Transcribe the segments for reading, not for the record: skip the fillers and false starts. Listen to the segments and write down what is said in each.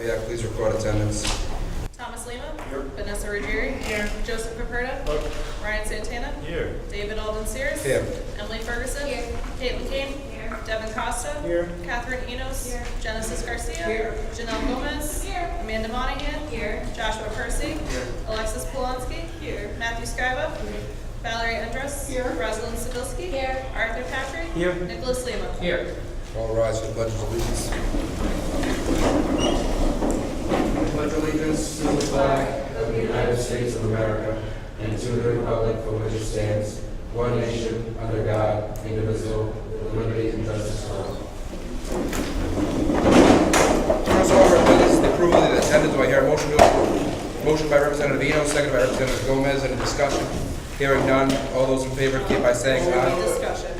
Zodiac, please record attendance. Thomas Lima. Here. Vanessa Ruggieri. Here. Joseph Paperda. Ryan Santana. Here. David Alden Sears. Here. Emily Ferguson. Here. Caitlin Kane. Here. Devin Costa. Here. Catherine Enos. Here. Genesis Garcia. Here. Janelle Gomez. Here. Amanda Monahan. Here. Joshua Percy. Here. Alexis Polonsky. Here. Matthew Scriba. Valerie Andrus. Here. Rosalind Sidilski. Here. Arthur Patrick. Here. Nicholas Lima. Here. All rise for the Pledge of Allegiance. I pledge allegiance to the flag of the United States of America and to the republic for which it stands, one nation, under God, indivisible, with liberty and justice for all. First order of business is the approval of the agenda. Do I hear a motion to approve? Motion by Representative Eno, second by Representative Gomez. Any discussion? Hearing none. All those in favor indicate by saying aye. Discussion.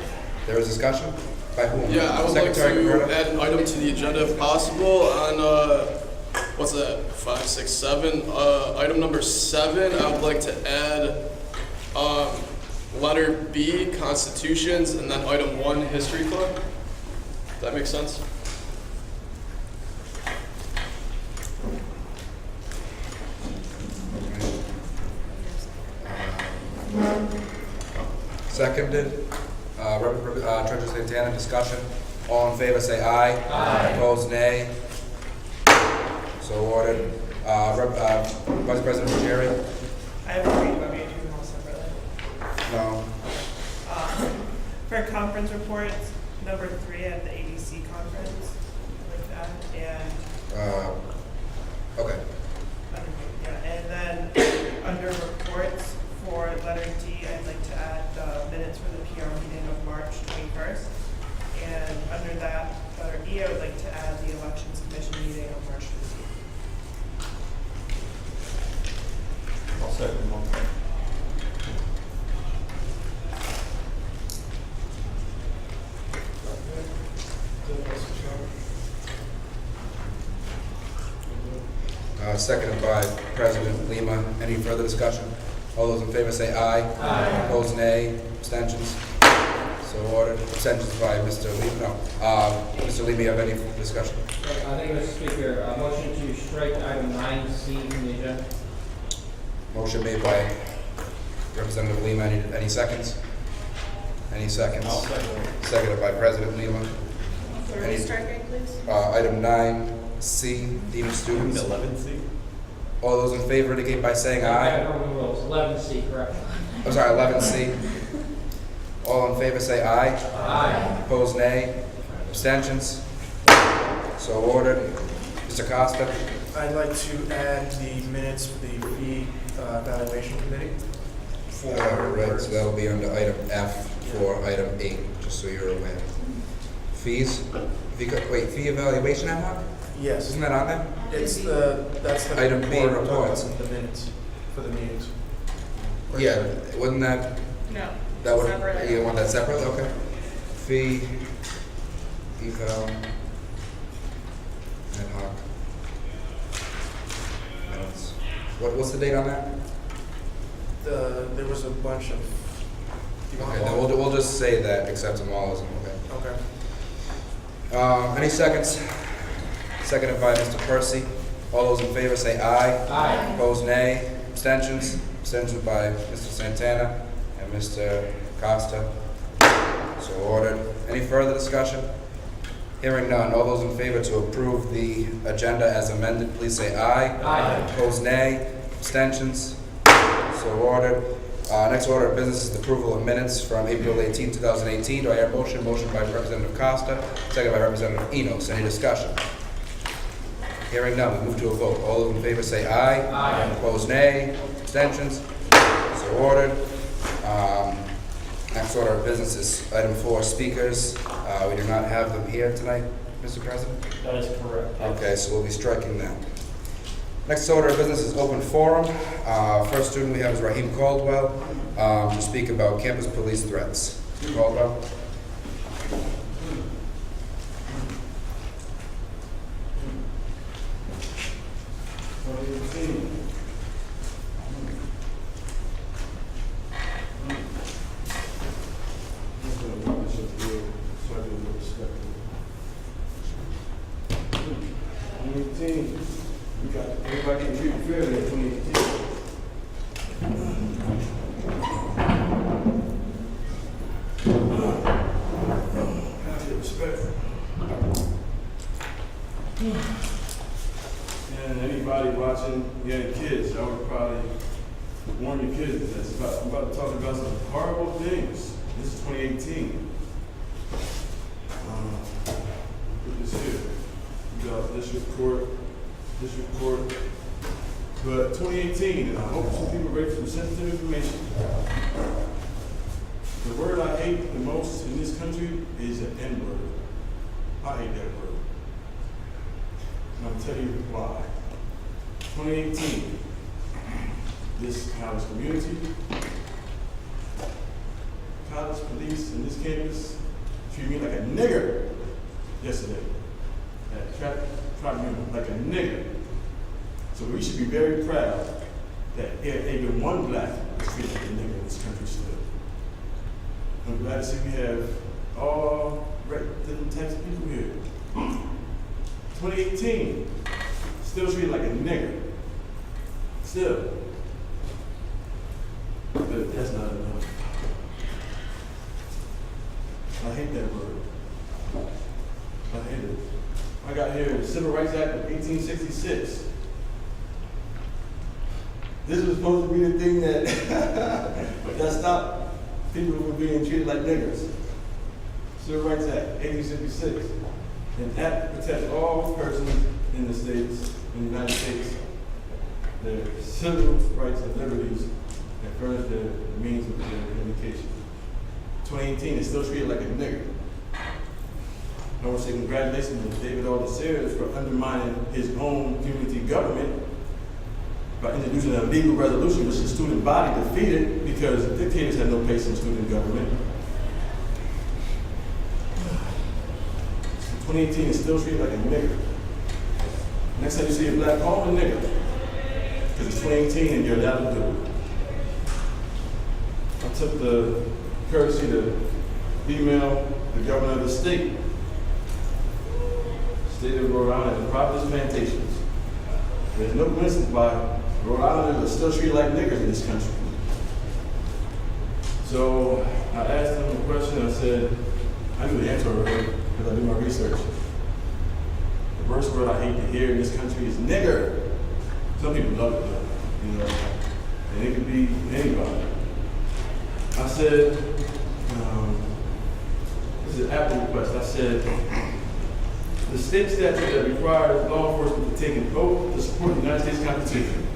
There is discussion? By whom? Yeah, I would like Secretary to Caperta? add an item to the agenda if possible on, what's that, 5, 6, 7? Item number 7, I would like to add letter B, constitutions, and then item 1, history club. Does that make sense? Seconded. Treasurer Santana, discussion. All in favor say aye. Aye. Opposed, nay. So ordered. Vice President Ruggieri? I have three, but maybe do them all separately. No. For conference reports, number 3, I have the ADC conference with that, and Okay. and then under reports for letter D, I'd like to add the minutes for the PR meeting of March 21st, and under that letter E, I would like to add the elections commission meeting of March 15th. I'll second one. Seconded by President Lima. Any further discussion? All those in favor say aye. Aye. Opposed, nay. Abstentions? So ordered. Abstentions by Mr. Lima. No. Mr. Lima, you have any discussion? Thank you, Mr. Speaker. Motion to strike item 9C from the agenda. Motion made by Representative Lima. Any seconds? Any seconds? I'll second. Seconded by President Lima. So are we striking, please? Item 9C, deemed students. 11C? All those in favor indicate by saying aye. Roman rules, 11C, correct. I'm sorry, 11C. All in favor say aye. Aye. Opposed, nay. Abstentions? So ordered. Mr. Costa? I'd like to add the minutes for the fee evaluation committee. All right, so that'll be under item F for item 8, just so you're aware. Fees? Wait, fee evaluation ad hoc? Yes, Isn't that on there? that's the Item B, report I'm talking reports. about, the minutes for the meetings. Yeah, wasn't that, No. that would, Separate. you want that separately? Okay. Fee, eval, ad hoc. Minutes. What's the date on that? There was a bunch of. Do you want Okay, all? then we'll just say that, accept them all as them, okay. Okay. Any seconds? Seconded by Mr. Percy. All those in favor say aye. Aye. Opposed, nay. Abstentions? Abstentions by Mr. Santana and Mr. Costa. So ordered. Any further discussion? Hearing none. All those in favor to approve the agenda as amended, please say aye. Aye. Opposed, nay. Abstentions? So ordered. Next order of business is the approval of minutes from April 18, 2018. Do I hear a motion? Motion by Representative Costa, second by Representative Enos. Any discussion? Hearing none, we move to a vote. All those in favor say aye. Aye. Opposed, nay. Abstentions? So ordered. Next order of business is item 4, speakers. We do not have them here tonight, Mr. President. That is correct. Okay, so we'll be striking that. Next order of business is open forum. First student we have is Raheem Caldwell to speak about campus police threats. Mr. Caldwell? To 2018, we got everybody getting treated fairly in 2018. Have your respect. And anybody watching, you have kids, I would probably warn your kids that I'm about to talk about some horrible things. This is 2018. Put this here. We got district court. But 2018, and I hope some people are ready for some sensitive information. The word I hate the most in this country is an N-word. I hate that word. And I'll tell you why. 2018, this college community, college police in this campus treated me like a nigger yesterday at tribunal, like a nigger. So we should be very proud that even one black is treated like a nigger in this country still. I'm glad to see we have all different types of people here. 2018, still treated like a nigger. Still. But that's not enough. I hate that word. I hate it. I got here the Civil Rights Act of 1866. This was supposed to be the thing that stopped people from being treated like niggers. Civil Rights Act, 1866. An act protects all persons in the States, in the United States, their civil rights and liberties, and furnish their means of their communication. 2018 is still treated like a nigger. I want to say congratulations to David Aldersears for undermining his own community government by introducing a legal resolution which the student body defeated because dictators had no place in student government. 2018 is still treated like a nigger. Next time you see a black, call him a nigger. Because it's 2018 and you're allowed to do it. I took the courtesy to email the governor of the state of Rhode Island, and Providence Plantations. There's no coincidence why Rhode Islanders are still treated like niggers in this country. So I asked him a question. I said, I knew the answer already because I do my research. The worst word I hate to hear in this country is nigger. Some people love it though, you know, and it could be anybody. I said, this is an Apple request. I said, the state statute that requires law enforcement to take an oath to support the United States Constitution.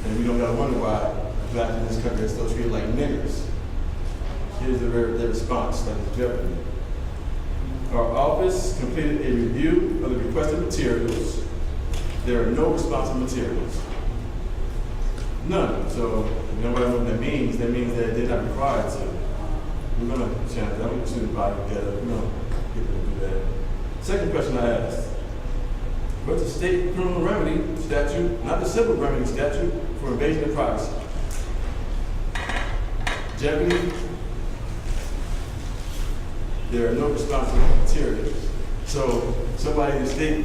And we don't gotta wonder why black in this country are still treated like niggers. Here's their response, like it's Jeopardy. Our office completed a review of the requested materials. There are no responsive materials. None. So, if nobody knows what that means that they're not required to. We're gonna challenge that. We're gonna student body together. We're gonna get them to do that. Second question I asked, what's the state criminal remedy statute, not the civil remedy statute, for invasion of privacy? Jeopardy, there are no responsive materials. So somebody in the state,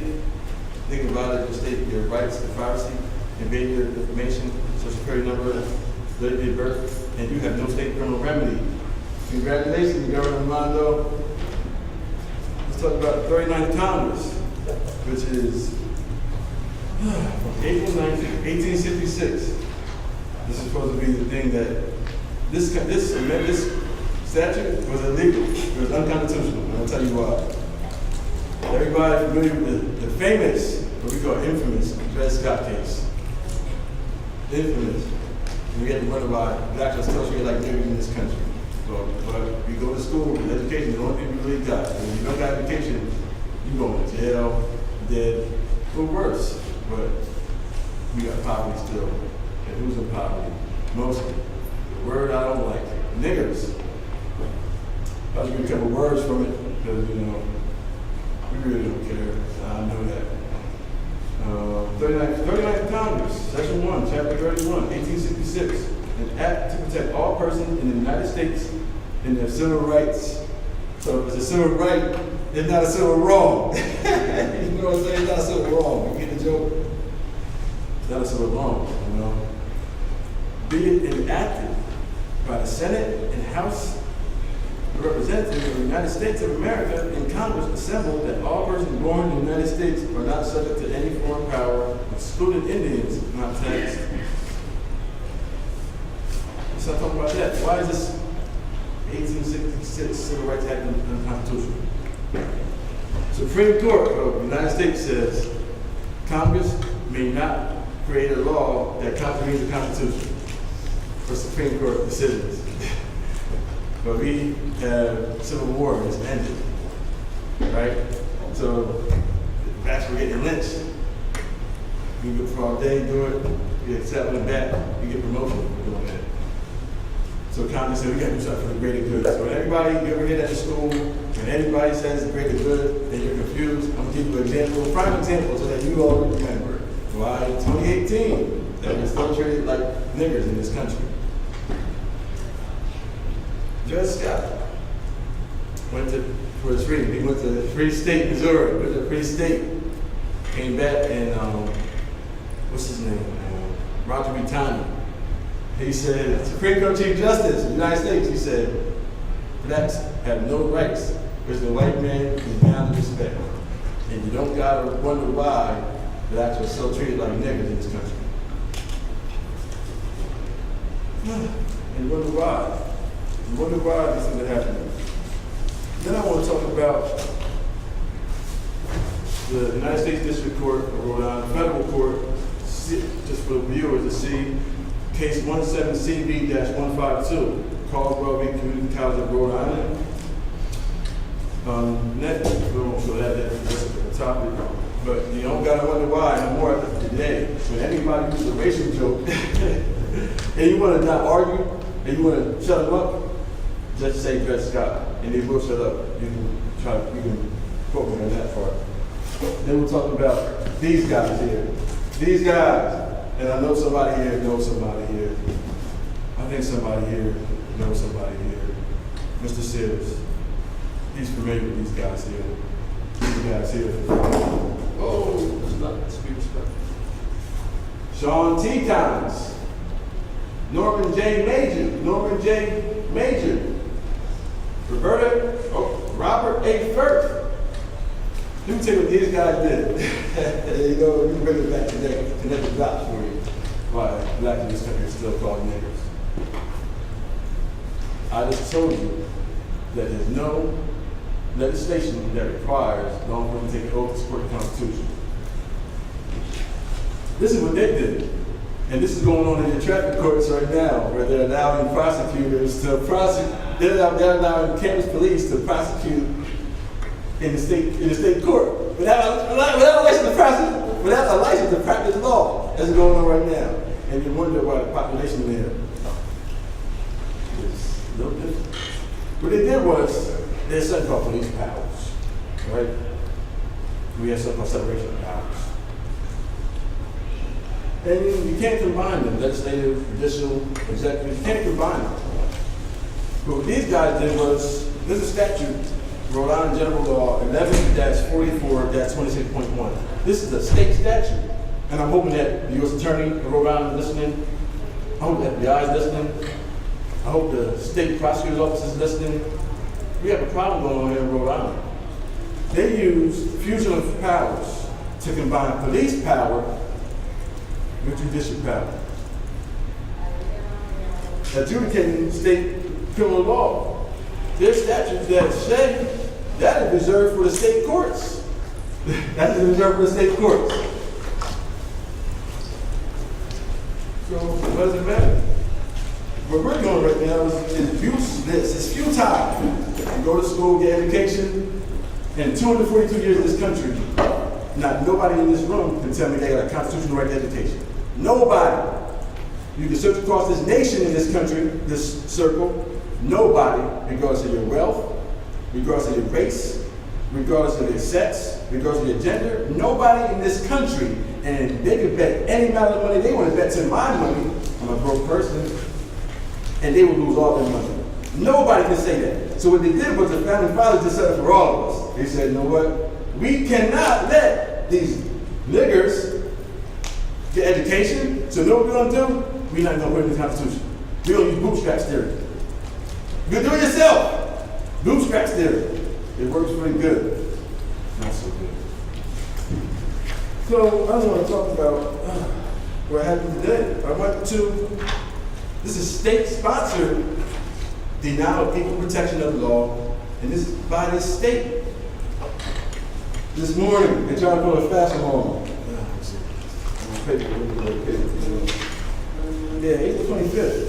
think about it, the state, your rights to privacy, invade your information, social security number, date of birth, and you have no state criminal remedy. Congratulations, Governor Armando. Let's talk about the 39th Congress, which is from April 19, 1866. This is supposed to be the thing that this statute was illegal. It was unconstitutional, and I'll tell you why. Everybody familiar with the famous, what we call infamous, Dred Scott case. Infamous. And we had to wonder why blacks are still treated like niggers in this country. But we go to school, education is the only thing we really got. When you don't got education, you go to jail, dead, or worse. But we got poverty still. And who's in poverty? Mostly. The word I don't like, niggers. I was going to a couple words from it, because, you know, we really don't care. I know that. 39th Congress, Section 1, Chapter 31, 1866. An act to protect all persons in the United States in their civil rights. So if it's a civil right, it's not a civil wrong. You know what I'm saying? It's not so wrong. You get the joke? It's not so wrong, you know? Be it enacted by the Senate and House of Representatives of the United States of America and Congress assembled that all persons born in the United States are not subject to any foreign power, excluding Indians not taxed. Let's not talk about that. Why is this 1866 Civil Rights Act unconstitutional? Supreme Court of the United States says Congress may not create a law that contravenes the Constitution for Supreme Court decisions. But we have civil war has ended, right? So that's for getting lynched. You go for all day, do it, you get set on the back, you get promotion for doing that. So Congress said we gotta do something for the greater good. So when everybody, you ever hear that in school, when anybody says the greater good, and you're confused, I'm gonna give you an example, a prime example, so that you all remember. Why in 2018, that was still treated like niggers in this country. Judge Scott went for his freedom. He went to Free State, Missouri. Went to Free State. Came back and what's his name? Roger B. Taney. He said, Supreme Court Chief Justice of the United States. He said, blacks have no rights because the white man is beyond respect, and you don't gotta wonder why blacks are still treated like niggers in this country. And you wonder why. You wonder why these things are happening. Then I want to talk about the United States District Court of Rhode Island, Federal Court, just for the viewers to see, case 17CB-152, Caldwell v. Community College of Rhode Island. Next, we won't show that's the topic, but you don't gotta wonder why no more after today. When anybody uses a racial joke, and you want to not argue, and you want to shut them up, just say Dred Scott, and they will shut up. You can quote me on that part. Then we'll talk about these guys here. These guys, and I know somebody here knows somebody here. I think somebody here knows somebody here. Mr. Sears, he's familiar with these guys here. These guys here. Oh, let's not speak respect. Sean T. Collins, Norman J. Major, Robert A. Firth. Let me tell you what these guys did. You know, you can bring it back to connect the dots for you. Why blacks in this country are still called niggers. I just told you that there's no legislation that requires law enforcement to take an oath to support the Constitution. This is what they did. And this is going on in the traffic courts right now, where they're allowing prosecutors to prosecute. They're allowing campus police to prosecute in the state court without a license to practice law. That's going on right now. And you wonder why the population there is a little different. What they did was, there's something called police powers, right? We have something called separation of powers. And you can't combine them, legislative, judicial, executive, you can't combine them. But what these guys did was, there's a statute, Rhode Island General Law 11-44-26.1. This is a state statute. And I'm hoping that the U.S. Attorney of Rhode Island is listening. I hope the FBI is listening. I hope the state prosecutor's office is listening. We have a problem going on here in Rhode Island. They use fusion of powers to combine police power with judicial power, adjudicating state criminal law. There's statutes that say that is reserved for the state courts. That is reserved for the state courts. So what does it matter? What we're doing right now is useless. It's futile. You go to school, get education, and 242 years in this country, not nobody in this room can tell me they got a constitutional right to education. Nobody. You can search across this nation in this country, this circle, nobody, regardless of your wealth, regardless of your race, regardless of your sex, regardless of your gender, nobody in this country, and they could bet any amount of money they want to bet to my money, I'm a broke person, and they would lose all their money. Nobody can say that. So what they did was the founding fathers just said it for all of us. They said, you know what? We cannot let these niggers get education. So you know what we're gonna do? We're not gonna put it in the Constitution. We're gonna use bootstraps theory. You do it yourself. Bootstraps theory. It works pretty good. Not so good. So I want to talk about what happened today. I went to, this is state-sponsored denial of equal protection of the law, and this is by the state. This morning, they tried to put a fast alarm. Yeah, April 25th.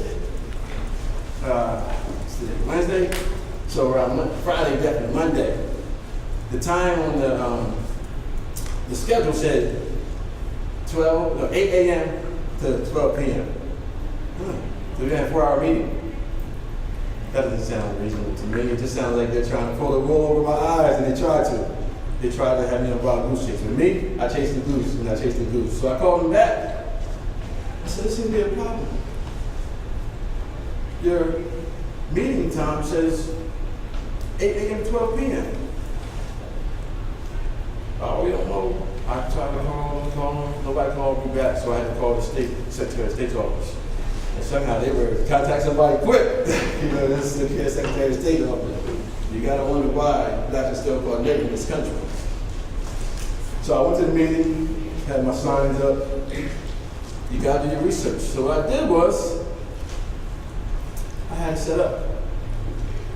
Wednesday, so around Friday, definitely Monday. The time on the schedule said 8 a.m. to 12 p.m. So we had a 4-hour meeting. That doesn't sound reasonable to me. It just sounds like they're trying to pull the wool over my eyes, and they tried to. They tried to have me on a wild goose chase. With me, I chased the goose, and I chased the goose. So I called them back. I said, this seems to be a problem. Your meeting time says 8 a.m. to 12 p.m. Oh, we don't know. I tried to call them. Nobody called me back, so I had to call the state Secretary of State's office. And somehow they were contact somebody quick. You know, this is the Secretary of State office. You gotta wonder why blacks are still called nigger in this country. So I went to the meeting, had my signs up. You gotta do your research. So what I did was, I had it set up.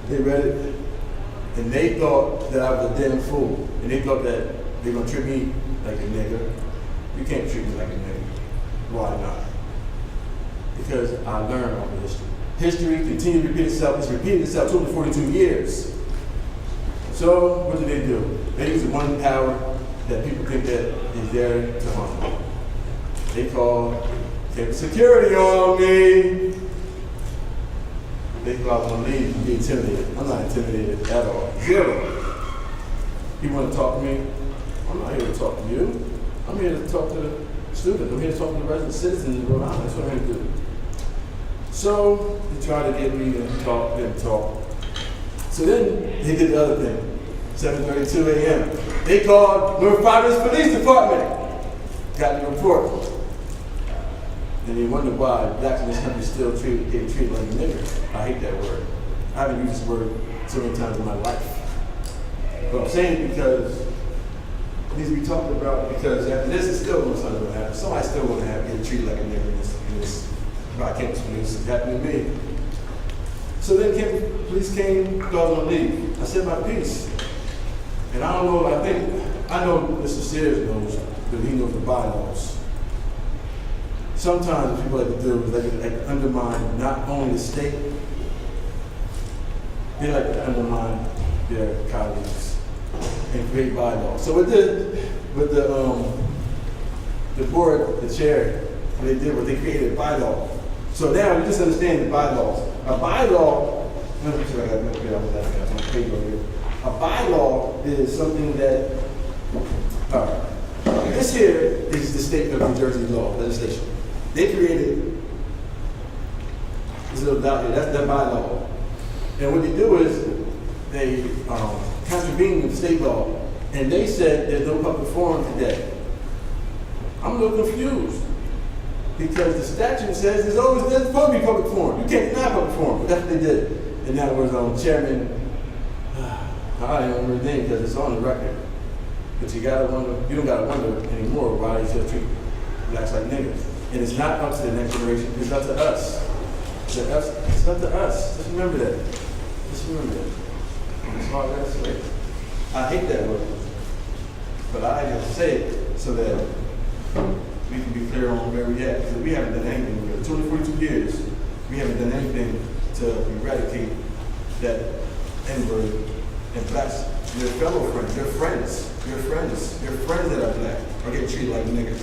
They read it, and they thought that I was a damn fool. And they thought that they're gonna treat me like a nigger. You can't treat me like a nigger. Why not? Because I learned all the history. History continued to repeat itself. It's repeated itself 242 years. So what do? They use the one power that people think that is there to harm them. They call security on me. They thought I was going to leave and be intimidated. I'm not intimidated at all. Zero. You want to talk to me? I'm not here to talk to you. I'm here to talk to the students. I'm here to talk to the resident citizens of Rhode Island. That's what I'm here to do. So they tried to get me to talk, didn't talk. So then they did the other thing. 7:32 a.m. They called North Providence Police Department. Got the report. And they wonder why blacks in this country still getting treated like a nigger. I hate that word. I haven't used this word so many times in my life. But I'm saying it because it needs to be talked about, because after this, it's still something going to happen. Somebody still going to get treated like a nigger in this campus when this is happening to me. So then police came, thought I was on leave. I said my piece. And I don't know, I know Mr. Sears knows, because he knows the bylaws. Sometimes what people like to do is they like to undermine not only the state, they like to undermine their colleagues and create bylaws. So with the board, the chair, what they did was they created a bylaw. So now we just understand the bylaws. A bylaw, let me see if I got that page over here. A bylaw is something that, this here is the state of New Jersey law, legislation. They created this little dot here, that's their bylaw. And what they do is they contravene the state law, and they said there's no public forum today. I'm a little confused, because the statute says there's supposed to be public forum. You can't deny public forum, but that's what they did. In other words, Chairman, I don't remember his name because it's on the record. But you don't gotta wonder anymore why they just treat blacks like niggas. And it's not up to the next generation, it's up to us. It's up to us. Just remember that. Just remember that. That's all I gotta say. I hate that word. But I have to say it so that we can be clear on where we're at. Because we haven't done anything. In 242 years, we haven't done anything to eradicate that N-word. And blacks, your fellow friends, your friends that are black are getting treated like niggas.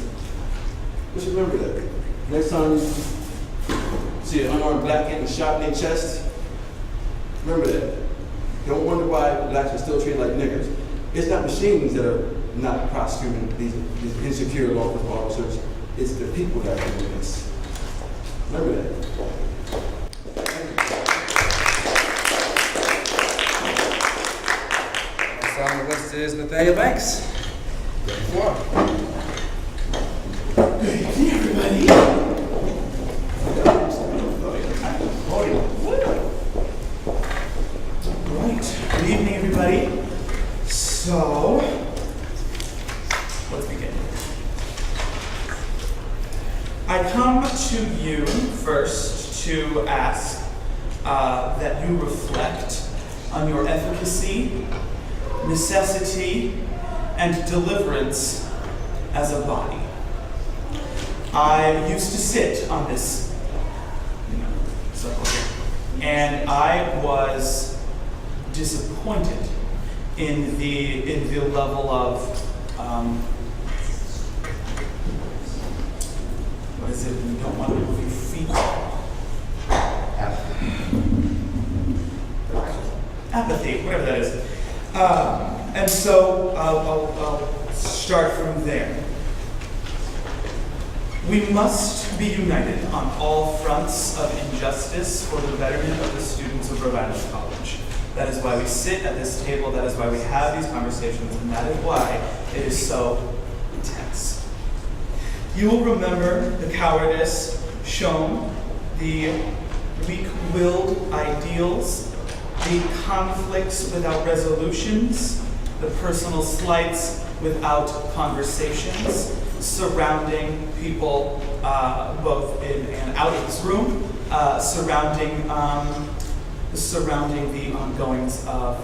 Just remember that. Next time you see an unarmed black getting shot in their chest, remember that. Don't wonder why blacks are still treated like niggas. It's not machines that are not prosecuting these insecure law enforcement officers. It's the people that are doing this. Remember that. Next on the list is Nathaniel Banks. Wow. Good evening, everybody. Right. Good evening, everybody. So, let's begin. I come to you first to ask that you reflect on your efficacy, necessity, and deliverance as a body. I used to sit on this, circle here, and I was disappointed in the level of what is it when you don't want to move your feet? Apathy, whatever that is. And so I'll start from there. We must be united on all fronts of injustice for the betterment of the students of Rhode Island College. That is why we sit at this table, that is why we have these conversations, and that is why it is so intense. You will remember the cowardice shown, the weak-willed ideals, the conflicts without resolutions, the personal slights without conversations, surrounding people both in and out of this room, surrounding the ongoings of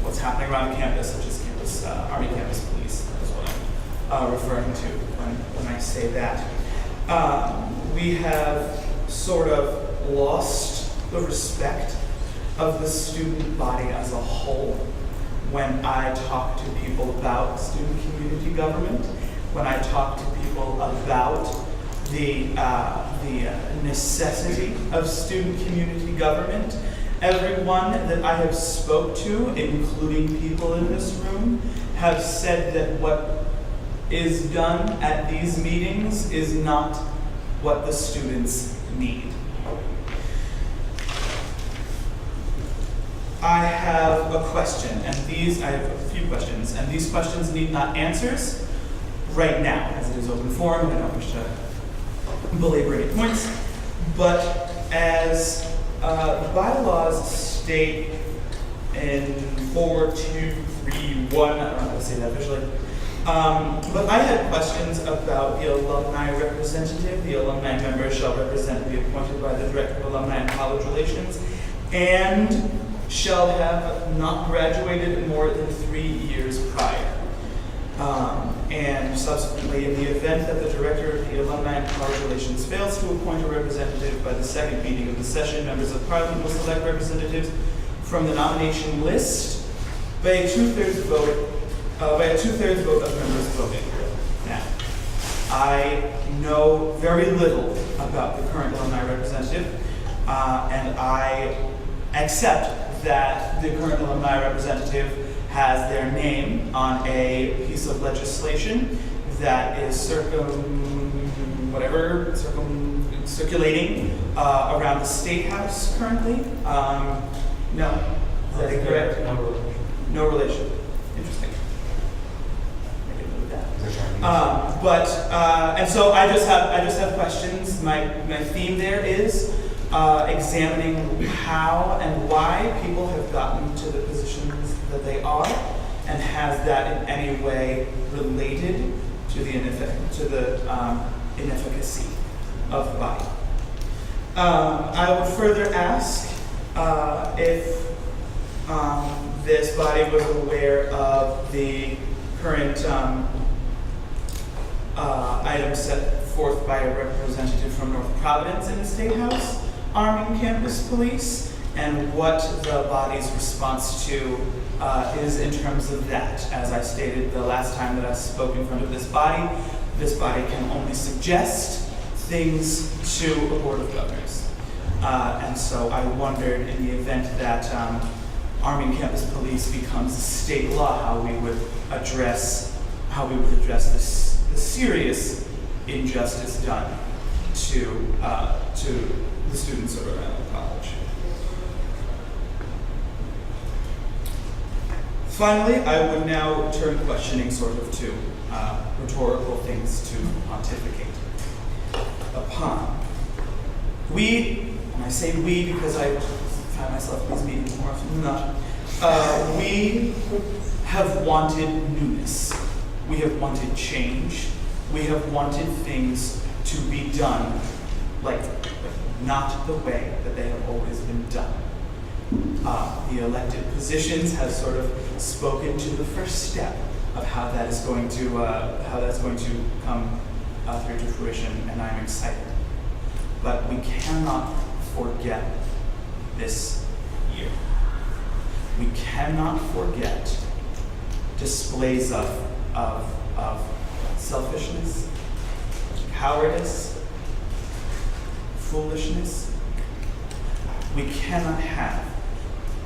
what's happening around campus, such as Army Campus Police. That's what I'm referring to when I say that. We have sort of lost the respect of the student body as a whole when I talk to people about student community government, when I talk to people about the necessity of student community government. Everyone that I have spoke to, including people in this room, have said that what is done at these meetings is not what the students need. I have a question, and I have a few questions, and these questions need not answers right now, as it is open forum, and I don't wish to belabor any points, but as the bylaws state in 4231, I don't know how to say that officially, but I had questions about the alumni representative. The alumni member shall represent and be appointed by the Director of Alumni and College Relations, and shall have not graduated more than 3 years prior. And subsequently, in the event that the Director of the Alumni and College Relations fails to appoint a representative by the second meeting of the session, members of Parliament will select representatives from the nomination list by a two-thirds vote of members voting. Now, I know very little about the current alumni representative, and I accept that the current alumni representative has their name on a piece of legislation that is circulating around the State House currently. No, is that incorrect? No relation. Interesting. I can move that. And so I just have questions. My theme there is examining how and why people have gotten to the positions that they are, and has that in any way related to the inefficacy of the body. I would further ask if this body was aware of the current item set forth by a representative from North Providence in the State House, arming campus police, and what the body's response to is in terms of that. As I stated the last time that I spoke in front of this body can only suggest things to a board of governors. And so I wondered, in the event that arming campus police becomes a state law, how we would address this serious injustice done to the students of Rhode Island College. Finally, I would now turn questioning sort of to rhetorical things to pontificate upon. We, and I say we because I find myself in these meetings more often than not, we have wanted newness. We have wanted change. We have wanted things to be done like not the way that they have always been done. The elected positions have sort of spoken to the first step of how that is going to come through to fruition, and I'm excited. But we cannot forget this year. We cannot forget displays of selfishness, cowardice, foolishness. We cannot have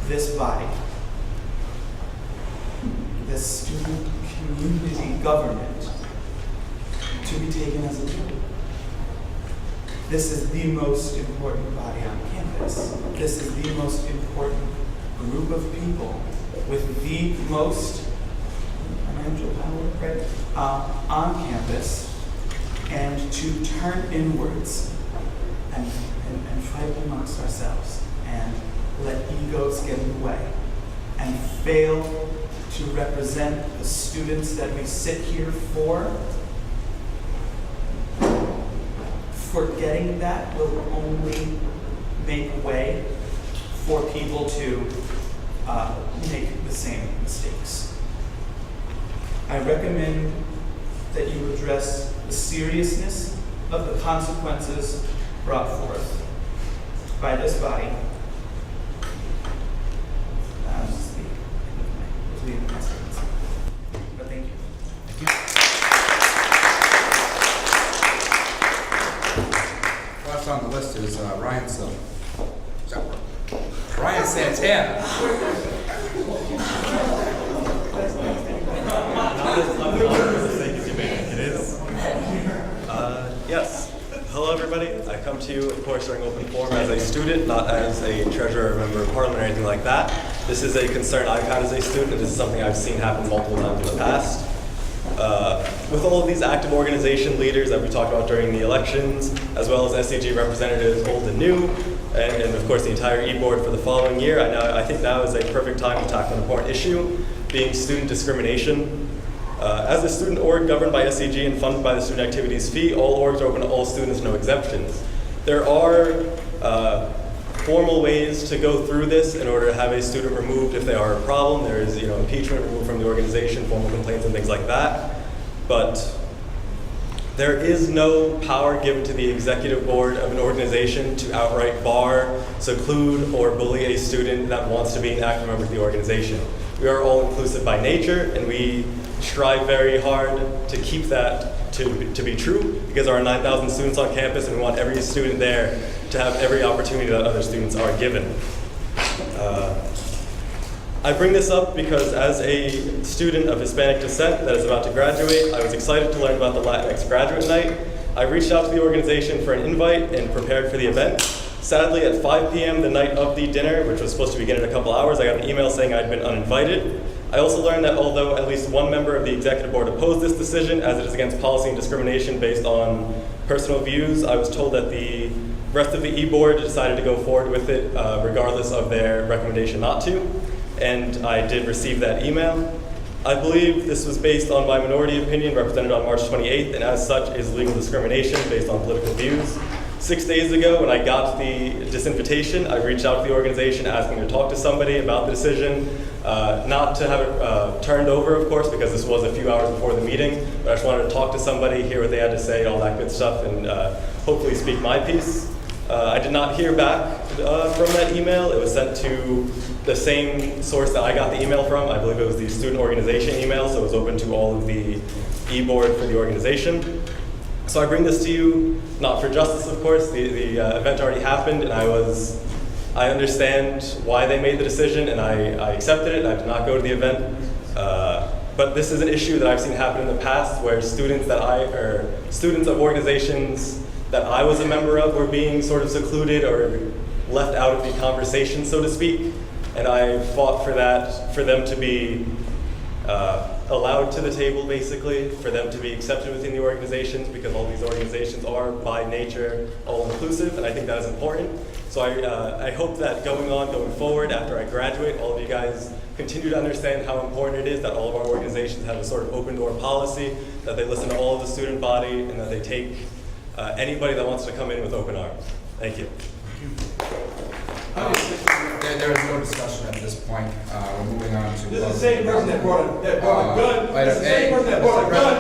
this body, this student community government, to be taken as a joke. This is the most important body on campus. This is the most important group of people with the most financial power, right, on campus, and to turn inwards and fight amongst ourselves and let egos get in the way and fail to represent the students that we sit here for. Forgetting that will only make way for people to make the same mistakes. I recommend that you address the seriousness of the consequences brought forth by this body. That's the end of my statements. But thank you. Last on the list is Ryan Ryan Santana. It is. Yes. Hello, everybody. I come to you, of course, during open forum as a student, not as a treasurer or member of parliament or anything like that. This is a concern I've had as a student, and this is something I've seen happen multiple times in the past. With all of these active organization leaders that we talked about during the elections, as well as SCG representatives old and new, and of course the entire e-board for the following year, I think now is a perfect time to tackle an important issue, being student discrimination. As a student org governed by SCG and funded by the student activities fee, all orgs are open to all students, no exemptions. There are formal ways to go through this in order to have a student removed if they are a problem. There is, impeachment, removed from the organization, formal complaints and things like that. But there is no power given to the executive board of an organization to outright bar, seclude, or bully a student that wants to be an active member of the organization. We are all inclusive by nature, and we strive very hard to keep that to be true, because there are 9,000 students on campus, and we want every student there to have every opportunity that other students are given. I bring this up because as a student of Hispanic descent that is about to graduate, I was excited to learn about the Latinx graduate night. I reached out to the organization for an invite and prepared for the event. Sadly, at 5 p.m. the night of the dinner, which was supposed to begin in a couple hours, I got an email saying I'd been uninvited. I also learned that although at least one member of the executive board opposed this decision, as it is against policy and discrimination based on personal views, I was told that the rest of the e-board decided to go forward with it regardless of their recommendation not to. And I did receive that email. I believe this was based on my minority opinion represented on March 28th, and as such is legal discrimination based on political views. 6 days ago, when I got the disinvitation, I reached out to the organization asking to talk to somebody about the decision, not to have it turned over, of course, because this was a few hours before the meeting, but I just wanted to talk to somebody, hear what they had to say, all that good stuff, and hopefully speak my piece. I did not hear back from that email. It was sent to the same source that I got the email from. I believe it was the student organization email, so it was open to all of the e-board for the organization. So I bring this to you, not for justice, of course. The event already happened, and I understand why they made the decision, and I accepted it. I did not go to the event. But this is an issue that I've seen happen in the past, where students of organizations that I was a member of were being sort of secluded or left out of the conversation, so to speak. And I fought for that, for them to be allowed to the table, basically, for them to be accepted within the organizations, because all these organizations are, by nature, all-inclusive, and I think that is important. So I hope that going forward, after I graduate, all of you guys continue to understand how important it is that all of our organizations have a sort of open-door policy, that they listen to all of the student body, and that they take anybody that wants to come in with open arms. Thank you. There is no discussion at this point. We're moving on to. This is the same person that brought a gun. This is the same person that brought a gun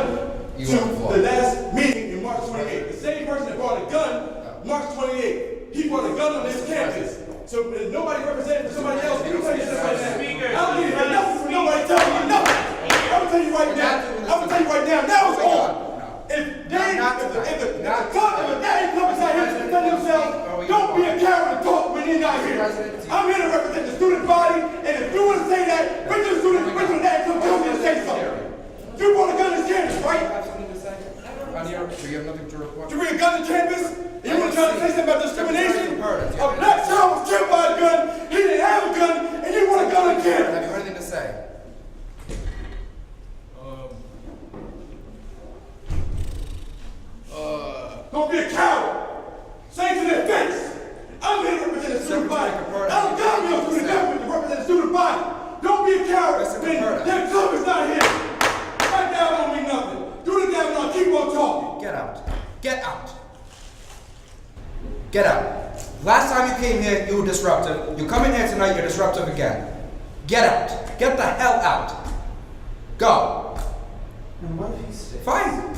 to the last meeting in March 28th. The same person that brought a gun March 28th. He brought a gun on this campus. So if nobody representing somebody else, you tell you this right now. I don't need to hear nothing from nobody telling me nothing. I'm gonna tell you right now. Now it's on. If daddy comes out here to defend himself, don't be a coward and talk when you're not here. I'm here to represent the student body, and if you want to say that, wait till the student, wait till the dad comes to me and say something. You brought a gun to campus, right? So you have nothing to report? You bring a gun to campus, and you want to try to say something about discrimination? A black child was killed by a gun, he didn't have a gun, and you want a gun on campus. Have you heard anything to say? Don't be a coward. Say it to their face. I'm here to represent the student body. I don't got me on student government to represent the student body. Don't be a coward. Their club is not here. Right now don't mean nothing. Do the damn and I'll keep on talking. Get out. Get out. Get out. Last time you came here, you were disruptive. You come in here tonight, you're disruptive again. Get out. Get the hell out. Go. And what if he stays? Fine.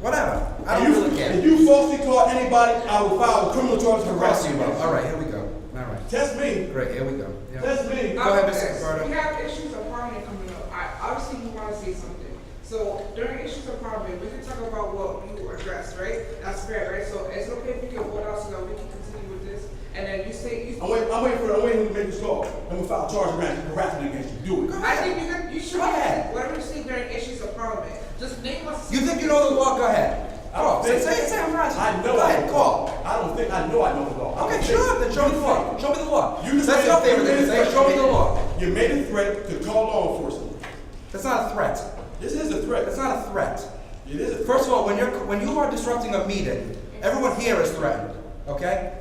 Whatever. I don't really care. If you falsely taught anybody, I will file a criminal charge for Arrest you, harassment. all right, here we go. All right. Test me. Great, here we go. Yeah. Test me. Go ahead, Mr. Capardo. We have issues of parliament coming up. Obviously, you want to say something. So during issues of parliament, we can talk about what you addressed, right? That's fair, right? So it's okay if we can vote out so that we can continue with this. And then you say I'm waiting to make this call. I'm gonna file a charge of harassment against you. Do it. I think you should. Go ahead. Whatever you say during issues of parliament, just name us. You think you know the law? Go ahead. Oh, say I'm right. I know. Go ahead, call. I don't think I know the law. Okay, sure. Then show me the law. Show me the law. You That's your favorite thing to say. Show me the law. You made a threat to call law enforcement. That's not a threat. This is a threat. That's not a threat. It is a threat. First of all, when you are disrupting a meeting, everyone here is threatened. Okay?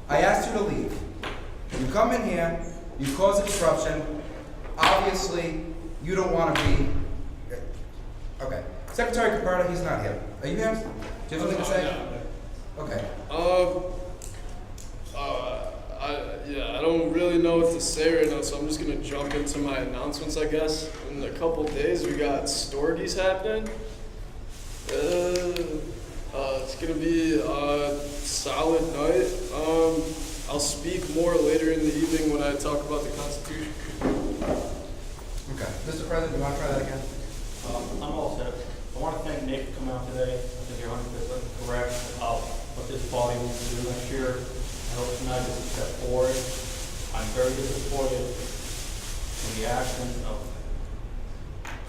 I asked you to leave. You come in here. You cause a disruption. Obviously, you don't want to be. Okay. Secretary Capardo, he's not here. Are you here? Do you have something to say? Okay. I don't really know what to say right now, so I'm just gonna jump into my announcements, I guess. In a couple days, we got Storgies happening. It's gonna be a solid night. I'll speak more later in the evening when I talk about the Constitution. Okay. Mr. President, you want to try that again? I'm all set. I want to thank Nick for coming out today. I think you're 100% correct about what this body needs to do next year. I hope tonight is a step forward. I'm very disappointed in the actions of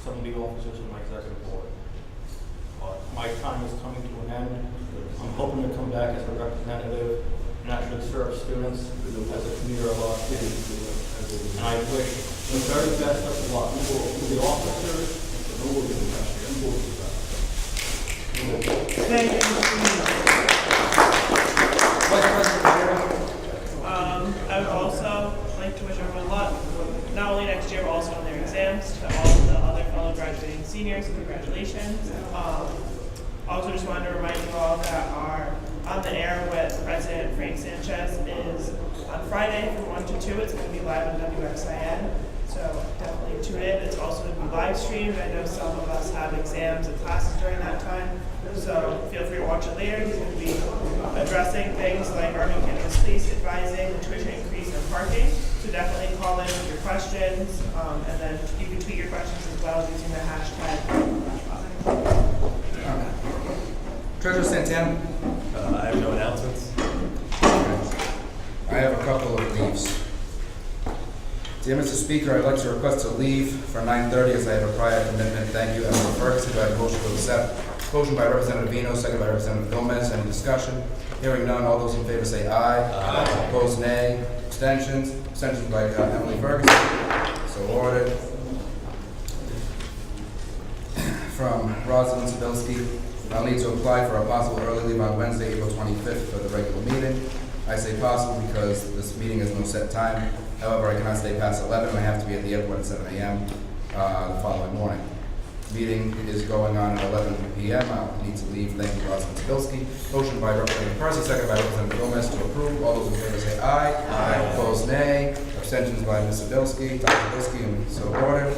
some of the officers of my executive board. But my time is coming to an end. I'm hoping to come back as a representative and actually serve students as a commuter of our city. And I wish the very best of luck to the officers. Thank you, I would also like to wish everyone luck, not only next year, but also on their exams. To all the other fellow graduating seniors, congratulations. Also just wanted to remind you all that our On the Air with President Frank Sanchez is on Friday from 1 to 2. It's going to be live on WXIN. So definitely tune in. It's also going to be live streamed. I know some of us have exams and classes during that time. So feel free to watch it later. He's going to be addressing things like Army Campus Police advising the tuition increase and parking. So definitely call in with your questions. And then you can tweet your questions as well using the hashtag. Treasurer Santana. I have no announcements. I have a couple of leaves. Dear Mr. Speaker, I'd like to request a leave for 9:30 as I have a prior commitment. Thank you, Emma Ferguson. Do I have a motion to accept? Motion by Representative Vino, second by Representative Gomez. Any discussion? Hearing none. All those in favor say aye. Aye. Opposed, nay. Abstentions? Abstentions by Emily Ferguson. So ordered. from Rosalind Zabilski. I'll need to apply for a possible early leave on Wednesday, April 25th for the regular meeting. I say possible because this meeting has no set time. However, I cannot stay past 11 and I have to be at the airport at 7 a.m. The following morning. Meeting is going on at 11 p.m. I'll need to leave. Thank you, Rosalind Zabilski. Motion by Representative Percy, second by Representative Gomez to approve. All those in favor say aye. Aye. Opposed, nay. Abstentions by Ms. Zabilski, Dr. Zabilski, and so ordered.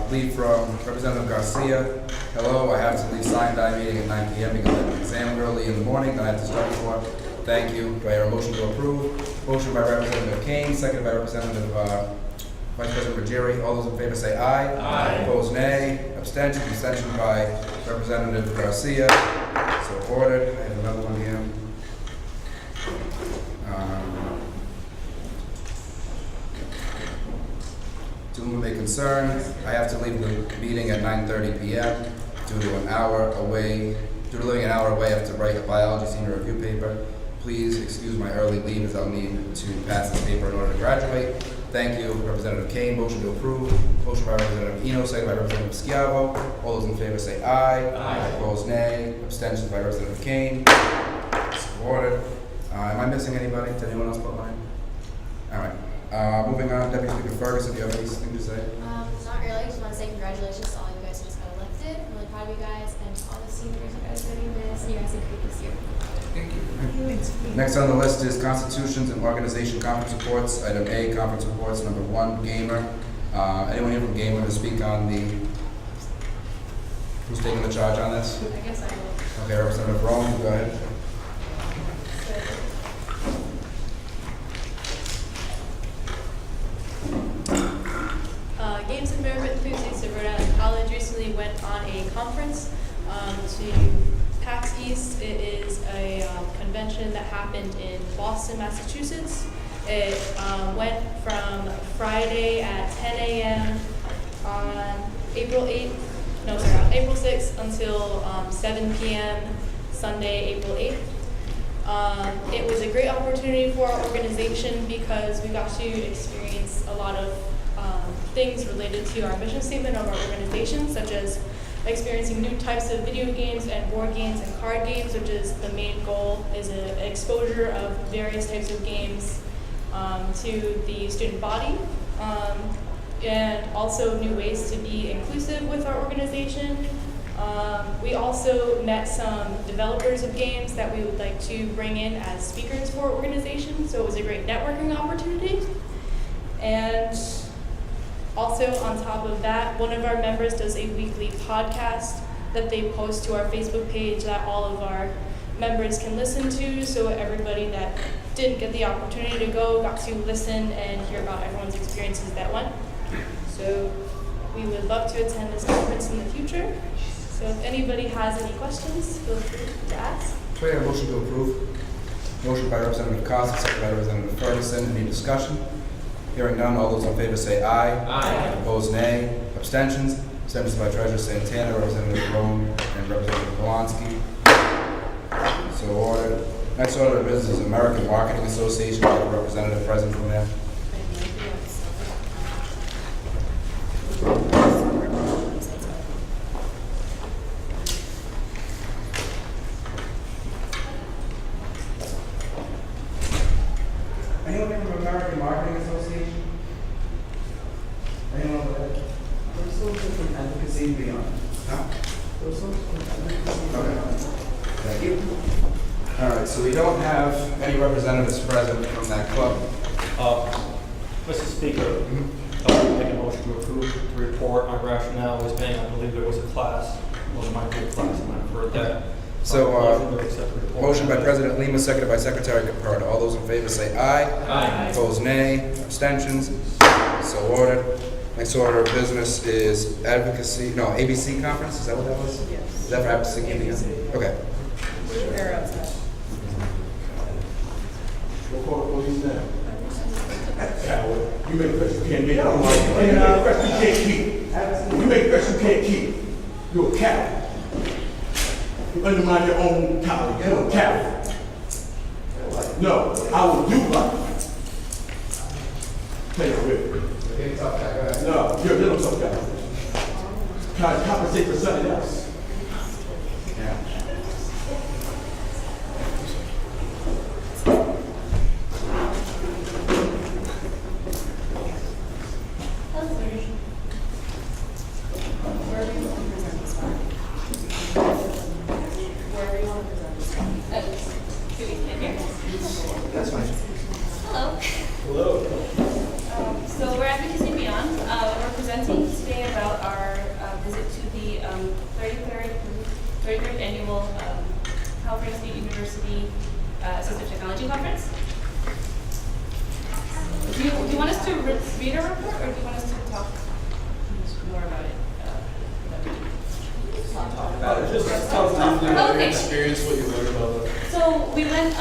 Leave from Representative Garcia. Hello, I have to leave Sine meeting at 9 p.m. because I have an exam early in the morning that I have to start for. Thank you. Do I hear a motion to approve? Motion by Representative Kane, second by Representative Vice President Ruggieri. All those in favor say aye. Aye. Opposed, nay. Abstention by Representative Garcia. So ordered. I have another one here. To whom it may concern, I have to leave the meeting at 9:30 p.m. due to living an hour away. I have to write a biology senior review paper. Please excuse my early leave as I'll need to pass this paper in order to graduate. Thank you, Representative Kane. Motion to approve. Motion by Representative Eno, second by Representative Schiavo. All those in favor say aye. Aye. Opposed, nay. Abstentions by Representative Kane. So ordered. Am I missing anybody? Did anyone else put mine? All right. Moving on, Deputy Speaker Ferguson, do you have anything to say? Not really. Just want to say congratulations to all you guys who just got elected. I'm really proud of you guys and all the seniors you guys are doing this and you guys increase this year. Thank you. Next on the list is Constitutions and Organization Conference Reports. Item A, Conference Reports, number 1, Gamer. Anyone here from Gamer to speak on the, who's taking the charge on this? I guess I will. Okay, Representative Rome, go ahead. Games and American enthusiasts of Rhode Island College recently went on a conference to PAX East. It is a convention that happened in Boston, Massachusetts. It went from Friday at 10 a.m. on April 6th until 7 p.m. Sunday, April 8th. It was a great opportunity for our organization because we got to experience a lot of things related to our mission statement of our organization, such as experiencing new types of video games and board games and card games, which is the main goal, is an exposure of various types of games to the student body, and also new ways to be inclusive with our organization. We also met some developers of games that we would like to bring in as speakers for our organization, so it was a great networking opportunity. And also, on top of that, one of our members does a weekly podcast that they post to our Facebook page that all of our members can listen to, so everybody that didn't get the opportunity to go got to listen and hear about everyone's experiences that went. So we would love to attend this conference in the future. So if anybody has any questions, feel free to ask. Do I hear a motion to approve? Motion by Representative Costa, second by Representative Ferguson. Any discussion? Hearing none, all those in favor say aye. Aye. Opposed, nay. Abstentions? Abstentions by Treasurer Santana, Representative Rome, and Representative Polanski. So ordered. Next order of business is American Marketing Association. We have a representative present from there. Anyone here from American Marketing Association? Anyone over there? Those folks are from advocacy and beyond. No? Those folks are from advocacy and beyond. Okay. Thank you. All right, so we don't have any representatives present from that club. Mr. Speaker, I would make a motion to approve the report. My rationale was being, I believe there was a class, well, it might be a class, and I've heard that. So, Motion to accept the report. motion by President Lima, seconded by Secretary Caperta. All those in favor say aye. Aye. Opposed, nay. Abstentions? So ordered. Next order of business is ABC conference. Is that what that was? Yes. Is that for ABC? Okay. They're outside. We'll call the police now. Coward. You make threats you can't make. You make threats you can't keep. You make threats you can't keep. You're a coward. You undermine your own colleague. You're a coward. No, I will do right. Take it with. Okay, tough guy. Go ahead. No, you're a little tough guy. compensate for something else. Yeah. That's fine. Hello. So we're Advocacy Beyond. We're presenting today about our visit to the 33rd annual California State University Assistive Technology Conference. Do you want us to read our report, or do you want us to talk more about it? Just tell us briefly about your Okay. experience, what you learned about it. So we went,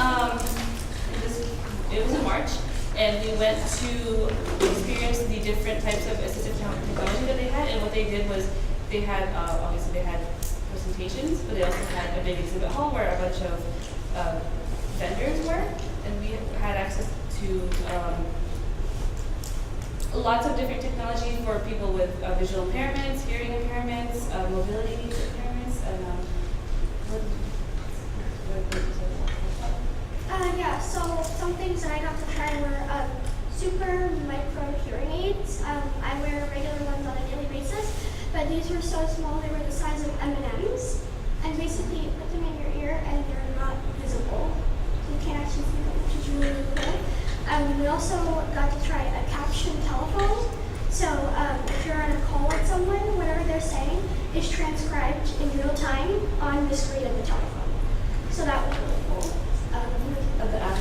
it was in March, and we went to experience the different types of assistive technology that they had, and what they did was they had, obviously they had presentations, but they also had a big exhibit hall where a bunch of vendors were, and we had access to lots of different technology for people with visual impairments, hearing impairments, mobility impairments, and yeah, so some things that I got to try were super micro hearing aids. I wear regular ones on a daily basis, but these were so small they were the size of M&Ms. And basically you put them in your ear and they're not visible. So you can't actually see them, which is really, really cool. We also got to try a captioned telephone. So if you're on a call with someone, whatever they're saying is transcribed in real time on the screen of the telephone. So that was really cool. of the app.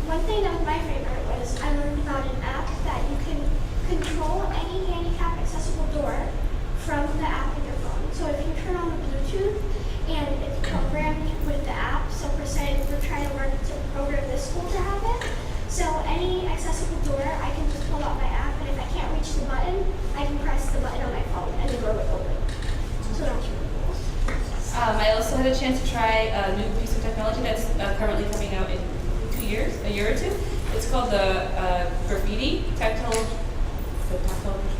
One thing that was my favorite was I learned about an app that you can control any handicap accessible door from the app in your phone. So if you turn on the Bluetooth and it's programmed with the app, so per se we're trying to learn to program this school to have it. So any accessible door, I can just pull out my app, and if I can't reach the button, I can press the button on my phone and the door will open. So that's really cool. I also had a chance to try a new piece of technology that's currently coming out in a year or two. It's called the tactile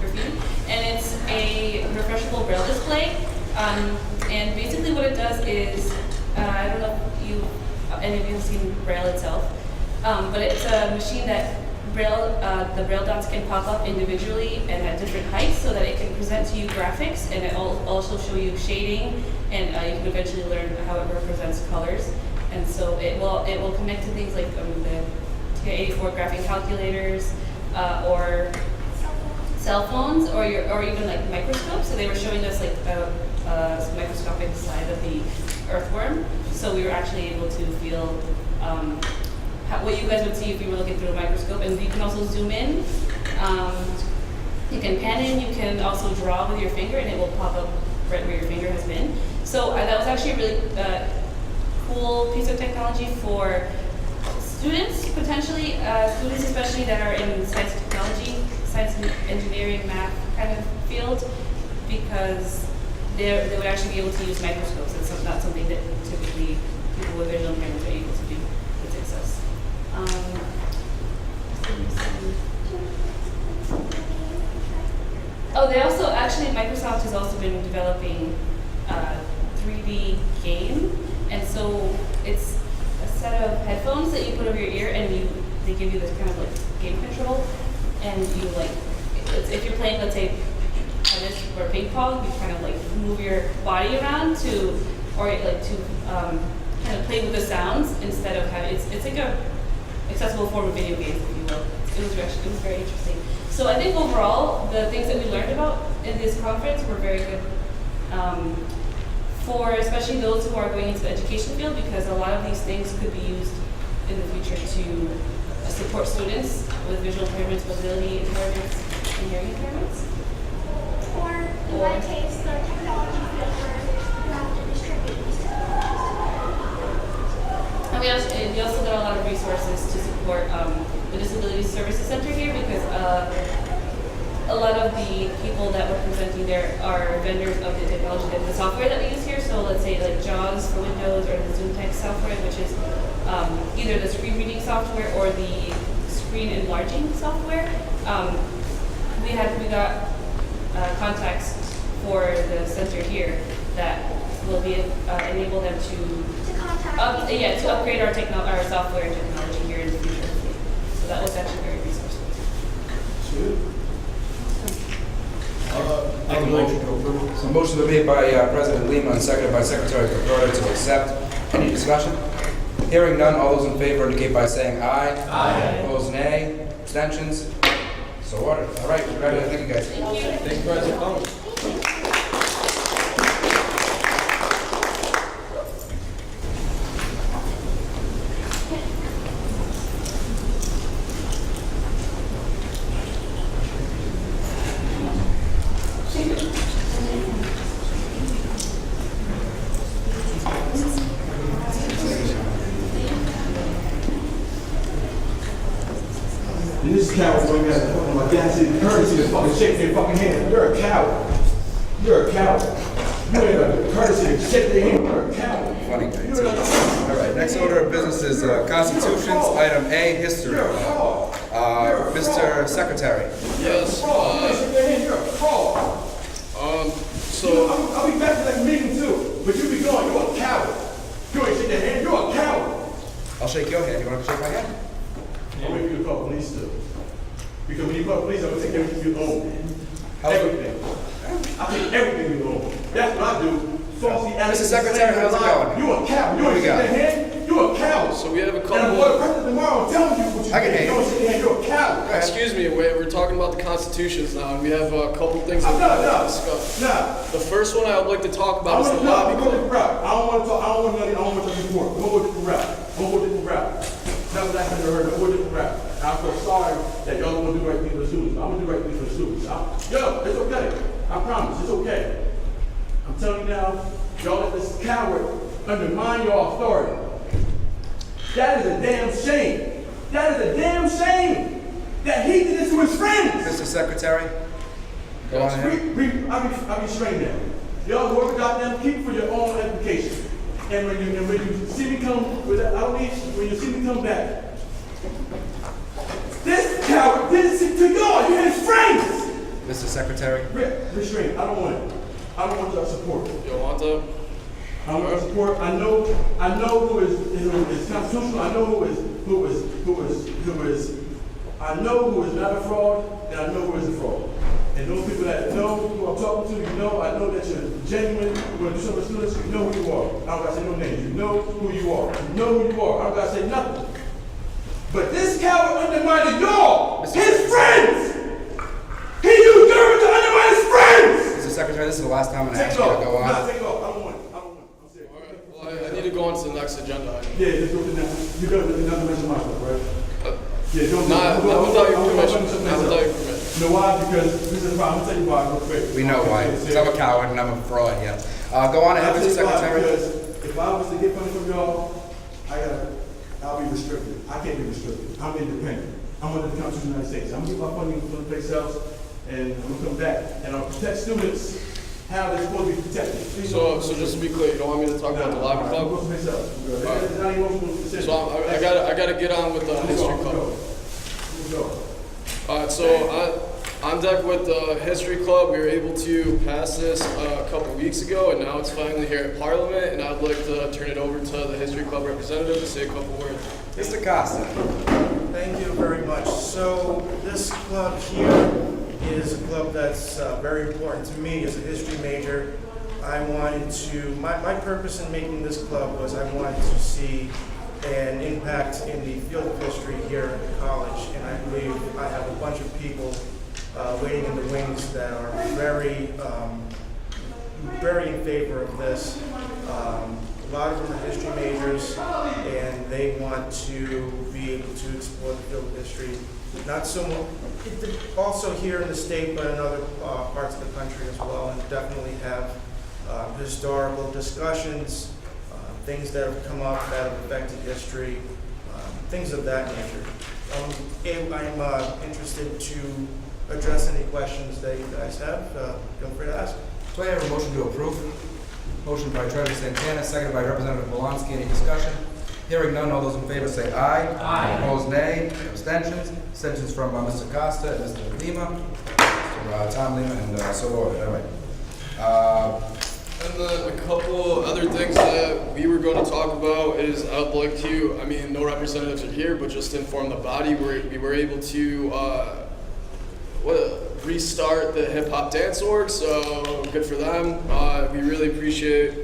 graffiti, and it's a refreshable braille display. And basically what it does is, I don't know if any of you have seen braille itself, but it's a machine that the braille dots can pop up individually and at different heights so that it can present to you graphics, and it will also show you shading, and you can eventually learn how it represents colors. And so it will connect to things like the TI-84 graphing calculators, or cell phones, or even like microscopes. So they were showing us like a microscopic slide of the earthworm. So we were actually able to feel what you guys would see if you were looking through a microscope. And you can also zoom in. You can pan in. You can also draw with your finger, and it will pop up right where your finger has been. So that was actually a really cool piece of technology for students, potentially, students especially that are in science and technology, science and engineering, math kind of field, because they would actually be able to use microscopes. It's not something that typically people with visual impairments are able to do with success. Oh, they also, actually, Microsoft has also been developing a 3D game, and so it's a set of headphones that you put over your ear, and they give you this kind of like game control, and you like, if you're playing, let's say, tennis or ping pong, you kind of like move your body around to kind of play with the sounds instead of having, it's like a accessible form of video games, if you will. It was very interesting. So I think overall, the things that we learned about in this conference were very good for especially those who are going into the education field, because a lot of these things could be used in the future to support students with visual impairments, mobility impairments, and hearing impairments. Or in my case, the technology field where you have to distribute these technologies. And we also got a lot of resources to support the Disability Services Center here, because a lot of the people that were presenting there are vendors of the technology, the software that we use here. So let's say like JAWS for Windows, or the Zoom Text software, which is either the screen reading software or the screen enlarging software. We got contacts for the center here that will be enable them to contact people. to upgrade our our software and technology here in the future. So that was actually very resourceful. Make a motion to approve. So motion been made by President Lima and seconded by Secretary Cabrera to accept. Any discussion? Hearing none, all those in favor indicate by saying aye. Aye. Opposed, nay. Abstentions? So ordered. All right, congratulations. Thank you, guys. Thank you. Thank you guys for coming. This is coward when you got my gas in courtesy to fucking shake their fucking hand. You're a coward. You're a coward. You ain't got the courtesy to shake their hand. You're a coward. Funny guy, too. All right, next order of business is Constitutions, item A, History. You're a fraud. Mr. Secretary. Yes. Shake their hand. You're a fraud. So I'll be back to that meeting too. But you be going. You're a coward. You ain't shake their hand. You're a coward. I'll shake your hand. You want to shake my hand? I'll wait for you to call police too. Because when you call police, I'm gonna take everything you own. How's it- Everything. I take everything you own. That's what I do. Falsely Mr. Secretary, how's it going? You a coward. You What ain't we shake got? their hand. You a coward. So we have a And I'm going to couple. president tomorrow telling you what you I can did. hear You you. don't shake their hand. You're a coward. Excuse me, we're talking about the constitutions now, and we have a couple things that I'm we not, want to discuss. Nah. The first one I would like to talk I about is want the to lobby I'm going to club. the route. I don't want to talk. I don't want to. I don't want to talk before. I'm going to go a different route. I'm going to go a different route. That's what I haven't heard. I'm going to go a different route. I feel sorry that y'all don't want to do the right thing for the students. I'm going to do the right thing for the students. Yo, it's okay. I promise. It's okay. I'm telling you now, y'all let this coward undermine your authority. That is a damn shame. That is a damn shame that he did this to his friends. Mr. Secretary? Go on ahead. I'll be straight now. Y'all whoever got them, keep it for your own edification. And when you see me come with that, when you see me come back, this coward did this to y'all. You're his friends. Mr. Secretary? Restrain. I don't want it. I don't want your support. You want to? I don't want your support. I know who is constitutional. I know who is not a fraud, and I know who is a fraud. And those people that know who I'm talking to, you know, I know that you're genuine. You want to do something with students, you know who you are. I don't gotta say no names. You know who you are. You know who you are. I don't gotta say nothing. But this coward undermined y'all, his friends. He used German to undermine his friends. Mr. Secretary, this is the last time I'm going to ask Take you off. to go on. Nah, take off. I don't want it. I'm serious. All right. Well, I need to go on to the next agenda item. Yeah, let's go to the next. You got another mention my stuff, right? Yeah, don't Not without your permission. Not without your permission. You know why? Because this is the problem. I'm gonna tell you why real quick. We know why. Because I'm a coward and I'm a fraud, yeah. Go on ahead, I'll Mr. tell you why, Secretary. because if I was to get money from y'all, I'll be restricted. I can't be restricted. I'm independent. I'm under the Constitution of the United States. I'm gonna get my funding from place else, and I'm gonna come back, and I'll protect students how they're supposed to be protected. Please So don't- just to be clear, you don't want me to talk about the lobby I'm club? going to place else. Alright. It's not emotional decision. So I gotta get on with the history club. Go. Alright, so on deck with the history club, we were able to pass this a couple weeks ago, and now it's finally here at Parliament, and I'd like to turn it over to the history club representative to say a couple words. Mr. Costa. Thank you very much. So this club here is a club that's very important to me as a history major. I wanted to, my purpose in making this club was I wanted to see an impact in the field of history here at the college, and I believe I have a bunch of people waiting in the wings that are very in favor of this. A lot of them are history majors, and they want to be able to explore the field of history. Not so much, also here in the state, but in other parts of the country as well, and definitely have historical discussions, things that have come up that have affected history, things of that nature. I'm interested to address any questions that you guys have. Feel free to ask. Do I have a motion to approve? Motion by Treasurer Santana, seconded by Representative Polanski. Any discussion? Hearing none, all those in favor say aye. Aye. Opposed, nay. Abstentions? Abstentions from Mr. Costa and Mr. Lima. So Tom Lehman, and so ordered. All right. And then a couple other things that we were going to talk about is I'd like to, I mean, no representatives are here, but just to inform the body, we were able to restart the hip hop dance org, so good for them. We really appreciate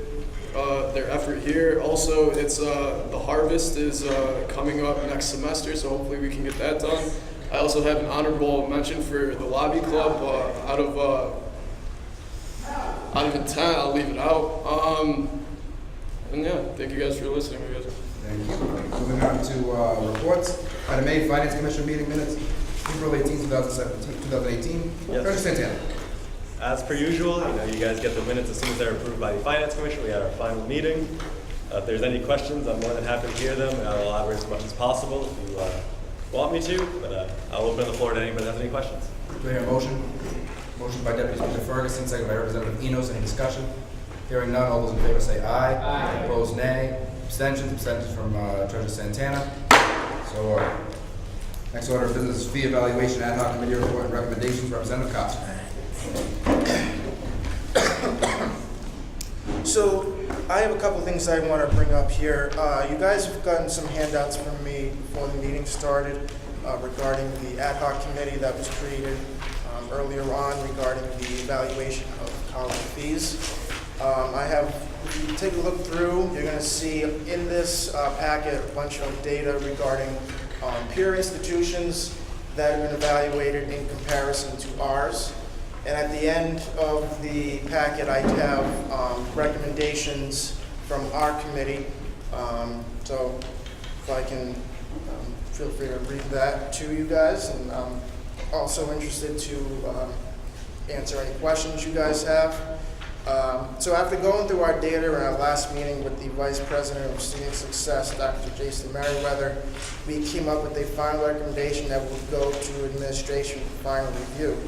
their effort here. Also, it's the harvest is coming up next semester, so hopefully we can get that done. I also have an honorable mention for the lobby club out of intent. I'll leave it out. And yeah, thank you guys for listening, I guess. Thank you. Moving on to reports. Item A, Finance Commission meeting minutes, April 18, 2018. Yes. Treasurer Santana. As per usual, you guys get the minutes as soon as they're approved by the Finance Commission. We had our final meeting. If there's any questions, I'm more than happy to hear them, and I'll elaborate as much as possible if you want me to, but I'll open the floor to anybody that has any questions. Do I hear a motion? Motion by Deputy Speaker Ferguson, second by Representative Enos. Any discussion? Hearing none, all those in favor say aye. Aye. Opposed, nay. Abstentions from Treasurer Santana. So ordered. Next order of business is fee evaluation ad hoc committee report and recommendations. Representative Costa. So I have a couple things I want to bring up here. You guys have gotten some handouts from me before the meeting started regarding the ad hoc committee that was created earlier on regarding the evaluation of college fees. If you take a look through, you're going to see in this packet a bunch of data regarding peer institutions that have been evaluated in comparison to ours. And at the end of the packet, I have recommendations from our committee. So if I can, feel free to read that to you guys. And I'm also interested to answer any questions you guys have. So after going through our data in our last meeting with the Vice President of Student Success, Dr. Jason Merriweather, we came up with a final recommendation that will go to administration for final review.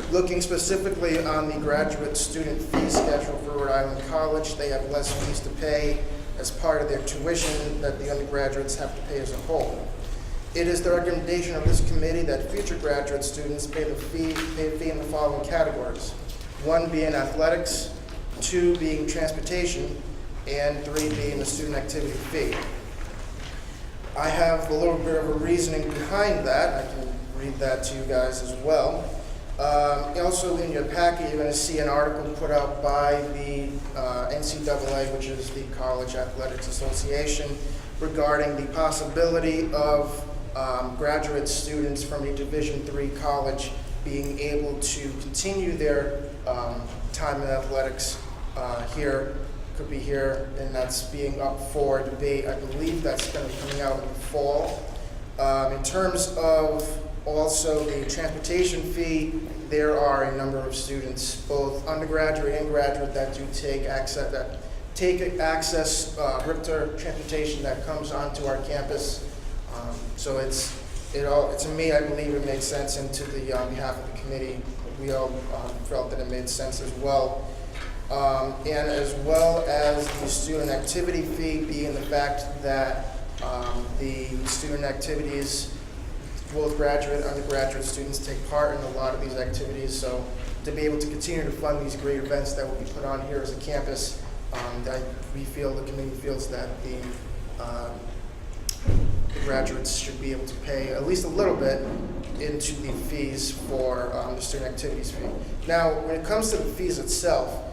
Looking specifically on the graduate student fee schedule for Rhode Island College, they have less fees to pay as part of their tuition that the undergraduates have to pay as a whole. It is the recommendation of this committee that future graduate students pay a fee in the following categories. 1 being athletics, 2 being transportation, and 3 being the student activity fee. I have a little bit of a reasoning behind that. I can read that to you guys as well. Also in your packet, you're going to see an article put out by the NCAA, which is the College Athletics Association, regarding the possibility of graduate students from a Division III college being able to continue their time in athletics here, could be here, and that's being up for debate. I believe that's going to be coming out in the fall. In terms of also the transportation fee, there are a number of students, both undergraduate and graduate, that do take access RIPTA transportation that comes onto our campus. So to me, I believe it makes sense, and to the on behalf of the committee, we all felt that it made sense as well. And as well as the student activity fee, being the fact that the student activities, both graduate and undergraduate students take part in a lot of these activities. So to be able to continue to fund these great events that will be put on here as a campus, the committee feels that the graduates should be able to pay at least a little bit into the fees for the student activities fee. Now, when it comes to the fees itself,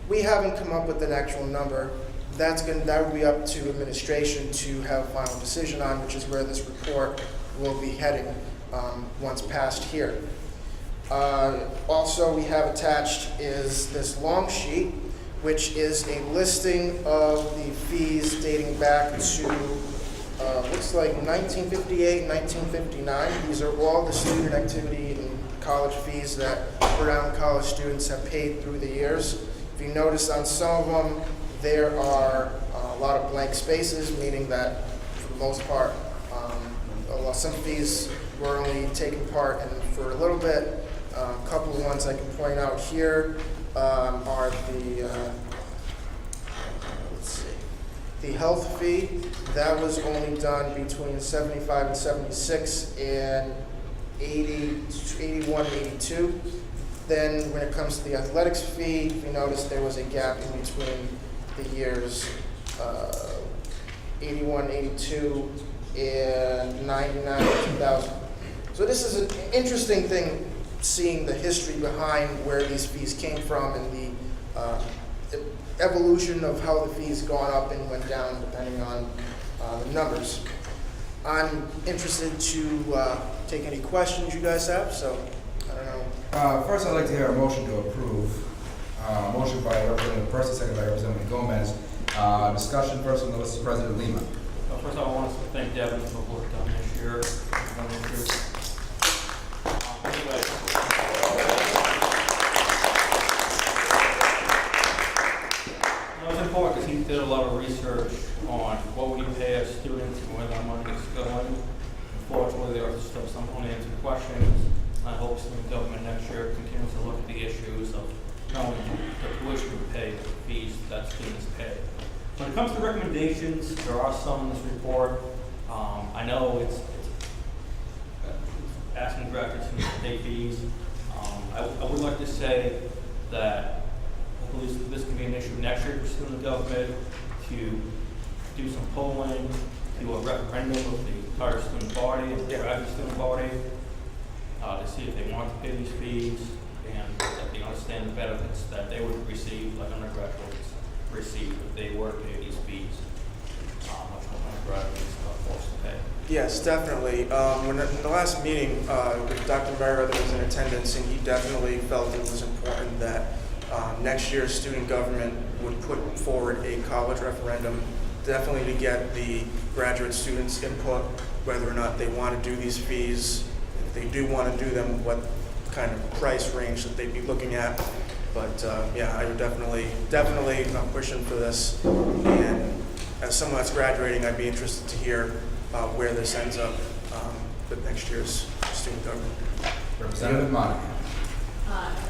we haven't come up with an actual number. That would be up to administration to have a final decision on, which is where this report will be heading once passed here. Also, we have attached is this long sheet, which is a listing of the fees dating back to looks like 1958, 1959. These are all the student activity and college fees that Rhode Island College students have paid through the years. If you notice on some of them, there are a lot of blank spaces, meaning that for the most part, some fees were only taking part in for a little bit. A couple of ones I can point out here are the health fee. That was only done between 75 and 76, and 80, 81, 82. Then when it comes to the athletics fee, if you notice there was a gap in between the years 81, 82, and 99, 2000. So this is an interesting thing, seeing the history behind where these fees came from and the evolution of how the fees gone up and went down depending on the numbers. I'm interested to take any questions you guys have, so I don't know. First, I'd like to hear a motion to approve. Motion by Representative Percy, second by Representative Gomez. Discussion first on the list is President Lima. First of all, I want to thank Devin for what we've done this year. Anyway, it was important because he did a lot of research on what would he pay our students and where that money is going. Unfortunately, there are still some unanswered questions. I hope student government next year continues to look at the issues of not only the tuition we pay, but the fees that students pay. When it comes to recommendations, there are some in this report. I know it's asking graduate students to pay fees. I would like to say that I believe this can be an issue next year for student government to do some polling, do a referendum with the entire student body, the graduate student body, to see if they want to pay these fees and that they understand the benefits that they would receive, like undergraduates receive if they were to pay these fees, which undergraduates are forced to pay. Yes, definitely. When in the last meeting with Dr. Vera, there was in attendance, and he definitely felt it was important that next year's student government would put forward a college referendum, definitely to get the graduate students' input, whether or not they want to do these fees. If they do want to do them, what kind of price range that they'd be looking at. But yeah, I would definitely I'm pushing for this. And as someone that's graduating, I'd be interested to hear where this ends up with next year's student government. Representative Monahan.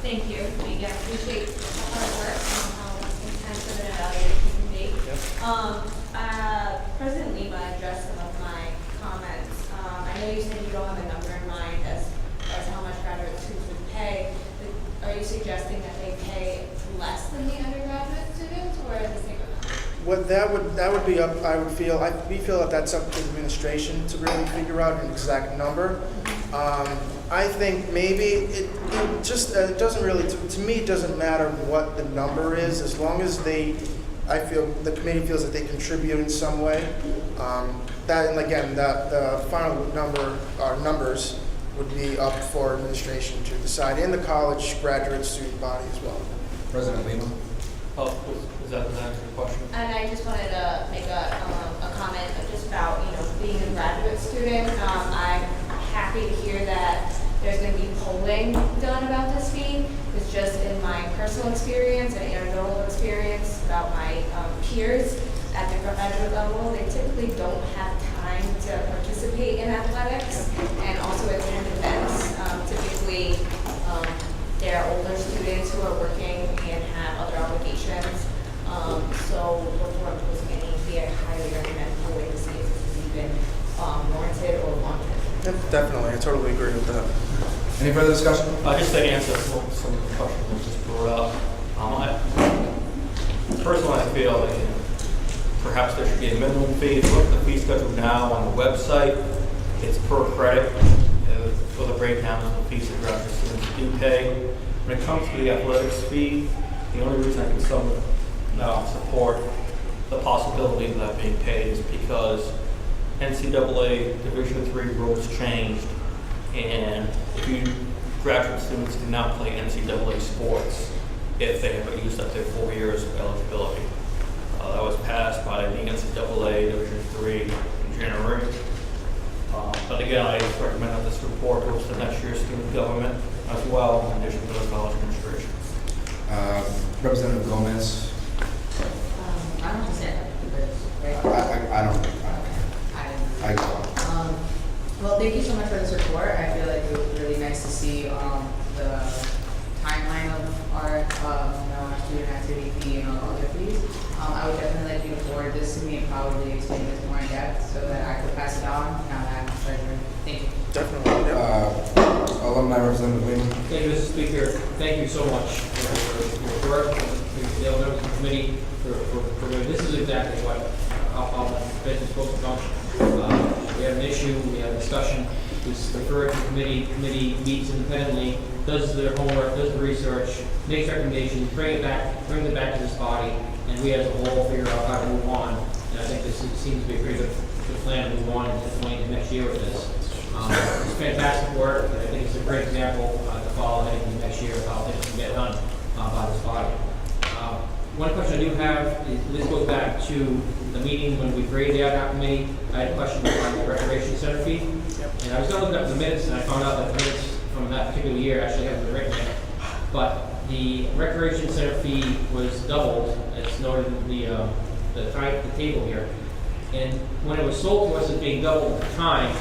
Thank you. We appreciate the hard work and how intensive and evaluative you can be. President Lima addressed some of my comments. I know you said you don't have a number in mind as how much graduate students would pay. Are you suggesting that they pay less than the undergraduate students or the same amount? What that would be up. We feel that that's up to the administration to really figure out an exact number. I think maybe it doesn't really, to me, it doesn't matter what the number is, as long as I feel the committee feels that they contribute in some way. That, and again, that the final numbers would be up for administration to decide, and the college graduate student body as well. President Lima. Is that the answer to the question? And I just wanted to make a comment just about, being a graduate student. I'm happy to hear that there's going to be polling done about this fee. It's just in my personal experience and anecdotal experience about my peers at the graduate level, they typically don't have time to participate in athletics and also attend events. Typically, they're older students who are working and have other obligations. So before imposing any fee, I highly recommend polling to see if this is even warranted or wanted. Yep, definitely, I totally agree with that. Any further discussion? Just to answer some of the questions that just brought up. Personally, I feel that perhaps there should be a minimum fee. Look at the fee schedule now on the website. It's per credit for the breakdown of the fees that graduate students do pay. When it comes to the athletics fee, the only reason I can support the possibility of that being paid is because NCAA Division III rules changed, and graduate students can now play NCAA sports if they have used up their 4 years of eligibility. That was passed by the NCAA Division III in January. But again, I recommend that this report goes to next year's student government as well, in addition to the college administration. Representative Gomez. I don't understand this, right? I don't. I go. Well, thank you so much for this report. I feel like it was really nice to see the timeline of our student activity fee and all other fees. I would definitely like you to forward this to me and probably explain this more in depth so that I could pass it on now that I'm treasurer. Thank you. Definitely, yeah. Alumni Representative Lehman. Thank you, Mr. Speaker. Thank you so much for your work, for the other members of the committee, for this is exactly what how the business is supposed to function. We have an issue, we have a discussion, we refer it to committee meets independently, does their homework, does the research, makes recommendations, brings it back to this body, and we as a whole figure out how to move on. And I think this seems to be a pretty good plan to move on into next year with this. It's fantastic work, and I think it's a great example to follow heading next year of how things can get done by this body. One question I do have is, this goes back to the meeting when we created the ad hoc committee. I had a question on the recreation center fee. Yep. And I was going to look up the minutes, and I found out that the minutes from that particular year actually haven't been written yet. But the recreation center fee was doubled, as noted in the table here. And when it was sold to us as being doubled at the time,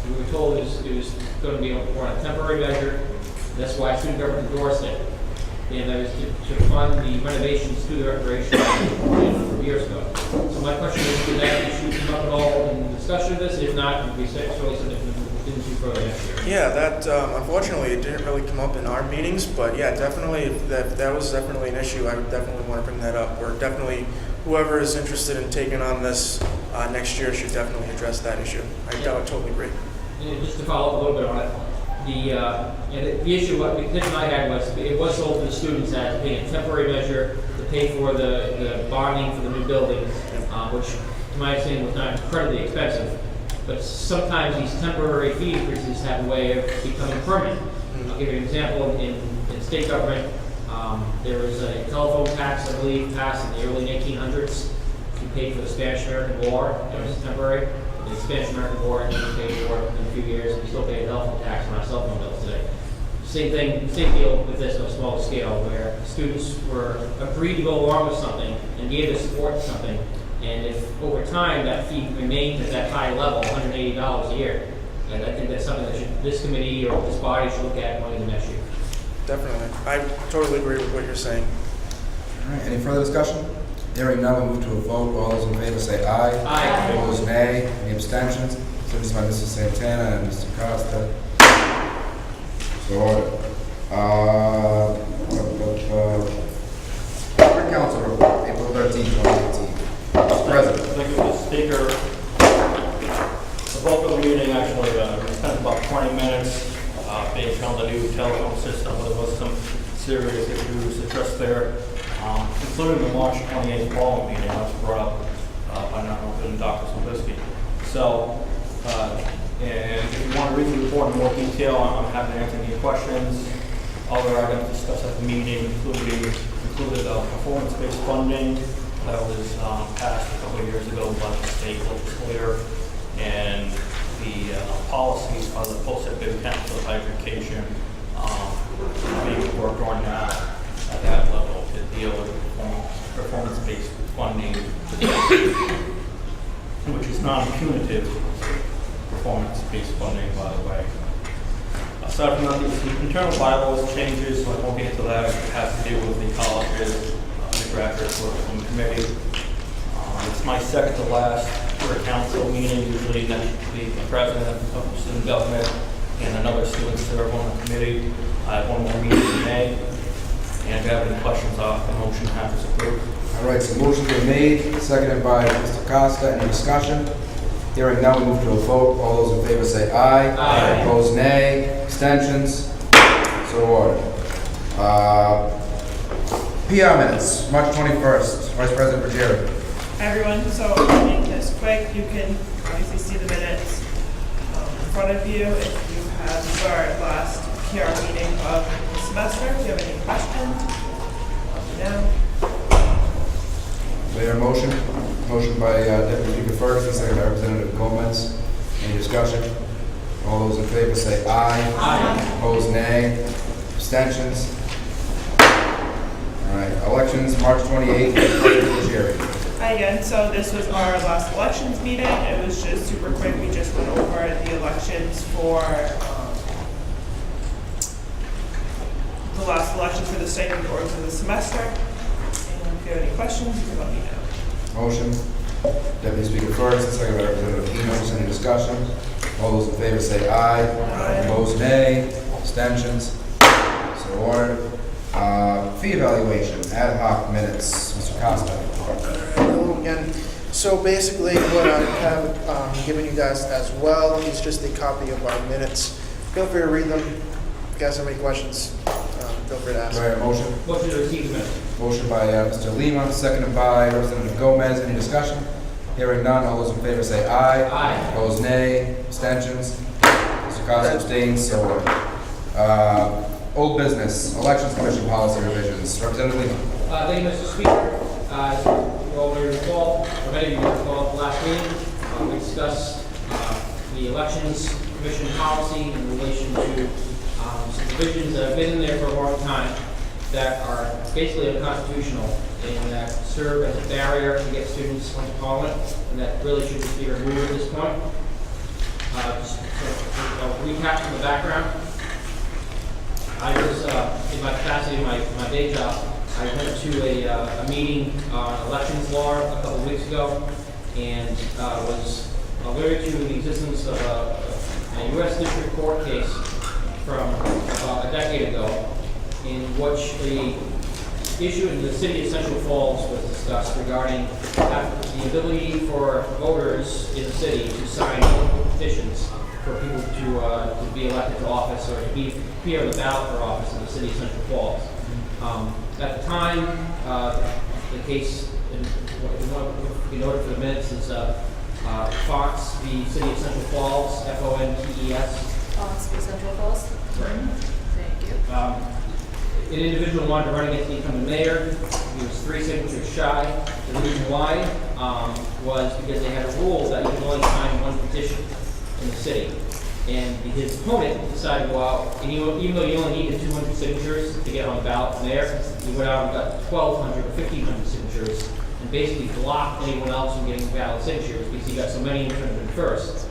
we were told it was going to be on a temporary measure. That's why student government endorsed it. And that was to fund the renovations to the recreation a number of years ago. So my question is, did that issue come up at all in the discussion of this? If not, would we say it's really something we didn't do further next year? Yeah, that unfortunately it didn't really come up in our meetings, but yeah, definitely if that was definitely an issue. I would definitely want to bring that up. Or definitely whoever is interested in taking on this next year should definitely address that issue. I would totally agree. And just to follow up a little bit on it, the issue, what the position I had was, it was sold to the students as being a temporary measure to pay for the bonding for the new buildings, which to my understanding was not incredibly expensive. But sometimes these temporary fee increases have a way of becoming permanent. I'll give you an example. In state government, there was a telephone tax, I believe, passed in the early 1800s to pay for the Spanish-American War. It was temporary. The Spanish-American War, and we paid for it in a few years. We still pay a telephone tax on our cell phone bills today. Same deal with this on a smaller scale, where students were agreed to go along with something and gave their support to something. And if over time that fee remains at that high level, $180 a year, and I think that's something that this committee or this body should look at going into next year. Definitely. I totally agree with what you're saying. All right, any further discussion? Hearing none, we move to a vote. All those in favor say aye. Aye. Opposed, nay. Any abstentions? Submitted by Mr. Santana and Mr. Costa. So ordered. Corporate Council report, April 13, 2018. Mr. President. Thank you, Mr. Speaker. The bulk of the meeting actually spent about 20 minutes based on the new telephone system. There was some serious issues addressed there, including the March 28th following meeting that was brought up by Dr. Sobieski. So, and if you want to read the report in more detail, I'm happy to answer any questions. Other items discussed at the meeting included performance-based funding that was passed a couple of years ago by the state legislature, and the policies by the Post-Secondary Council of Education being worked on now at that level to deal with performance-based funding, which is non-punitive performance-based funding, by the way. Aside from that, the internal bylaws changes, so I won't get into that. It has to do with the colleges, undergraduates work on the committee. It's my second to last for a council meeting. Usually the president of student government and another student serve on the committee. I have one more meeting in May. And if you have any questions, the motion has approved. All right, so motion's been made, seconded by Mr. Costa. Any discussion? Hearing none, we move to a vote. All those in favor say aye. Aye. Opposed, nay. Abstentions? So ordered. PR minutes, March 21st. Vice President Ruggiero. Hi everyone, so I'll make this quick. You can obviously see the minutes in front of you. If you have our last PR meeting of the semester, if you have any questions, let me know. Is there a motion? Motion by Deputy Speaker Ferguson, second by Representative Gomez. Any discussion? All those in favor say aye. Aye. Opposed, nay. Abstentions? All right, elections, March 28th. Jerry. Hi again, so this was our last elections meeting. It was just super quick. We just went over the elections for the last election for the stipend boards of the semester. And if you have any questions, you can let me know. Motion. Deputy Speaker Ferguson, second by Representative Enos. Any discussion? All those in favor say aye. Opposed, nay. Abstentions? So ordered. Fee evaluation, ad hoc minutes. Mr. Costa. Hello again. So basically, what I have given you guys as well is just a copy of our minutes. Feel free to read them. If you guys have any questions, feel free to ask. Do I have a motion? Motion to receive the minutes. Motion by Mr. Lima, seconded by Representative Gomez. Any discussion? Hearing none. All those in favor say aye. Aye. Opposed, nay. Abstentions? Mr. Costa abstains. So ordered. Old business, Elections Commission policy revisions. Representative Lima. Thank you, Mr. Speaker. As you all may recall, or many of you may recall, at the last meeting, we discussed the Elections Commission policy in relation to some provisions that have been in there for a long time that are basically unconstitutional and that serve as a barrier to get students into Parliament, and that really should just be removed at this point. Just a recap from the background. I was, in my capacity, my day job, I went to a meeting on elections law a couple of weeks ago and was alerted to the existence of a U.S. District Court case from about a decade ago in which the issue in the city of Central Falls was discussed regarding the ability for voters in the city to sign petitions for people to be elected to office or to be on the ballot for office in the city of Central Falls. At the time, the case, in order for the minutes, is Fox v. City of Central Falls, F-O-N-T-E-S. Fox v. Central Falls. Right. Thank you. An individual wanted to run against the incumbent mayor. He was 3 signatures shy. The reason why was because they had a rule that you could only sign one petition in the city. And his opponent decided, well, and even though you only needed 200 signatures to get on the ballot from there, he went out and got 1,200 or 1,500 signatures and basically blocked anyone else from getting valid signatures because he got so many in front of him first.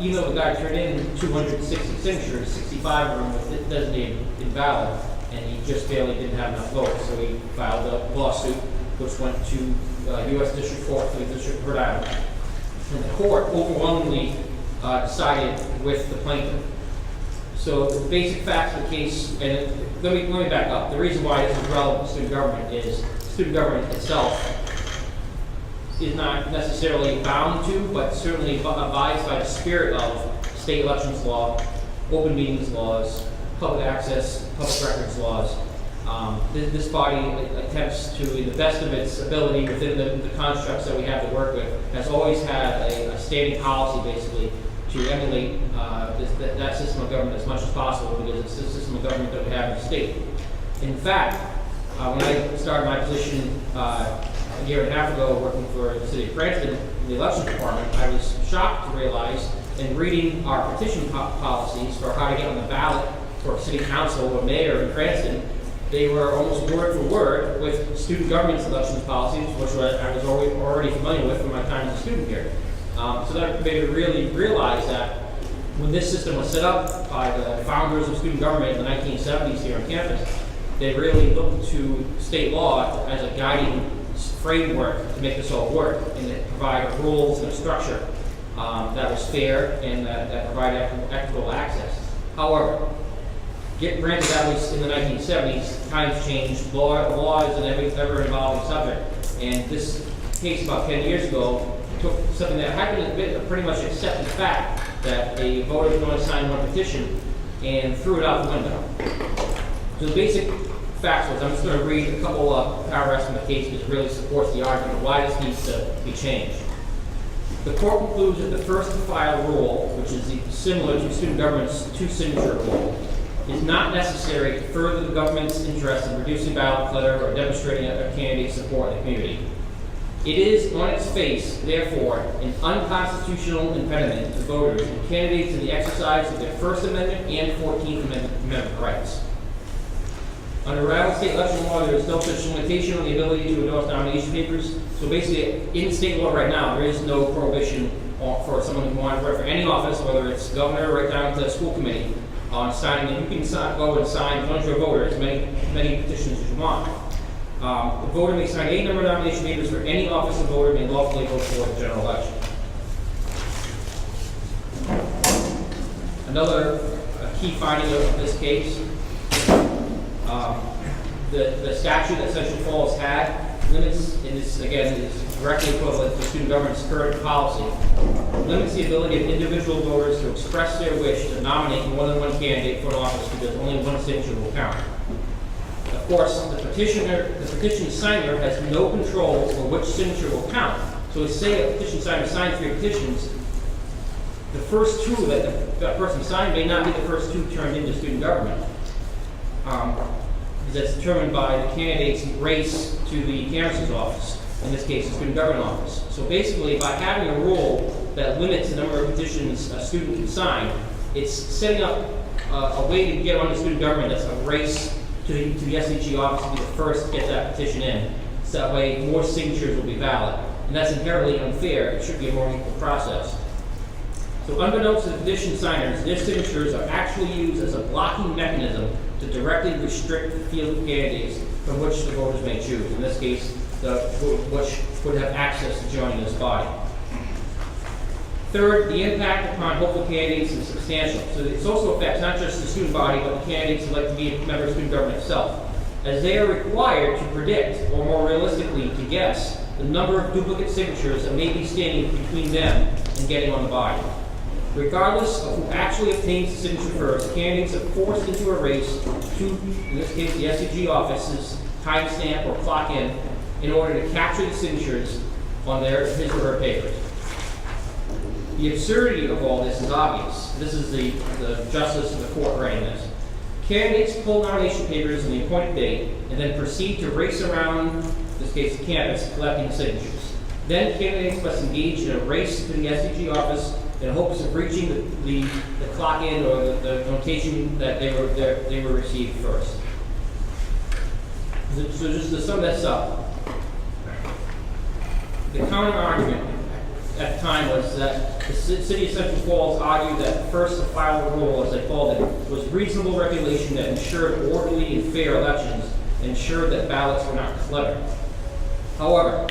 Even though the guy turned in 260 signatures, 65 of them were designated invalid, and he just barely didn't have enough votes, so he filed a lawsuit which went to U.S. District Court for the District of Rhode Island. And the court overwhelmingly decided with the plaintiff. So the basic facts of the case, and let me back up. The reason why this is relevant to student government is student government itself is not necessarily bound to, but certainly abides by the spirit of state elections law, open meetings laws, public access, public records laws. This body attempts to, in the best of its ability within the constructs that we have to work with, has always had a standing policy basically to emulate that system of government as much as possible because it's the system of government that we have in the state. In fact, when I started my position a year and a half ago working for the city of Cranston in the elections department, I was shocked to realize in reading our petition policies for how to get on the ballot for city council or mayor in Cranston, they were almost word for word with student government's elections policies, which I was already familiar with from my time as a student here. So that made me really realize that when this system was set up by the founders of student government in the 1970s here on campus, they really looked to state law as a guiding framework to make this all work and to provide rules and a structure that was fair and that provided equitable access. However, granted that was in the 1970s, times changed, law is an ever-evolving subject, and this case about 10 years ago took something that had been a pretty much accepted fact that a voter could only sign one petition and threw it out the window. So the basic facts was, I'm just going to read a couple of paragraphs from the case that really supports the argument of why this needs to be changed. The court concludes that the first to file rule, which is similar to student government's two-signature rule, is not necessary to further the government's interest in reducing ballot clutter or demonstrating a candidate's support in the community. It is, on its face, therefore, an unconstitutional impediment to voters and candidates in the exercise of their First Amendment and 14th Amendment rights. Under Rhode Island state election law, there is no such limitation on the ability to endorse nomination papers. So basically, in state law right now, there is no prohibition for someone who wants to run for any office, whether it's governor right down to the school committee, on signing. You can go and sign, once you're a voter, as many petitions as you want. The voter may sign any number of nomination papers for any office a voter may lawfully vote for in the general election. Another key finding of this case, the statute that Central Falls had limits, and this again is directly equivalent to student government's current policy, limits the ability of individual voters to express their wish to nominate more than one candidate for an office because only one signature will count. Of course, the petition signer has no control over which signature will count. So say a petition signer signs 3 petitions, the first 2 that that person signed may not be the first 2 turned into student government. That's determined by the candidate's race to the canvassar's office, in this case the student government office. So basically, by having a rule that limits the number of petitions a student can sign, it's setting up a way to get on the student government that's a race to the SHG office to be the first to get that petition in. So that way more signatures will be valid. And that's inherently unfair. It should be a more equal process. So unbeknownst to the petition signers, their signatures are actually used as a blocking mechanism to directly restrict the field of candidates from which the voters may choose. In this case, which would have access to joining this body. Third, the impact upon hopeful candidates is substantial. So this also affects not just the student body, but the candidates who like to be a member of student government itself, as they are required to predict, or more realistically, to guess, the number of duplicate signatures that may be standing between them and getting on the body. Regardless of who actually obtains the signature first, candidates are forced into a race to, in this case, the SCG office's timestamp or clock in order to capture the signatures on his or her papers. The absurdity of all this is obvious. This is the justice of the court writing this. Candidates pull nomination papers on the appointed date and then proceed to race around, in this case, the campus, collecting signatures. Then candidates must engage in a race to the SCG office in hopes of reaching the clock in or the notation that they were received first. So just to sum this up, the counter argument at the time was that the city of Central Falls argued that first to file rule, as they called it, was reasonable regulation that ensured orderly and fair elections and ensured that ballots were not cluttered. However,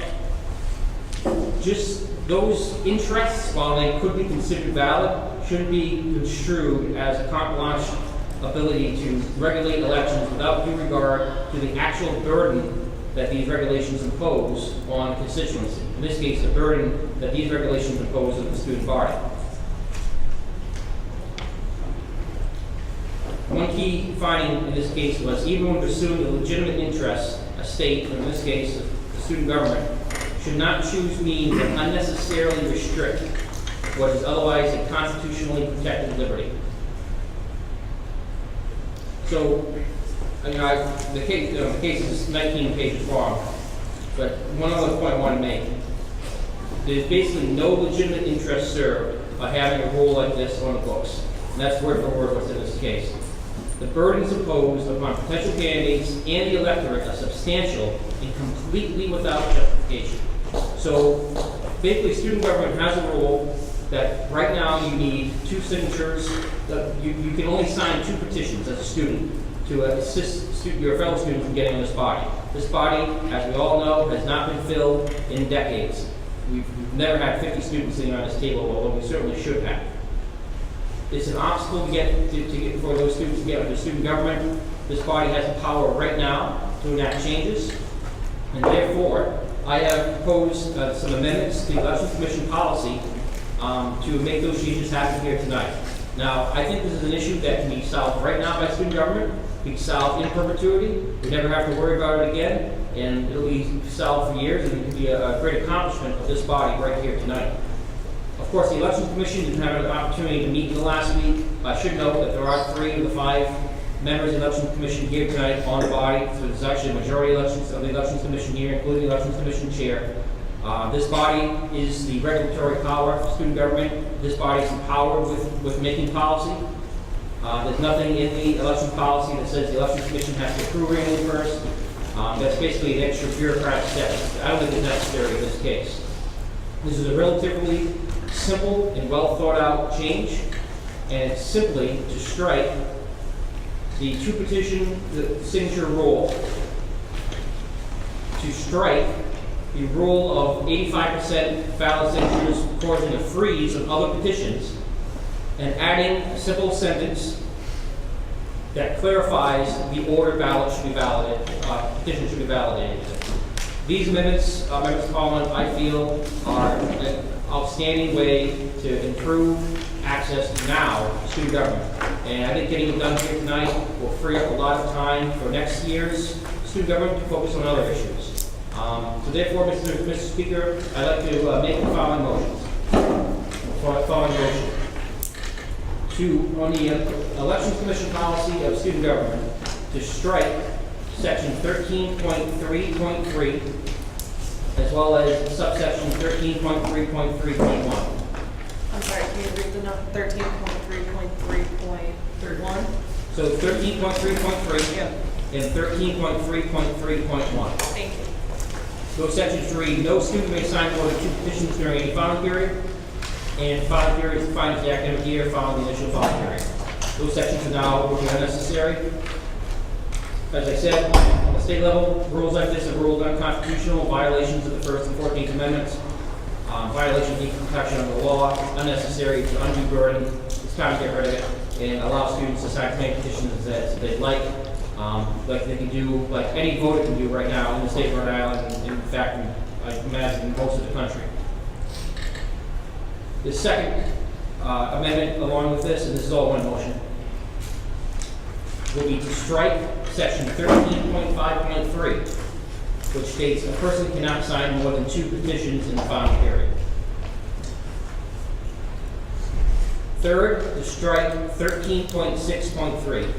just those interests, while they could be considered valid, shouldn't be construed as a carte blanche ability to regulate elections without due regard to the actual burden that these regulations impose on the constituency. In this case, the burden that these regulations impose on the student body. One key finding in this case was even when pursuing the legitimate interests, a state, in this case, the student government, should not choose means that unnecessarily restrict what is otherwise a constitutionally protected liberty. So, the case is 19 pages long, but one other point I want to make. There's basically no legitimate interest served by having a rule like this on the books, and that's word for word what's in this case. The burdens imposed upon potential candidates and the electorate are substantial and completely without justification. So basically, student government has a rule that right now you need 2 signatures. You can only sign 2 petitions as a student to assist your fellow students in getting on this body. This body, as we all know, has not been filled in decades. We've never had 50 students sitting on this table, although we certainly should have. It's an obstacle to get for those students to get into student government. This body has the power right now to enact changes, and therefore, I have proposed some amendments to the Election Commission policy to make those changes happen here tonight. Now, I think this is an issue that can be solved right now by student government. It can be solved in perpetuity. We never have to worry about it again, and it'll be solved for years, and it can be a great accomplishment of this body right here tonight. Of course, the Election Commission didn't have an opportunity to meet in the last week. I should note that there are 3 of the 5 members of the Election Commission here tonight on the body. So there's actually a majority of the Elections Commission here, including the Elections Commission chair. This body is the regulatory power for student government. This body is empowered with making policy. There's nothing in the election policy that says the Election Commission has to approve anything first. That's basically an extra bureaucratic step. I don't think it's necessary in this case. This is a relatively simple and well thought out change, and it's simply to strike the 2 petition signature rule, to strike the rule of 85% valid signatures causing a freeze of other petitions, and adding a simple sentence that clarifies the order ballot should be validated, petition should be validated. These amendments, members of Parliament, I feel are an outstanding way to improve access now to student government. And I think getting it done here tonight will free up a lot of time for next year's student government to focus on other issues. So therefore, Mr. Speaker, I'd like to make the following motions. Following motion. On the Election Commission policy of student government, to strike section 13.3.3 as well as subsection 13.3.3.1. I'm sorry, can you read the number 13.3.3.1? So 13.3.3 and 13.3.3.1. Thank you. Those sections read, no student may sign more than 2 petitions during any filing period, and filing period is defined as the academic year following the initial filing period. Those sections are now unnecessary. As I said, on the state level, rules like this are ruled unconstitutional, violations of the First and 14th Amendments, violations of equal protection under the law, unnecessary, it's an undue burden. It's time to get rid of it and allow students to sign as many petitions as they'd like they can do, like any voter can do right now in the state of Rhode Island, and in fact, I imagine in most of the country. The second amendment along with this, and this is all one motion, will be to strike section 13.5.3, which states a person cannot sign more than 2 petitions in the filing period. Third, to strike 13.6.3,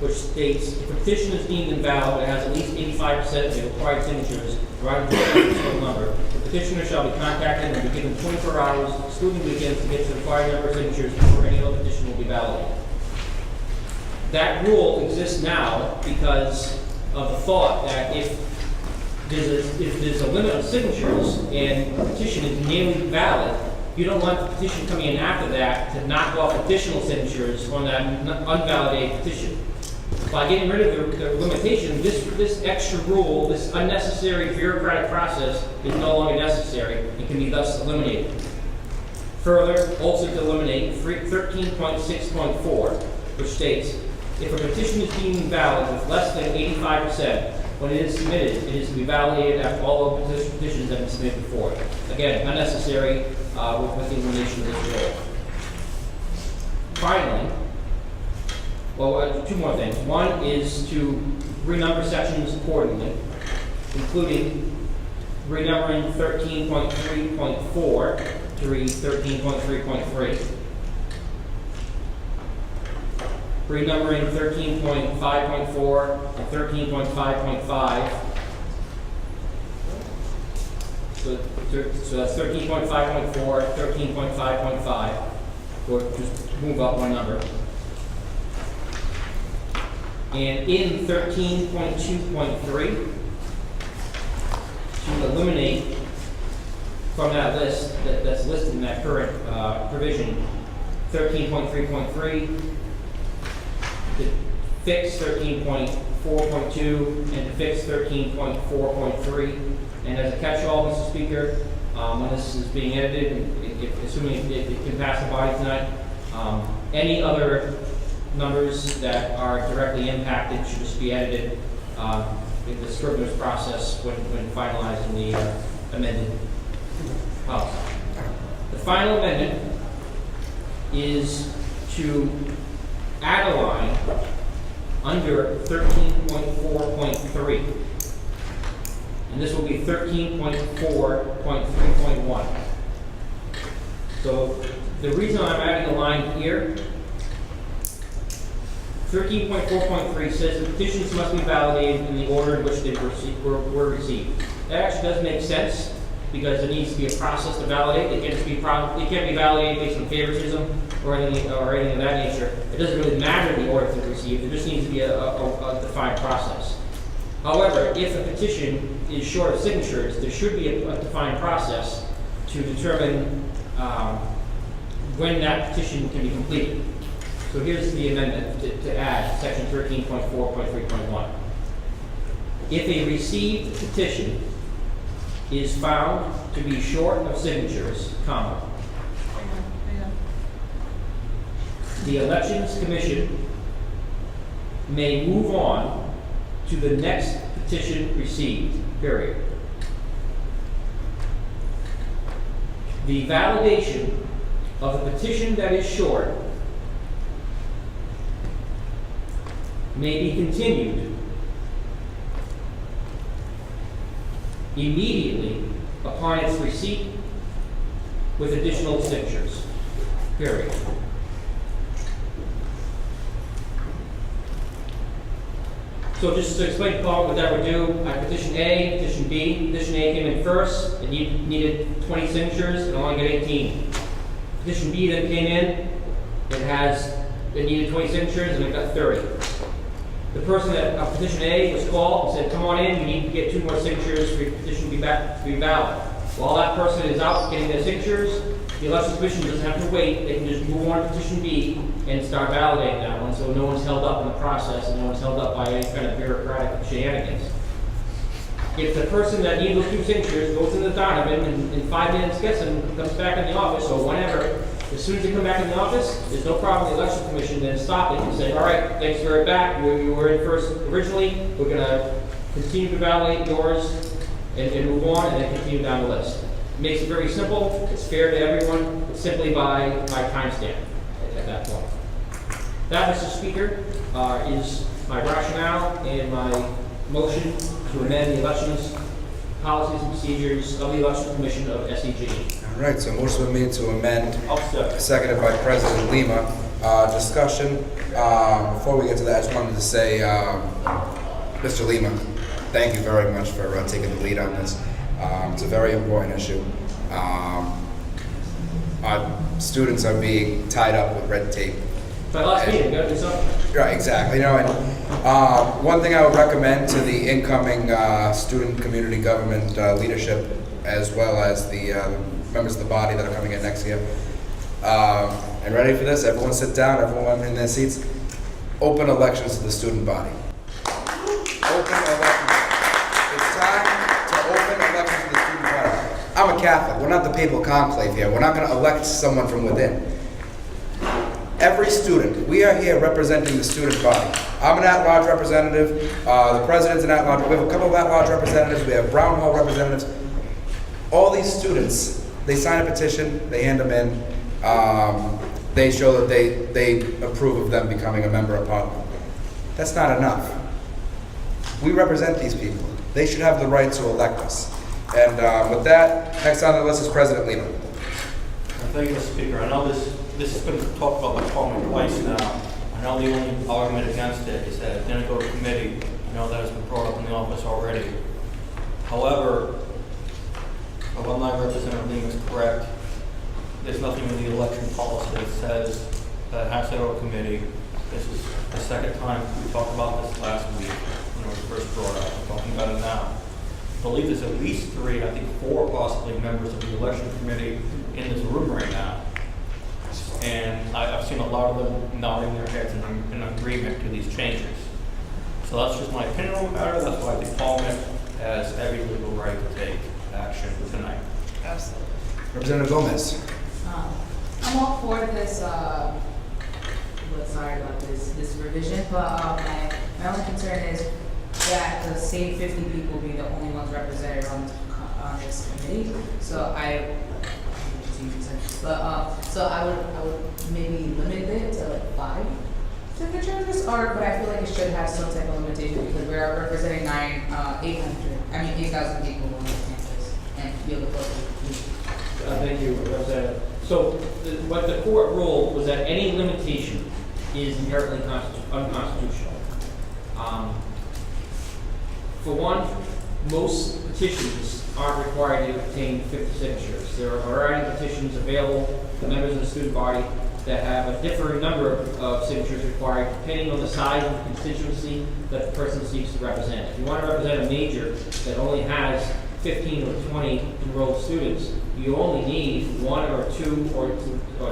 which states if a petition is deemed invalid and has at least 85% of the required signatures, provided by the total number, the petitioner shall be contacted and be given 24 hours, excluding weekends, to get to the required number of signatures before any other petition will be validated. That rule exists now because of the thought that if there's a limit of signatures and a petition is nearly valid, you don't want the petition coming in after that to knock off additional signatures on that unvalidated petition. By getting rid of the limitation, this extra rule, this unnecessary bureaucratic process is no longer necessary and can be thus eliminated. Further, also to eliminate 13.6.4, which states, if a petition is deemed invalid with less than 85%, when it is submitted, it is to be validated after all of the petitions that have been submitted before. Again, unnecessary with the elimination of this rule. Finally, well, 2 more things. One is to renumber sections accordingly, including renumbering 13.3.4 to read 13.3.3. Renumbering 13.5.4 and 13.5.5. So that's 13.5.4, 13.5.5, or just move up one number. And in 13.2.3, to eliminate from that list that's listed in that current provision, 13.3.3, to fix 13.4.2, and to fix 13.4.3. And as a catch-all, Mr. Speaker, when this is being edited, assuming it can pass the body tonight, any other numbers that are directly impacted should just be edited in the scrivener's process when finalizing the amended policy. The final amendment is to add a line under 13.4.3. And this will be 13.4.3.1. So the reason I'm adding a line here, 13.4.3 says the petitions must be validated in the order in which they were received. That actually does make sense because there needs to be a process to validate. It can't be validated based on favoritism or anything of that nature. It doesn't really matter the order they're received. There just needs to be a defined process. However, if a petition is short of signatures, there should be a defined process to determine when that petition can be completed. So here's the amendment to add section 13.4.3.1. If a received petition is found to be short of signatures, comma. the Elections Commission may move on to the next petition received, period. The validation of a petition that is short may be continued immediately upon its receipt with additional signatures, period. So just to explain what that would do, petition A, petition B. Petition A came in first, it needed 20 signatures, and only got 18. Petition B then came in, it needed 20 signatures, and it got 30. The person that petition A was called and said, come on in, you need to get 2 more signatures for your petition to be valid. While that person is out getting their signatures, the Election Commission doesn't have to wait, they can just move on to petition B and start validating that one, so no one's held up in the process and no one's held up by any kind of bureaucratic shenanigans. If the person that needs those 2 signatures goes into Donovan and in 5 minutes gets them, comes back in the office or whenever, as soon as they come back in the office, there's no problem with the Election Commission then stopping and saying, all right, thanks for it back, you were in first originally, we're going to continue to validate yours and move on and then continue down the list. It makes it very simple, it's fair to everyone, it's simply by timestamp at that point. That, Mr. Speaker, is my rationale and my motion to amend the elections policies and procedures of the Election Commission of SEG. All right, so motion been made to amend, I'll second. seconded by President Lima. Discussion. Before we get to that, I just wanted to say, Mr. Lima, thank you very much for taking the lead on this. It's a very important issue. Our students are being tied up with red tape. But last meeting, gotta do something. Right, exactly. You know, and one thing I would recommend to the incoming student community government leadership, as well as the members of the body that are coming in next year. And ready for this? Everyone sit down, everyone in their seats. Open elections to the student body. Open elections. It's time to open elections to the student body. I'm a Catholic. We're not the papal conclave here. We're not going to elect someone from within. Every student, we are here representing the student body. I'm an at-large representative. The president's an at-large. We have a couple of at-large representatives. We have Brown Hall representatives. All these students, they sign a petition, they hand them in. They show that they approve of them becoming a member of Parliament. That's not enough. We represent these people. They should have the right to elect us. And with that, next on the list is President Lima. Thank you, Mr. Speaker. I know this has been talked about by Parliament twice now. I know the only argument against it is that it didn't go to committee. I know that has been brought up in the office already. However, Alumni Representative Lima is correct. There's nothing in the election policy that says that it has to go to committee. This is the second time we talked about this last week when it was first brought up. We're talking about it now. I believe there's at least 3, I think 4 possibly members of the election committee in this room right now. And I've seen a lot of them nodding their heads in agreement to these changes. So that's just my opinion on the matter. That's why I think Parliament has every legal right to take action tonight. Absolutely. Representative Gomez. I'm all for this, sorry about this revision, but my only concern is that the same 50 people will be the only ones represented on this committee. So so I would maybe limit it to like 5 signatures, but I feel like it should have some type of limitation because we are representing 8,000 people on this campus and be able to vote. Thank you, Representative. So what the court ruled was that any limitation is inherently unconstitutional. For one, most petitions aren't required to obtain 50 signatures. There are already petitions available to members of the student body that have a differing number of signatures required depending on the size of the constituency that the person seeks to represent. If you want to represent a major that only has 15 or 20 enrolled students, you only need 1 or 2 or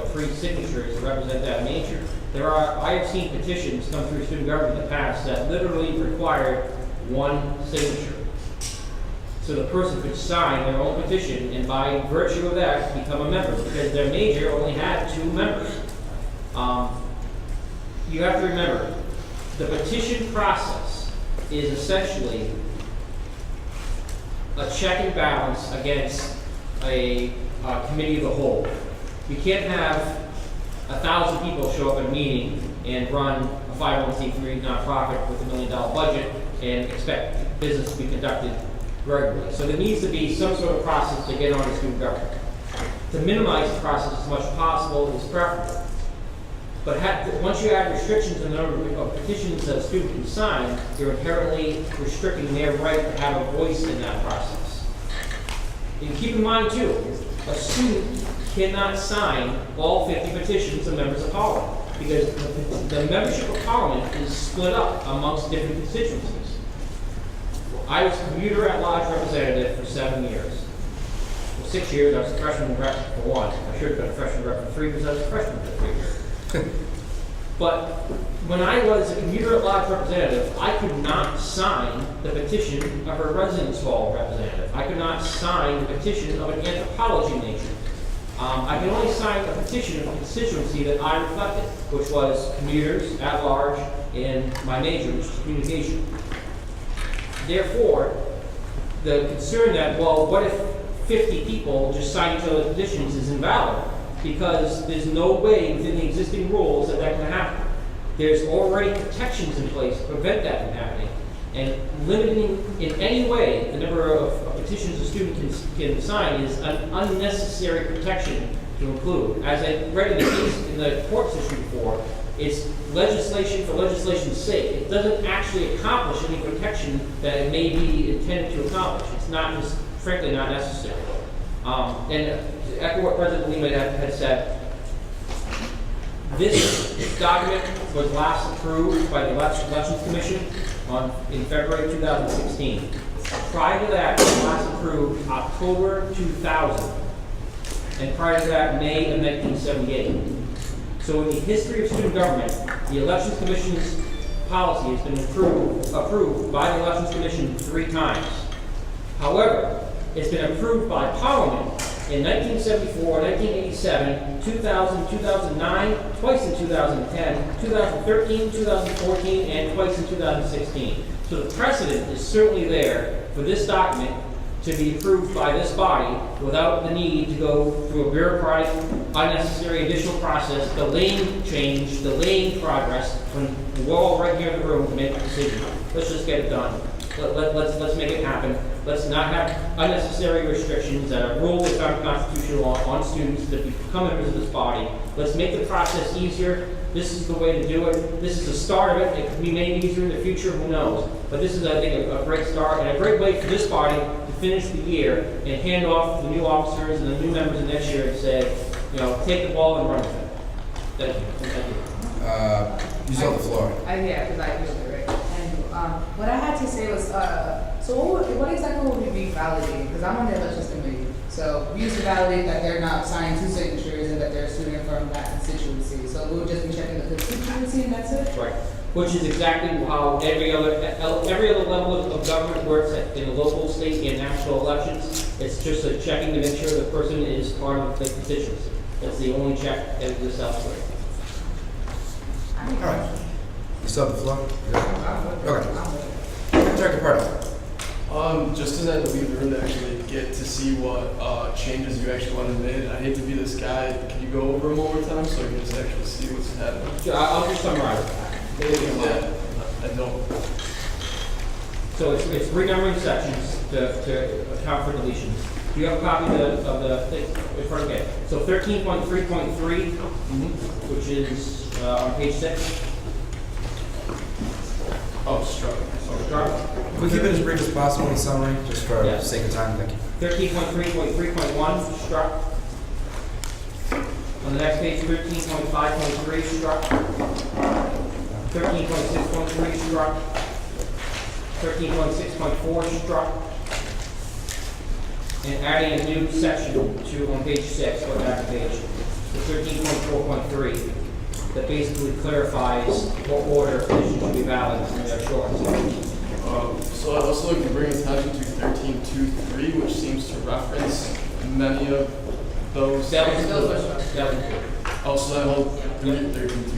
3 signatures to represent that major. I have seen petitions come through student government in the past that literally required 1 signature. So the person could sign their own petition and by virtue of that become a member because their major only had 2 members. you have to remember, the petition process is essentially a check and balance against a committee of the whole. You can't have 1,000 people show up at a meeting and run a 501c3 nonprofit with $1 million budget and expect business to be conducted regularly. So there needs to be some sort of process to get on to student government. To minimize the process as much as possible is preferable. But once you add restrictions on the number of petitions that a student can sign, you're inherently restricting their right to have a voice in that process. And keep in mind too, a student cannot sign all 50 petitions of members of parliament because the membership of parliament is split up amongst different constituencies. I was commuter at large representative for 7 years. For 6 years, I was a freshman rep for 1. I should have been a freshman rep for 3 because I was a freshman for 3 years. But when I was a commuter at large representative, I could not sign the petition of a residence hall representative. I could not sign the petition of an anthropology major. I could only sign a petition of a constituency that I reflected, which was commuters at large and my major, which is communication. Therefore, the concern that, well, what if 50 people just sign each other's petitions is invalid, because there's no way within the existing rules that that can happen. There's already protections in place to prevent that from happening. And limiting in any way the number of petitions a student can sign is an unnecessary protection to include. As I read in the case in the court issue before, it's legislation for legislation's sake. It doesn't actually accomplish any protection that it may be intended to accomplish. It's not just, frankly, not necessary. And to echo what President Lima had said, this document was last approved by the Elections Commission in February 2016. Prior to that, it was last approved October 2000. And prior to that, May of 1978. So in the history of student government, the Elections Commission's policy has been approved by the Elections Commission 3 times. However, it's been approved by Parliament in 1974, 1987, 2000, 2009, twice in 2010, 2013, 2014, and twice in 2016. So the precedent is certainly there for this document to be approved by this body without the need to go through a bureaucratic, unnecessary additional process, delaying change, delaying progress, when we're all right here in the room to make a decision. Let's just get it done. Let's make it happen. Let's not have unnecessary restrictions that are ruled as unconstitutional on students that become members of this body. Let's make the process easier. This is the way to do it. This is the start of it. It could be made easier in the future, who knows. But this is, I think, a great start and a great way for this body to finish the year and hand off to the new officers and the new members of next year and say, take the ball and run with it. Thank you. Thank you. You still have the floor. Yeah, because I used it, right? And what I had to say was, so what exactly would we be validating? Because I'm on the elections committee. So we used to validate that they're not signing 2 signatures and that they're a student from that constituency. So we would just be checking the constituency and that's it? Right. Which is exactly how every other level of government works in the local, state, and national elections. It's just a checking to make sure the person is part of the constituency. That's the only check that exists elsewhere. All right. You still have the floor? Okay. Director Pardo. Just to let the room to actually get to see what changes you actually want to make. I hate to be this guy. Can you go over them one more time so we can just actually see what's happening? I'll just summarize. Yeah, I don't. So it's renumbering sections to account for deletions. Do you have a copy of the thing in front of you? So 13.3.3, which is on page 6. Oh, struck. Can we keep it as brief as possible in summary, just for the sake of time? Thank you. 13.3.3.1 struck. On the next page, 13.5.3 struck. 13.6.3 struck. 13.6.4 struck. And adding a new section to on page 6, go back to page 13.4.3. That basically clarifies what order petitions should be valid in their short. So I'd also like to bring attention to 13.2.3, which seems to reference many of those. That was Oh, so that whole 13.2.3.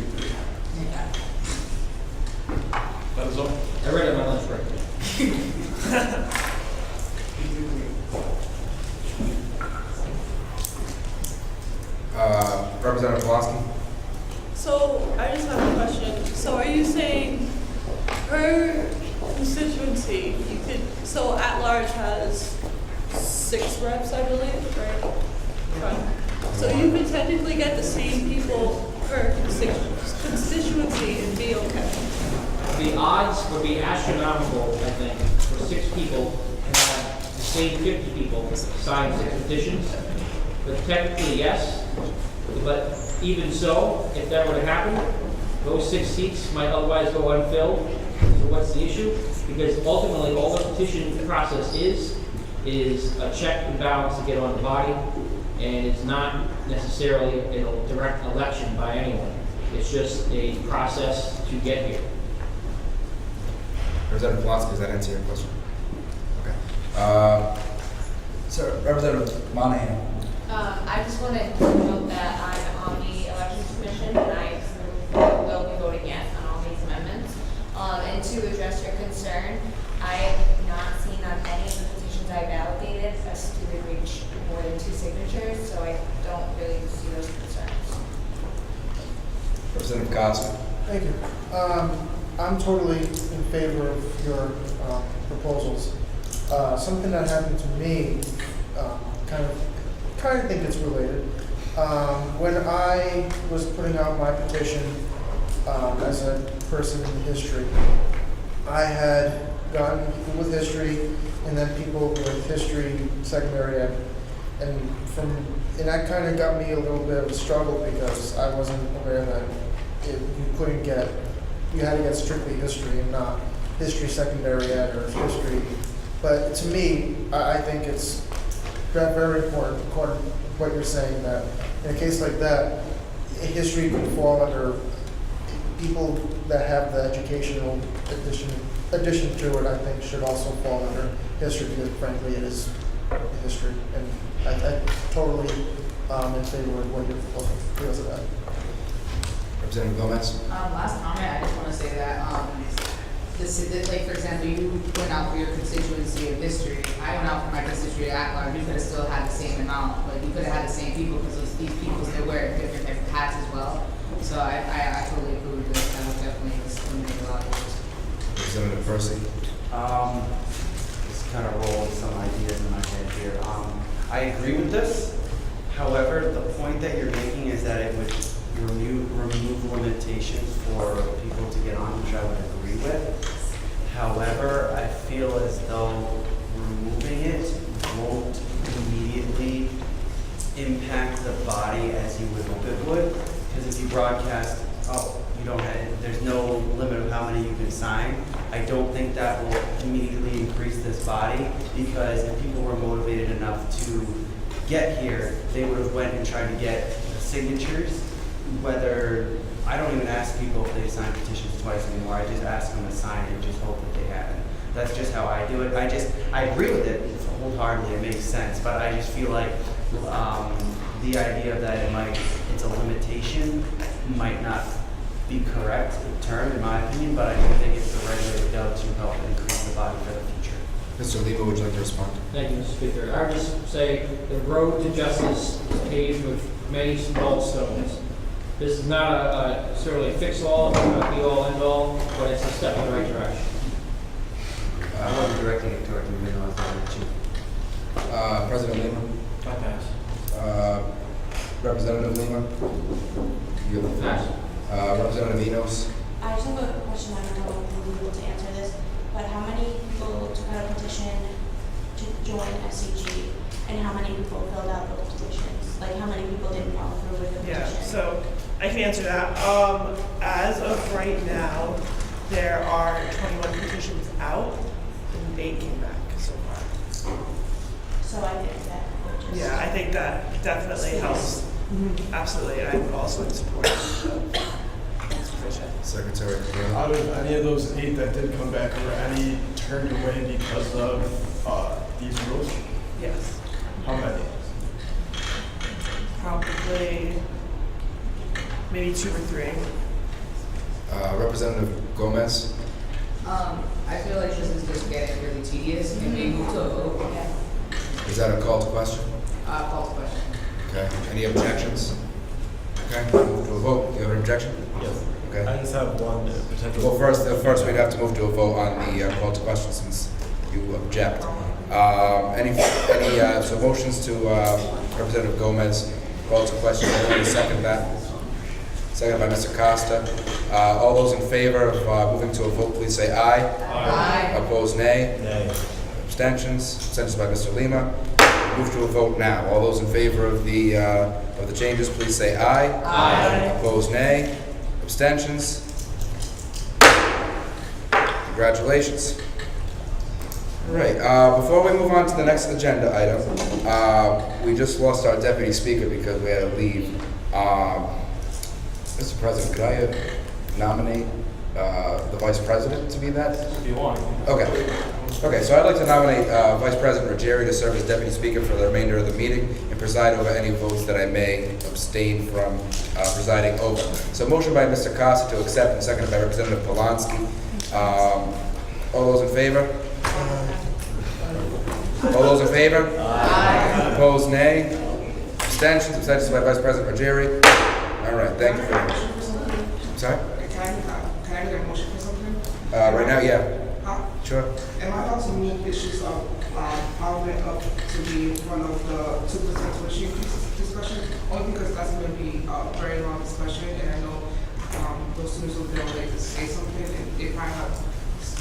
Arch has 6 reps, I believe, right? Fine. So you could technically get the same people per constituency and be okay. The odds would be astronomical, I think, for 6 people and have the same 50 people sign 6 petitions. But technically, yes. But even so, if that were to happen, those 6 seats might otherwise go unfilled. So what's the issue? Because ultimately, all the petition process is a check and balance to get on the body, and it's not necessarily a direct election by anyone. It's just a process to get here. Representative Polanski, does that answer your question? Okay. So, Representative Monahan. I just want to note that I'm on the Elections Commission and I will be voting yes on all these amendments. And to address your concern, I have not seen on any of the petitions I validated a student reach more than 2 signatures, so I don't really see those concerns. Representative Costa. Thank you. I'm totally in favor of your proposals. Something that happened to me, kind of think it's related. When I was putting out my petition as a person in history, I had gotten people with history and then people with history secondary ed, and that kind of got me a little bit of a struggle because I wasn't aware that you had to get strictly history and not history secondary ed or history. But to me, I think it's very important, according to what you're saying, that in a case like that, history can fall under people that have the educational addition to it. I think should also fall under history because frankly it is history, and I totally in favor of what your proposal feels of that. Representative Gomez. Last comment, I just want to say that, like for example, you went out for your constituency of history. I went out for my constituency of at-large. You could have still had the same amount, but you could have had the same people because these people still wear different types of hats as well. So I totally agree with this. I would definitely eliminate a lot of those. Representative Percy. Just kind of roll some ideas in my head here. I agree with this. However, the point that you're making is that it would remove limitations for people to get on, which I would agree with. However, I feel as though removing it won't immediately impact the body as you would hope it would. Because if you broadcast, there's no limit of how many you can sign, I don't think that will immediately increase this body, because if people were motivated enough to get here, they would have went and tried to get signatures. Whether, I don't even ask people if they sign petitions twice anymore, I just ask them to sign it and just hope that they happen. That's just how I do it. I agree with it wholeheartedly, it makes sense, but I just feel like the idea that it's a limitation might not be correct term in my opinion, but I do think it's the right way to go to help increase the body for the future. Mr. Lima, would you like to respond? Thank you, Mr. Speaker. I would just say the road to justice is paved with many small stones. This is not necessarily a fix-all, not be all, end all, but it's a step in the right direction. I wasn't directing it toward the middle of the President Lima. I pass. Representative Lima. You Pass. Representative Enos. I just have a question. I don't know if you'll be able to answer this, but how many people took out a petition to join SCG, and how many people filled out those petitions? Like, how many people didn't follow through with the petition? Yeah, so I can answer that. As of right now, there are 21 petitions out, and 8 came back so far. So I think that would just... Yeah, I think that definitely helps. Absolutely, I would also support this petition. Secretary. Out of any of those 8 that did come back, were any turned away because of these rules? Yes. How many? Probably maybe 2 or 3. Representative Gomez. I feel like this is just getting really tedious. Can we move to a vote? Yeah. Is that a call to question? Call to question. Okay. Any objections? Okay. Move to a vote. Do you have an objection? Yes. Okay. I just have one potential. Well, first we'd have to move to a vote on the call to question since you object. So motions to Representative Gomez, call to question, anyone second that? Second by Mr. Costa. All those in favor of moving to a vote, please say aye. Aye. Opposed, nay. Nay. Abstentions? Abstentions by Mr. Lima. Move to a vote now. All those in favor of the changes, please say aye. Aye. Opposed, nay. Abstentions? Congratulations. All right, before we move on to the next agenda item, we just lost our deputy speaker because we had to leave. Mr. President, could I nominate the vice president to be that? If you want. Okay, so I'd like to nominate Vice President Ruggieri to serve as deputy speaker for the remainder of the meeting and preside over any votes that I may abstain from presiding over. So motion by Mr. Costa to accept and seconded by Representative Polanski. All those in favor? All those in favor? Aye. Opposed, nay. Abstentions? Abstentions by Vice President Ruggieri. All right, thank you very much. Sorry? Can I make a motion for something? Right now, yeah. Huh? Sure. Am I allowed to move issues of Parliament up to be in front of the 2% tuition increase discussion? Only because that's going to be a very long discussion, and I know those students will be able to say something, and they might have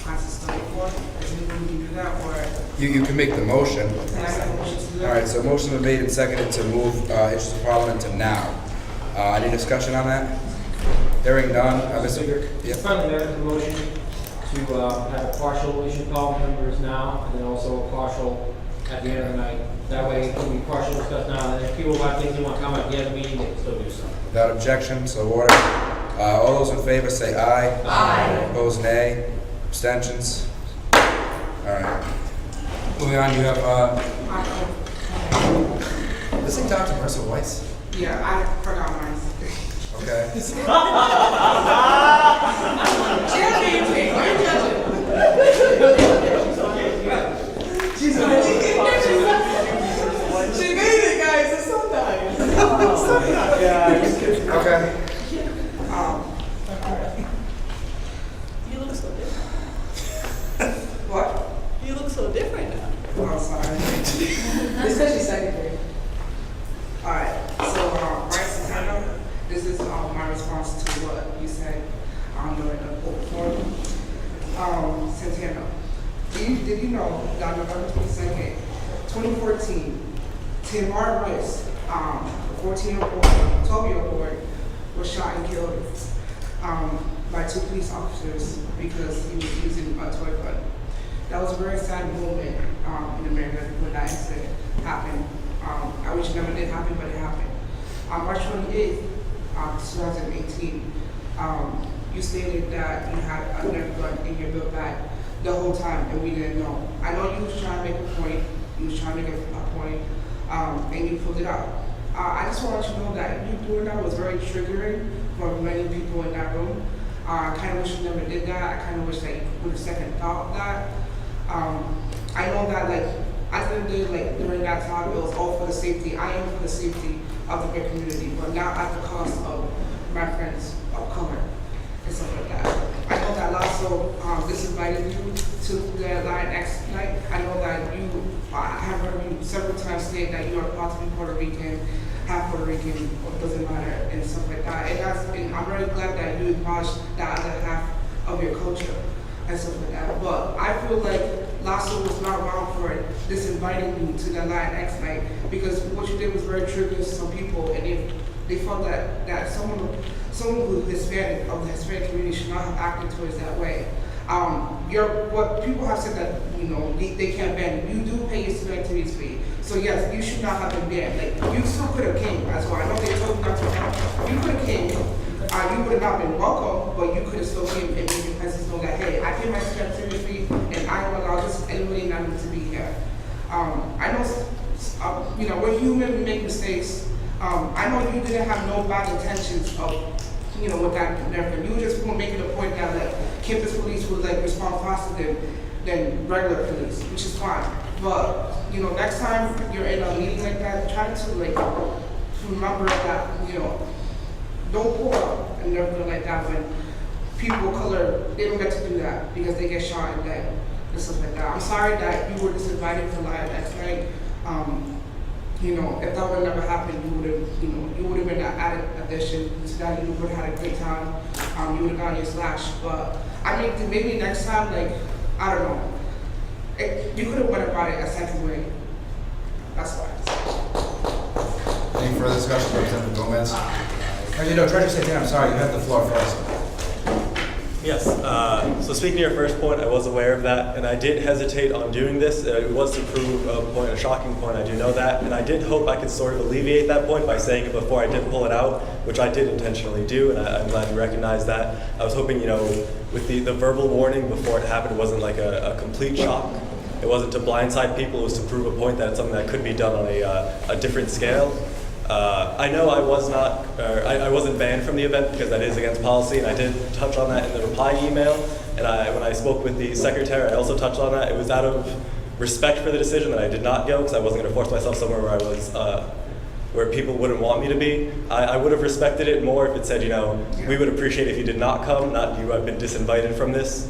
classes to study for. Is anyone can do that, or You can make the motion. can I make a motion to do that? All right, so motion been made and seconded to move issues of Parliament to now. Any discussion on that? Hearing none. Mr. Yeah. Finally, there is a motion to have a partial issue of Parliament members now, and then also a partial at the end of the night. That way, it can be partial discussed now, and if people have things they want to come at the end of the meeting, they can still do so. Without objection, so ordered. All those in favor say aye. Aye. Opposed, nay. Abstentions? All right. Moving on, you have, this thing talk to Marissa Weiss? Yeah, I forgot mine. Okay. She has me. Why are you judging? She made it, guys. It's so nice. So nice. Okay. You look so different. What? You look so different now. Oh, sorry. It's because she's second grade. Alright, so, right, Susanna, this is my response to what you said during the book forum. Santana, did you know that November 22nd, 2014, Tamar Rice, a 12-year-old boy, was shot and killed by 2 police officers because he was using a toy gun. That was a very sad moment in America when that incident happened. I wish it never did happen, but it happened. On March 28th, 2018, you stated that you had a Nerf gun in your built bag the whole time, and we didn't know. I know you was trying to make a point, and you pulled it out. I just want to let you know that you doing that was very triggering for many people in that room. I kind of wish you never did that. I kind of wish that you would have second thought that. I know that, like, at the end of the day, like, during that time, it was all for the safety. I am for the safety of the gay community, but not at the cost of my friends of color and stuff like that. I know that Lasso disinvited you to the Lion X night. I know that you, I have heard you several times say that you are possibly Puerto Rican, half Puerto Rican, or it doesn't matter, and stuff like that. And I'm very glad that you acknowledge that other half of your culture and stuff like that. But I feel like Lasso was not wrong for disinviting you to the Lion X night, because what you did was very triggering to some people, and they felt that someone who is Hispanic, of the Hispanic community, should not have acted towards that way. What people have said that, you know, they can't ban you. You do pay your student activities fee. So yes, you should not have been banned. Like, you still could have came as well. I know they told you not to come. You could have came. You would have not been welcome, but you could have still came and made your presence know that, hey, I pay my student activity fee, and I don't allow just anybody not to be here. I know, you know, we're human, we make mistakes. I know you didn't have no bad intentions of, you know, with that and everything. You were just making a point that, like, campus police would, like, respond faster than regular police, which is fine. But, you know, next time you're in a meeting like that, try to, like, remember that, you know, don't pull up and everything like that when people of color, they don't get to do that because they get shot and dead. and stuff like that. I'm sorry that you were disinvited for Live X night. You know, if that would have never happened, you would have been an added addition to that. You would have had a great time. You would have gotten your slash. But I mean, maybe next time, like, I don't know. You could have went about it a second way. That's why. Any further discussion, Representative Gomez? Actually, no, Treasurer Santana, I'm sorry, you have the floor first. Yes, so speaking to your first point, I was aware of that, and I did hesitate on doing this. It was to prove a point, a shocking point, I do know that, and I did hope I could sort of alleviate that point by saying it before I did pull it out, which I did intentionally do, and I'm glad you recognize that. I was hoping, with the verbal warning before it happened, it wasn't like a complete shock. It wasn't to blindside people, it was to prove a point that it's something that could be done on a different scale. I know I wasn't banned from the event because that is against policy, and I did touch on that in the reply email. And when I spoke with the secretary, I also touched on that. It was out of respect for the decision that I did not go because I wasn't going to force myself somewhere where I was, where people wouldn't want me to be. I would have respected it more if it said, we would appreciate if you did not come, not you have been disinvited from this.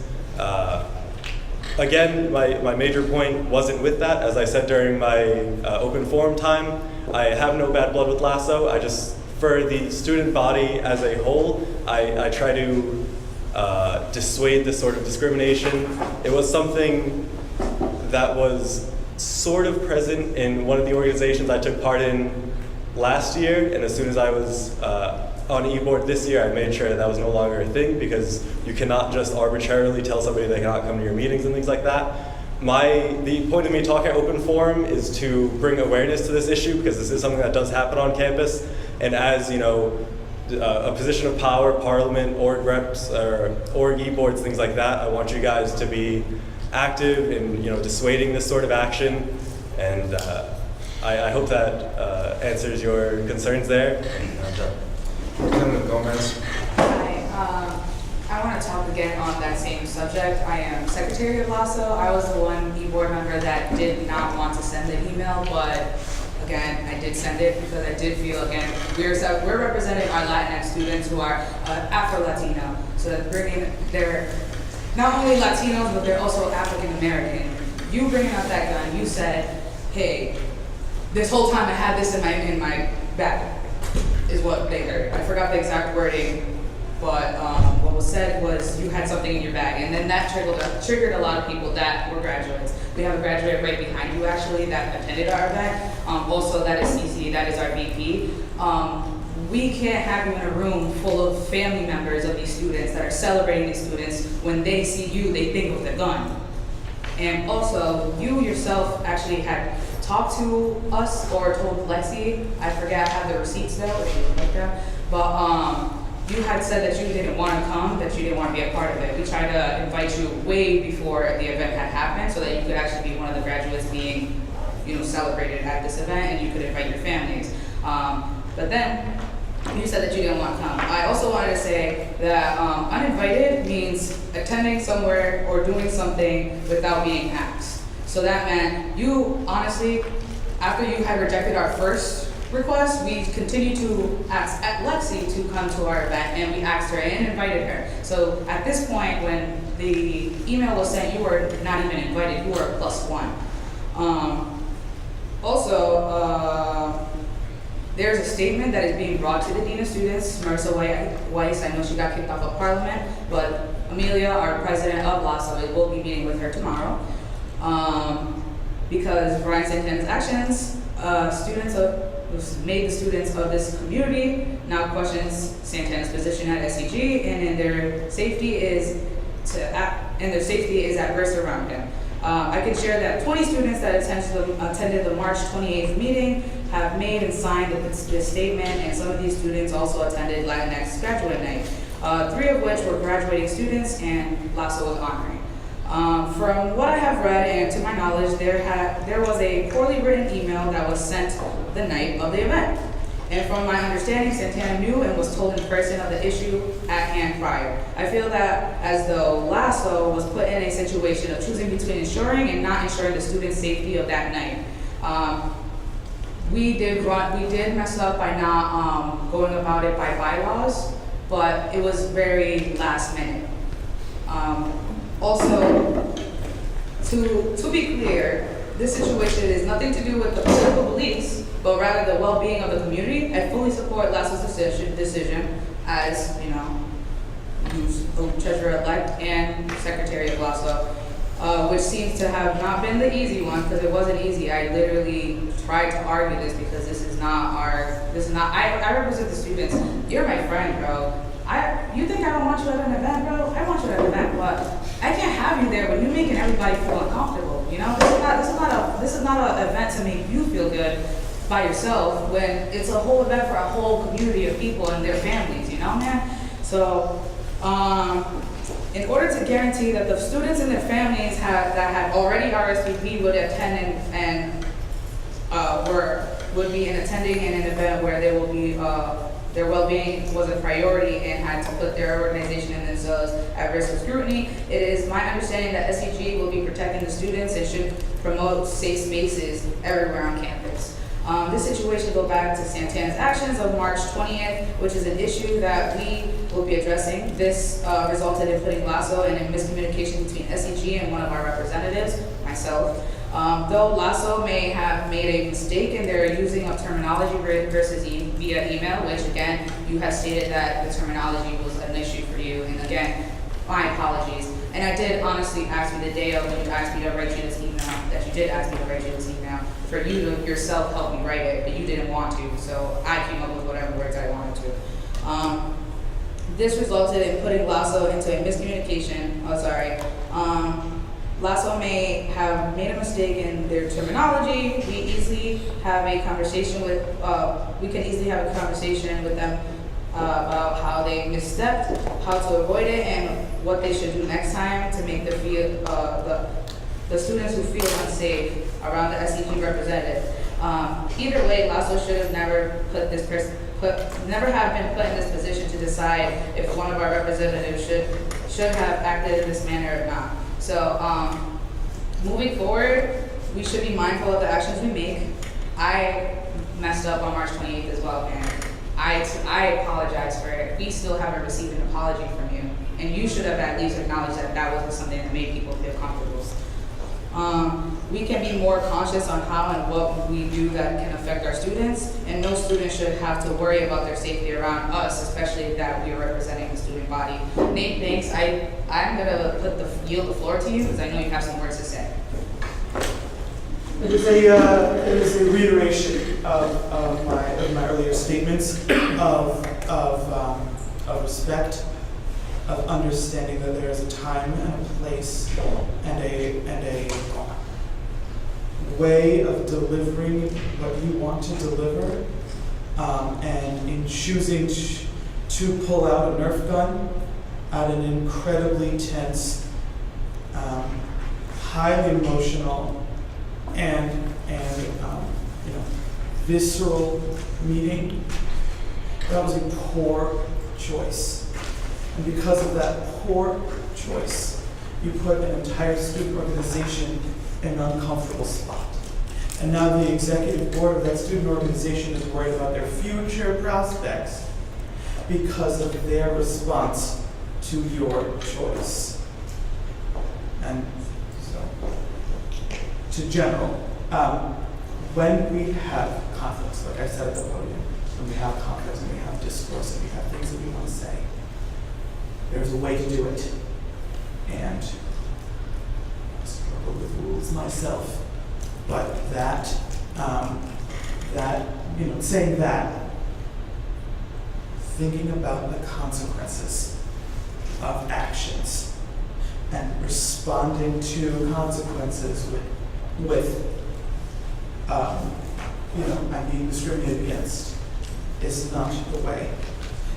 Again, my major point wasn't with that. As I said during my open forum time, I have no bad blood with Lasso. I just, for the student body as a whole, I try to dissuade this sort of discrimination. It was something that was sort of present in one of the organizations I took part in last year, and as soon as I was on e-board this year, I made sure that was no longer a thing because you cannot just arbitrarily tell somebody they cannot come to your meetings and things like that. The point of me talking at open forum is to bring awareness to this issue because this is something that does happen on campus. And as a position of power, parliament, org reps, or org e-boards, things like that, I want you guys to be active in dissuading this sort of action. And I hope that answers your concerns there. Representative Gomez. Hi, I want to talk again on that same subject. I am Secretary of LASO. I was the one e-board member that did not want to send the email, but again, I did send it because I did feel, again, we're representing our Latinx students who are Afro-Latino. So they're not only Latinos, but they're also African-American. You bringing up that gun, you said, hey, this whole time I had this in my bag. Is what they heard. I forgot the exact wording, but what was said was you had something in your bag, and then that triggered a lot of people that were graduates. We have a graduate right behind you actually that attended our event. Also, that is CC, that is our VP. We can't have you in a room full of family members of these students that are celebrating these students. When they see you, they think of the gun. And also, you yourself actually had talked to us or told Lexi, I forget, I have the receipts though, if you would like that, but you had said that you didn't want to come, that you didn't want to be a part of it. We tried to invite you way before the event had happened so that you could actually be one of the graduates being, celebrated at this event and you could invite your families. But then you said that you didn't want to come. I also wanted to say that uninvited means attending somewhere or doing something without being asked. So that meant you, honestly, after you had rejected our first request, we continued to ask Lexi to come to our event, and we asked her and invited her. So at this point, when the email was sent, you were not even invited, you were a +1. There's a statement that is being brought to the Dean of Students, Marissa Weiss. I know she got kicked off of Parliament, but Amelia, our president of LASO, will be meeting with her tomorrow. Because Brian Santana's actions, made the students of this community now questions Santana's position at SCG, and their safety is at risk around him. I can share that 20 students that attended the March 28th meeting have made and signed this statement, and some of these students also attended Latinx graduate night, 3 of which were graduating students and LASO was honoring. From what I have read and to my knowledge, there was a poorly written email that was sent the night of the event. And from my understanding, Santana knew and was told in person of the issue at hand prior. I feel that as though LASO was put in a situation of choosing between ensuring and not ensuring the student safety of that night. We did mess up by not going about it by bylaws, but it was very last minute. Also, To be clear, this situation is nothing to do with the political beliefs, but rather the well-being of the community. I fully support Lasso's decision as, who's treasurer-elect and secretary of Lasso, which seems to have not been the easy one, because it wasn't easy. I literally tried to argue this because I represent the students. You're my friend, bro. You think I don't want you at an event, bro? I want you at an event, but I can't have you there when you're making everybody feel uncomfortable. This is not an event to make you feel good by yourself when it's a whole event for a whole community of people and their families, man? So, in order to guarantee that the students and their families that had already RSVP'd would attend and would be attending in an event where there will be their well-being was a priority and had to put their organization and themselves at risk of scrutiny. It is my understanding that SEG will be protecting the students and should promote safe spaces everywhere on campus. This situation goes back to Santana's actions of March 20th, which is an issue that we will be addressing. This resulted in putting Lasso in a miscommunication between SEG and one of our representatives, myself. Though Lasso may have made a mistake in their using of terminology versus via email, which again, you have stated that the terminology was an issue for you, and again, my apologies. And I did honestly ask you the day of when you asked me to write you this email, that you did ask me to write you this email, for you to yourself help me write it, but you didn't want to, so I came up with whatever words I wanted to. This resulted in putting Lasso into a miscommunication, Lasso may have made a mistake in their terminology. We can easily have a conversation with them about how they misstepped, how to avoid it, and what they should do next time to make the students who feel unsafe around the SEG representative. Either way, Lasso should have never never have been put in this position to decide if one of our representatives should have acted in this manner or not. So, moving forward, we should be mindful of the actions we make. I messed up on March 28th as well, man. I apologize for it. We still haven't received an apology from you. And you should have at least acknowledged that that wasn't something that made people feel comfortable. We can be more conscious on how and what we do that can affect our students, and no student should have to worry about their safety around us, especially that we are representing the student body. Nate, thanks. I'm gonna yield the floor to you because I know you have some words to say. It is a reiteration of my earlier statements of respect, of understanding that there is a time and a place and a way of delivering what you want to deliver, and in choosing to pull out a Nerf gun at an incredibly tense, highly emotional, and visceral meeting, that was a poor choice. And because of that poor choice, you put an entire student organization in an uncomfortable spot. And now the executive board of that student organization is worried about their future prospects because of their response to your choice. And so, to general, when we have conflicts, like I said at the podium, when we have conflicts and we have discourse and we have things that we want to say, there's a way to do it. And I struggle with rules myself, but saying that, thinking about the consequences of actions and responding to consequences with I'm being discriminated against is not the way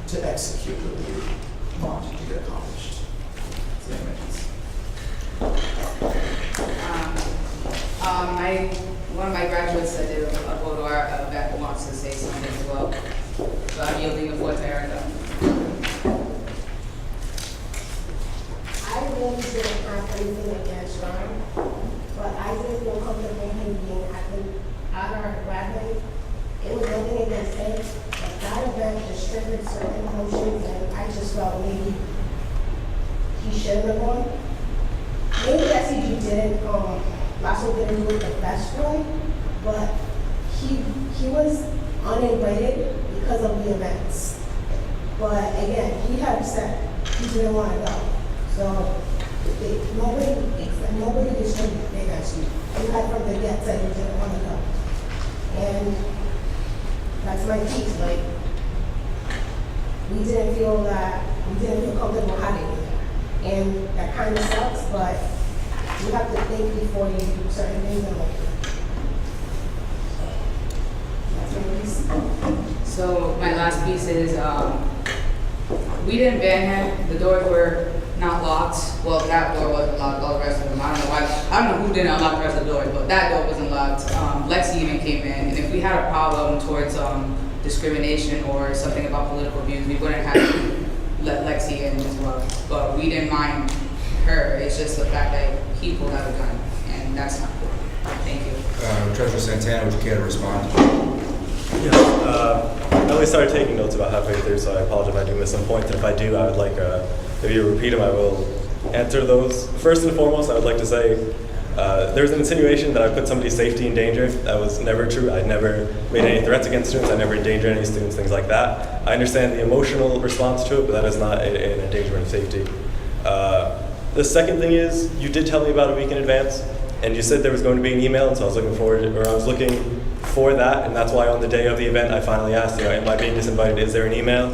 to execute what we want to get accomplished. Does that make sense? One of my graduates that did a photo event wants to say something as well. So I'm yielding the floor to Erica. I really didn't have anything against Ryan, but I didn't feel comfortable him being at our graduate. It was nothing against him, but that event just triggered certain emotions, and I just felt maybe he shouldn't have gone. maybe SCG didn't, Lasso didn't do it the best way, but he was uninvited because of the events. But again, he had said he didn't want to go. So nobody distributed the events. You had from the get said you didn't want to go. And that's my piece. Like, we didn't feel comfortable having you there. And that kind of sucks, but you have to think before you do certain things in life. That's my piece. So my last piece is, we didn't ban him. The doors were not locked. Well, that door wasn't locked. All the rest of them, I don't know why. I don't know who didn't unlock the rest of the doors, but that door wasn't locked. Lexi even came in, and if we had a problem towards discrimination or something about political views, we wouldn't have to let Lexi in as well. But we didn't mind her. It's just the fact that he pulled out a gun, and that's not cool. Thank you. Treasurer Santana, would you care to respond? Yeah, I only started taking notes about halfway through, so I apologize if I do miss some points. And if I do, I would like, if you repeat them, I will answer those. First and foremost, I would like to say there's an insinuation that I put somebody's safety in danger. That was never true. I never made any threats against students. I never endangered any students, things like that. I understand the emotional response to it, but that is not an endangerment of safety. The second thing is, you did tell me about a week in advance, and you said there was going to be an email, and so I was looking forward, or I was looking for that, and that's why on the day of the event I finally asked, am I being disinvited? Is there an email?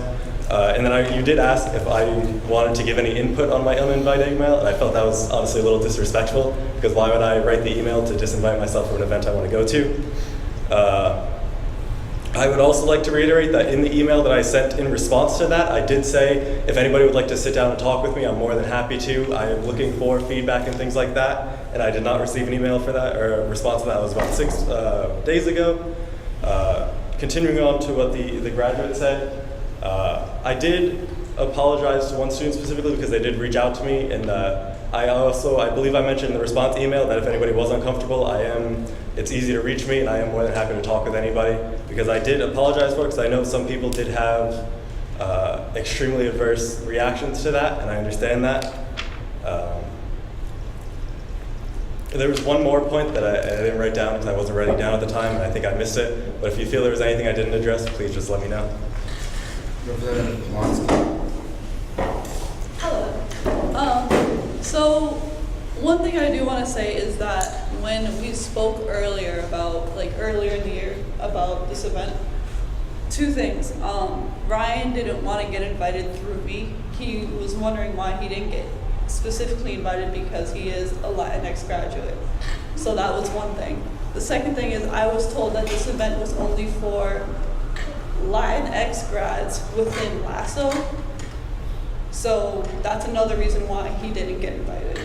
And then you did ask if I wanted to give any input on my uninvited email, and I felt that was honestly a little disrespectful, because why would I write the email to disinvite myself from an event I want to go to? I would also like to reiterate that in the email that I sent in response to that, I did say if anybody would like to sit down and talk with me, I'm more than happy to. I am looking for feedback and things like that, and I did not receive an email for that, or a response to that. It was about 6 days ago. Continuing on to what the graduate said, I did apologize to one student specifically because they did reach out to me, and I believe I mentioned in the response email that if anybody was uncomfortable, it's easy to reach me, and I am more than happy to talk with anybody, because I did apologize for it, because I know some people did have extremely adverse reactions to that, and I understand that. There was one more point that I didn't write down because I wasn't writing down at the time, and I think I missed it, but if you feel there was anything I didn't address, please just let me know. Representative Polonsky. Hello. So one thing I do want to say is that when we spoke earlier in the year about this event, two things. Ryan didn't want to get invited through me. He was wondering why he didn't get specifically invited because he is a Latinx graduate. So that was one thing. The second thing is I was told that this event was only for Latinx grads within Lasso. So that's another reason why he didn't get invited.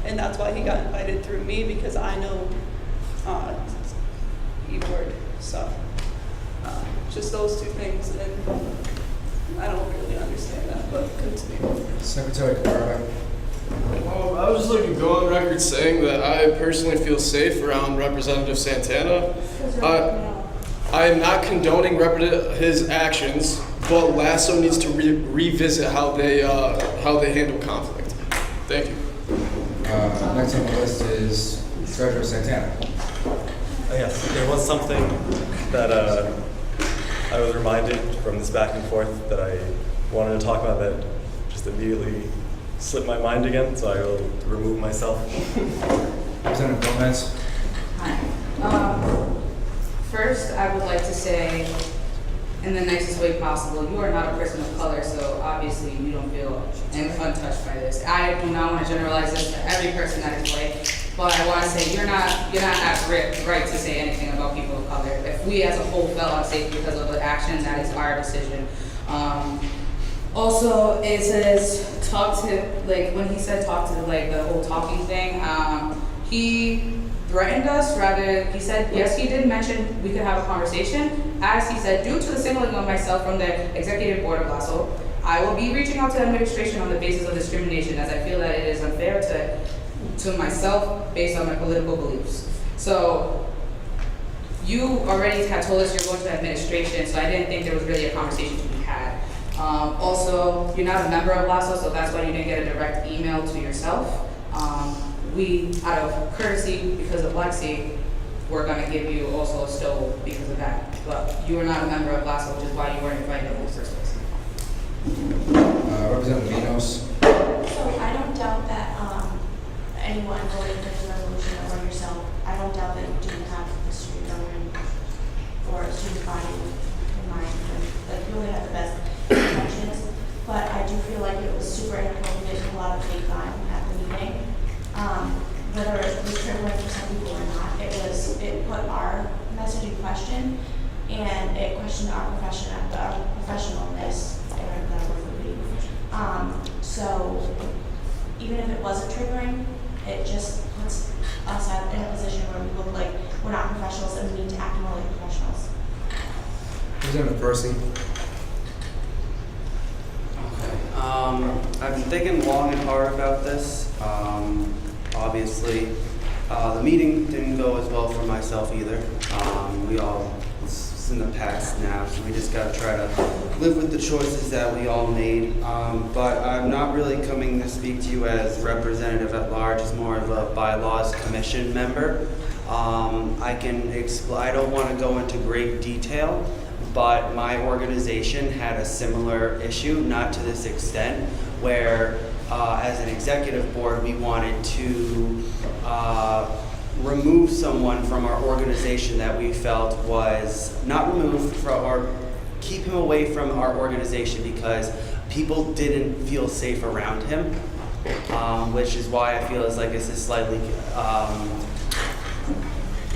And that's why he got invited through me, because I know E-word. So just those two things, and I don't really understand that, but continue. Secretary Carter. I was just looking to go on record saying that I personally feel safe around Representative Santana. I am not condoning his actions, but Lasso needs to revisit how they handle conflict. Thank you. Next on the list is Treasurer Santana. Yes, there was something that I was reminded from this back and forth that I wanted to talk about that just immediately slipped my mind again, so I will remove myself. Representative Gomez. Hi. First, I would like to say, in the nicest way possible, you are not a person of color, so obviously you don't feel untouched by this. I do not want to generalize this to every person that is white, but I want to say you're not at right to say anything about people of color. If we as a whole felt unsafe because of the action, that is our decision. Also, it says when he said talk to the whole talking thing, he threatened us. Rather, he said, yes, he did mention we could have a conversation. As he said, due to the singling of myself from the executive board of Lasso, I will be reaching out to administration on the basis of discrimination, as I feel that it is unfair to myself based on my political beliefs. So you already had told us you're going to administration, so I didn't think there was really a conversation to be had. Also, you're not a member of Lasso, so that's why you didn't get a direct email to yourself. we, out of courtesy, because of Lexi, we're gonna give you also a stove because of that. But you are not a member of LASSO, which is why you weren't invited in the first place. Representative Enos. So I don't doubt that anyone voting for the resolution or yourself, I don't doubt that you didn't have the student government or student body in mind. Like you only had the best intentions, but I do feel like it was super inappropriate and a lot of fake time at the meeting. Whether it was triggering for some people or not, it put our message in question, and it questioned our professionalness. So even if it wasn't triggering, it just puts us in a position where we look like we're not professionals and we need to act more like professionals. Representative Percy. I've been thinking long and hard about this. Obviously, the meeting didn't go as well for myself either. It's in the past now, so we just gotta try to live with the choices that we all made. But I'm not really coming to speak to you as representative at large, as more of a bylaws commission member. I don't want to go into great detail, but my organization had a similar issue, not to this extent, where as an executive board, we wanted to remove someone from our organization that we felt was not removed from, or keep him away from our organization because people didn't feel safe around him, which is why I feel as like this is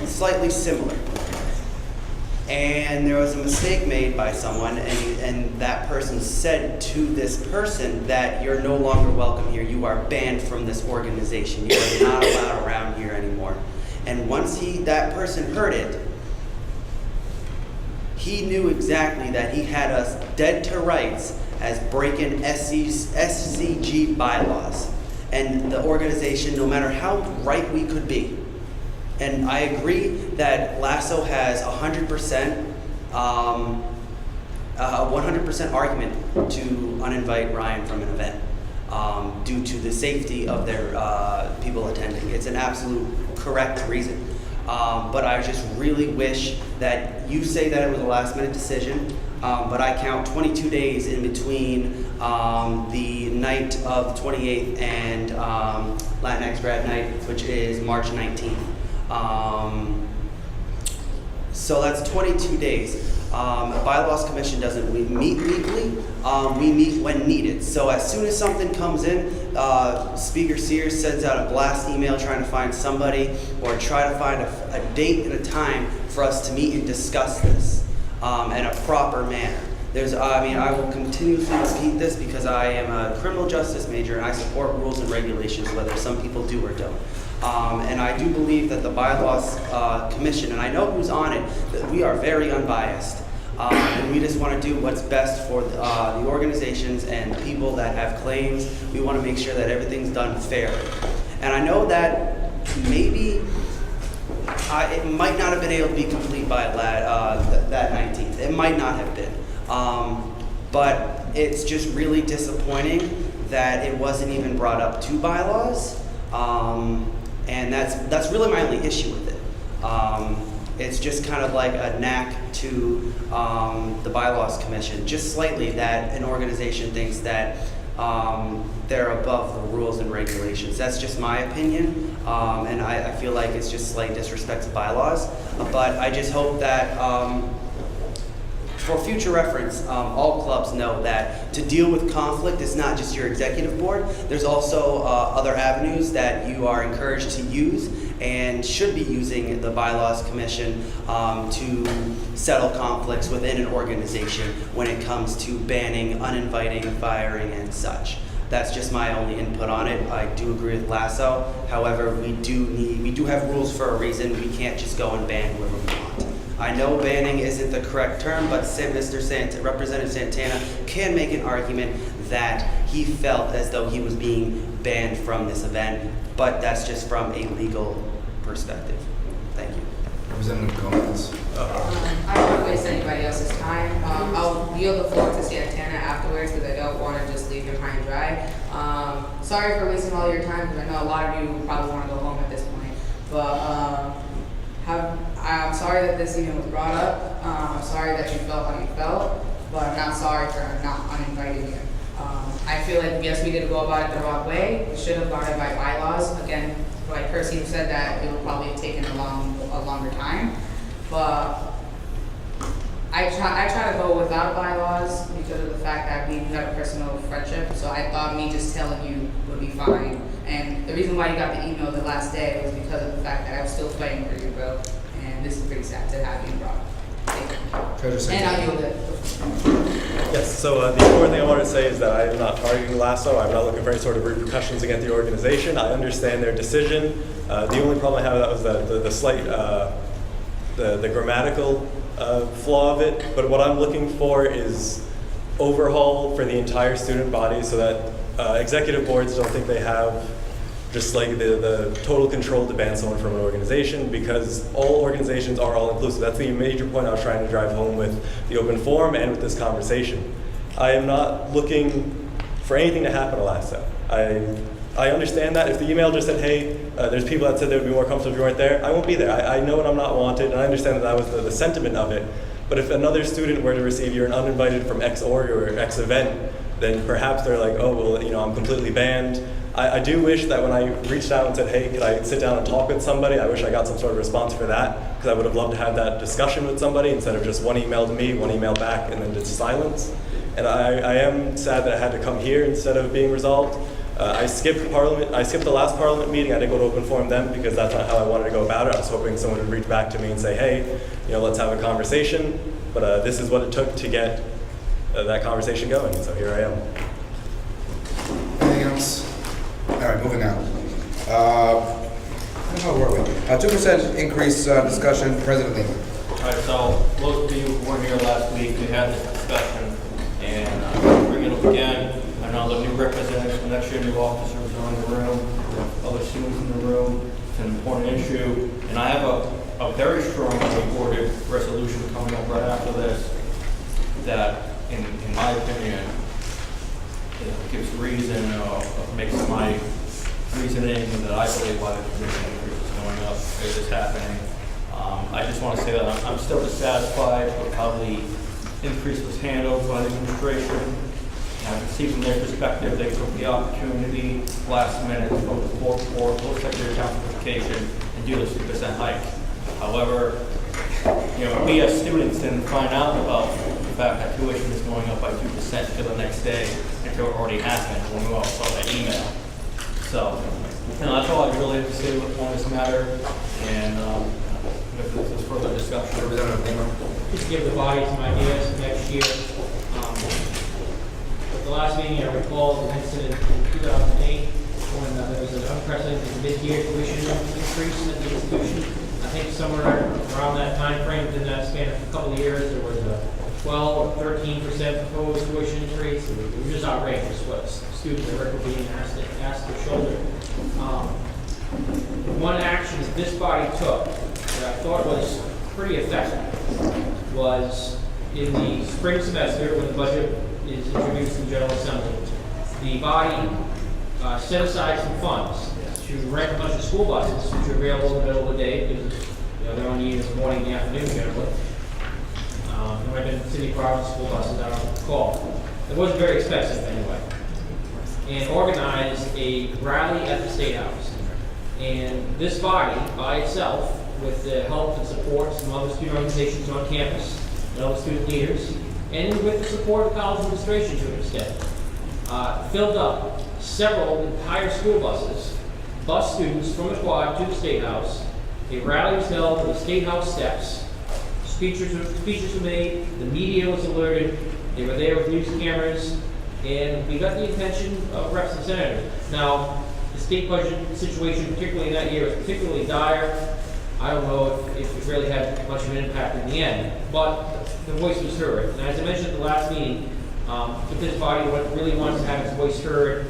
slightly similar. And there was a mistake made by someone, and that person said to this person that you're no longer welcome here. You are banned from this organization. You are not allowed around here anymore. And once that person heard it, he knew exactly that he had us dead to rights as breaking SCG bylaws. And the organization, no matter how right we could be, and I agree that LASSO has 100% argument to uninvite Ryan from an event due to the safety of their people attending. It's an absolute correct reason. But I just really wish that you say that it was a last minute decision, but I count 22 days in between the night of the 28th and Latinx grad night, which is March 19th. So that's 22 days. The Bylaws Commission doesn't meet weekly. We meet when needed. So as soon as something comes in, Speaker Sears sends out a blast email trying to find somebody or try to find a date and a time for us to meet and discuss this in a proper manner. I will continuously repeat this because I am a criminal justice major and I support rules and regulations, whether some people do or don't. And I do believe that the Bylaws Commission, and I know who's on it, that we are very unbiased. And we just want to do what's best for the organizations and the people that have claims. We want to make sure that everything's done fairly. And I know that maybe it might not have been able to be complete by that 19th. It might not have been. But it's just really disappointing that it wasn't even brought up to bylaws. And that's really my only issue with it. It's just kind of like a knack to the Bylaws Commission, just slightly, that an organization thinks that they're above the rules and regulations. That's just my opinion, and I feel like it's just slight disrespect to bylaws. But I just hope that for future reference, all clubs know that to deal with conflict, it's not just your executive board. There's also other avenues that you are encouraged to use and should be using the Bylaws Commission to settle conflicts within an organization when it comes to banning, uninviting, firing, and such. That's just my only input on it. I do agree with LASSO. However, we do have rules for a reason. We can't just go and ban whoever we want. I know banning isn't the correct term, but Representative Santana can make an argument that he felt as though he was being banned from this event, but that's just from a legal perspective. Thank you. Representative Gomez. I don't want to waste anybody else's time. I'll yield the floor to Santana afterwards because I don't want to just leave him high and dry. So sorry for wasting all your time, because I know a lot of you probably want to go home at this point. But I'm sorry that this even was brought up. I'm sorry that you felt how you felt, but I'm not sorry for not uninviting you. I feel like, yes, we did go about it the wrong way. We should have gone it by bylaws. Again, like Kirsty said, that it would probably have taken a longer time. But I try to go without bylaws because of the fact that we had a personal friendship. So I thought me just telling you would be fine. And the reason why you got the email the last day was because of the fact that I was still fighting for you, bro. And this is pretty sad to have you brought. And I yield it. Yes, so the important thing I wanted to say is that I am not targeting Lasso. I'm not looking for any sort of repercussions against the organization. I understand their decision. The only problem I have with that was the slight, the grammatical flaw of it. But what I'm looking for is overhaul for the entire student body so that executive boards don't think they have just like the total control to ban someone from an organization, because all organizations are all inclusive. That's the major point I was trying to drive home with the open forum and with this conversation. I am not looking for anything to happen to Lasso. I understand that if the email just said, hey, there's people that said they would be more comfortable if you weren't there, I won't be there. I know I'm not wanted, and I understand that was the sentiment of it. But if another student were to receive, you're an uninvited from X org or X event, then perhaps they're like, oh, well, you know, I'm completely banned. I do wish that when I reached out and said, hey, could I sit down and talk with somebody, I wish I got some sort of response for that, because I would have loved to have that discussion with somebody instead of just one email to me, one email back, and then just silence. And I am sad that I had to come here instead of being resolved. I skipped Parliament. I skipped the last Parliament meeting. I didn't go to open forum then because that's not how I wanted to go about it. I was hoping someone would reach back to me and say, hey, you know, let's have a conversation. But this is what it took to get that conversation going, so here I am. Anything else? All right, moving on. How were we? 2% increase discussion, President Lehman. All right, so most of you who weren't here last week, we had this discussion, and I'm bringing it up again. I know the new representatives from next year, new officers are in the room, we have other students in the room. It's an important issue, and I have a very strong worded resolution coming up right after this that, in my opinion, gives reason or makes my reasoning that I believe why the tuition increase is going up is happening. I just want to say that I'm still dissatisfied with how the increase was handled by the administration. And I can see from their perspective, they took the opportunity last minute to go to the board for post-secondary account education and do this 2% hike. However, you know, we as students didn't find out about the fact that tuition is going up by 2% till the next day until it already happened when we all saw that email. So, you know, that's all I really have to say on this matter. And if this is further discussion, Representative Lehman. Just to give the body some ideas for next year. At the last meeting, I recall an incident in 2008 when there was an unprecedented mid-year tuition increase at the institution. I think somewhere around that time frame, within that span of a couple of years, there was a 12 or 13% proposed tuition increase. It was just outrageous what students are being asked to shoulder. One action that this body took that I thought was pretty effective was in the spring semester when the budget is introduced in General Assembly. The body set aside some funds to rent a bunch of school buses, which are available in the middle of the day because they're only used in the morning and the afternoon generally. There might have been city province school buses, I don't recall. It wasn't very expensive anyway. And organized a rally at the State House. And this body, by itself, with the help and support of some other student organizations on campus and other student leaders, and with the support of the college administration to an extent, filled up several entire school buses, bus students from the quad to the State House. A rally was held at the State House steps. Speeches were made, the media was alerted, they were there with news cameras, and we got the attention of reps and senators. Now, the state budget situation, particularly in that year, was particularly dire. I don't know if it really had much of an impact in the end, but the voice was heard. And as I mentioned at the last meeting, if this body really wants to have its voice heard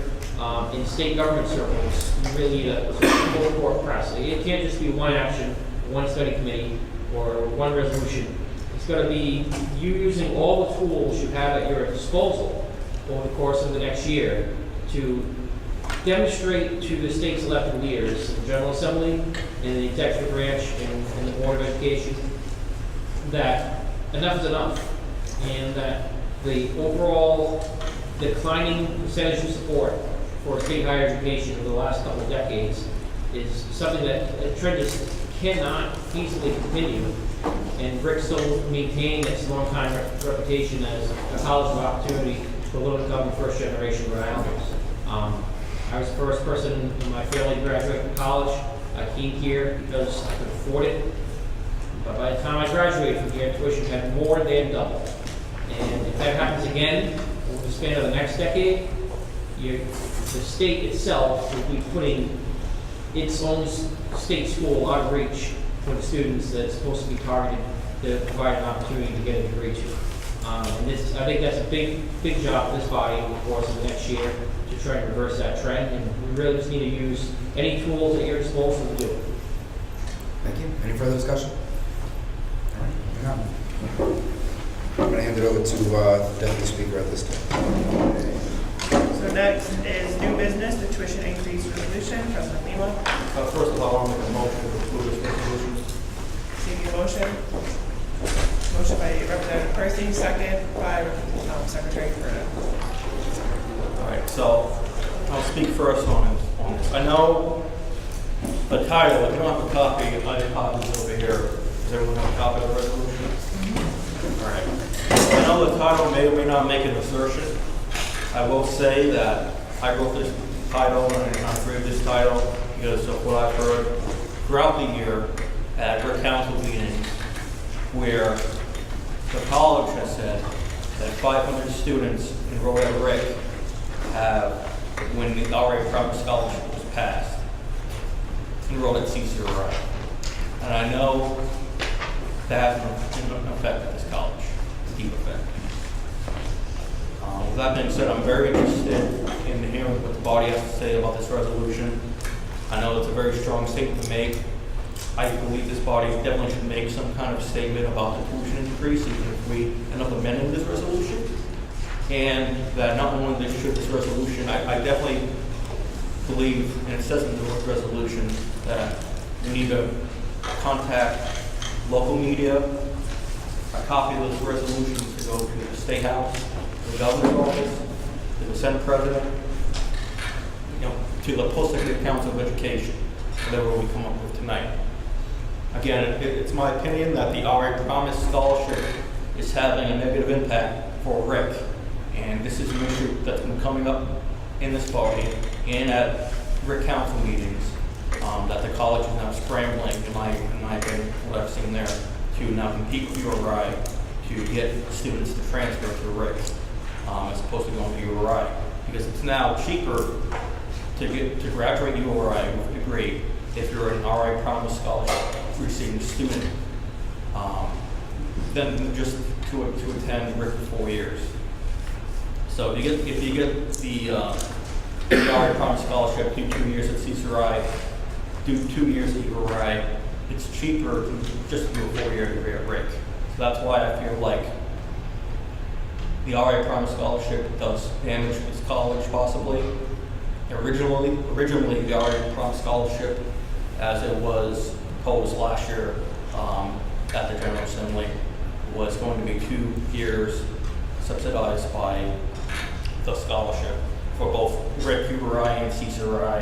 in state government circles, you really need a full court press. It can't just be one action, one study committee, or one resolution. It's got to be you using all the tools you have at your disposal over the course of the next year to demonstrate to the state's elected leaders, the General Assembly and the executive branch and the Board of Education, that enough is enough, and that the overall declining percentage of support for state higher education over the last couple of decades is something that a trend just cannot feasibly continue. And Rick still maintaining its long-time reputation as a college of opportunity for low-income and first-generation Rhode Islanders. I was the first person in my family to graduate from college. I came here because I could afford it. But by the time I graduated from here, tuition had more than doubled. And if that happens again over the span of the next decade, the state itself will be putting its own state school out of reach for the students that's supposed to be targeted to provide an opportunity to get a degree to. And this, I think that's a big job for this body over the course of the next year to try and reverse that trend. And we really just need to use any tools at your disposal to do it. Thank you. Any further discussion? All right. I'm going to hand it over to the Deputy Speaker at this time. So next is new business, the tuition increase resolution. President Lima. First of all, I want to make a motion to approve this resolution. Receiving a motion. Motion by Representative Percy, second by Secretary Furta. All right, so I'll speak first on this. I know the title, if you don't have a copy, I have copies over here. Does everyone have a copy of the resolution? All right. I know the title may or may not make an assertion. I will say that I wrote this title and I created this title because of what I've heard throughout the year at our council meetings where the college has said that 500 students enrolled at Rick have, when the RA Promise Scholarship was passed, enrolled at CCRI. And I know that has an effect at this college, a deep effect. With that being said, I'm very interested in hearing what the body has to say about this resolution. I know it's a very strong statement to make. I believe this body definitely should make some kind of statement about the tuition increase, even if we end up amending this resolution. And that not only should this resolution, I definitely believe, and it says in the resolution, that we need to contact local media. A copy of this resolution to go to the State House, to the Governor's Office, to the Senate President, to the Post-Secretary Council of Education, whatever we come up with tonight. Again, it's my opinion that the RA Promise Scholarship is having a negative impact for Rick. And this is an issue that's been coming up in this body and at Rick Council meetings, that the college is now scrambling, in my opinion, what I've seen there, to now compete with URI to get students to transfer to Rick as opposed to going to URI. Because it's now cheaper to graduate URI with a degree if you're an RA Promise Scholarship receiving student than just to attend Rick for 4 years. So if you get the RA Promise Scholarship, do 2 years at CCRI, do 2 years at URI, it's cheaper to just do a 4-year degree at Rick. So that's why I feel like the RA Promise Scholarship does damage this college possibly. Originally the RA Promise Scholarship, as it was proposed last year at the General Assembly, was going to be 2 years subsidized by the scholarship for both Rick, URI, and CCRI.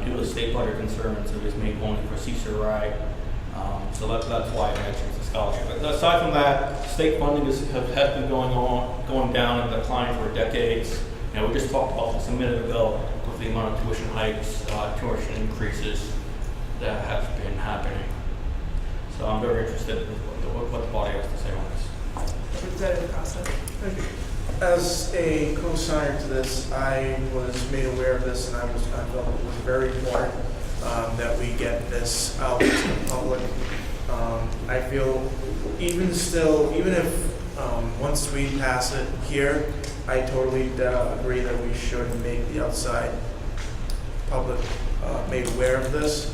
Due to state budget concerns, it was made only for CCRI. So that's why I mentioned the scholarship. But aside from that, state funding has been going down and declining for decades. We just talked about this a minute ago with the amount of tuition hikes, tuition increases that have been happening. So I'm very interested in what the body has to say on this. Representative Costa. As a co-signer to this, I was made aware of this, and I felt it was very important that we get this out to the public. I feel even if once we pass it here, I totally agree that we should make the outside public made aware of this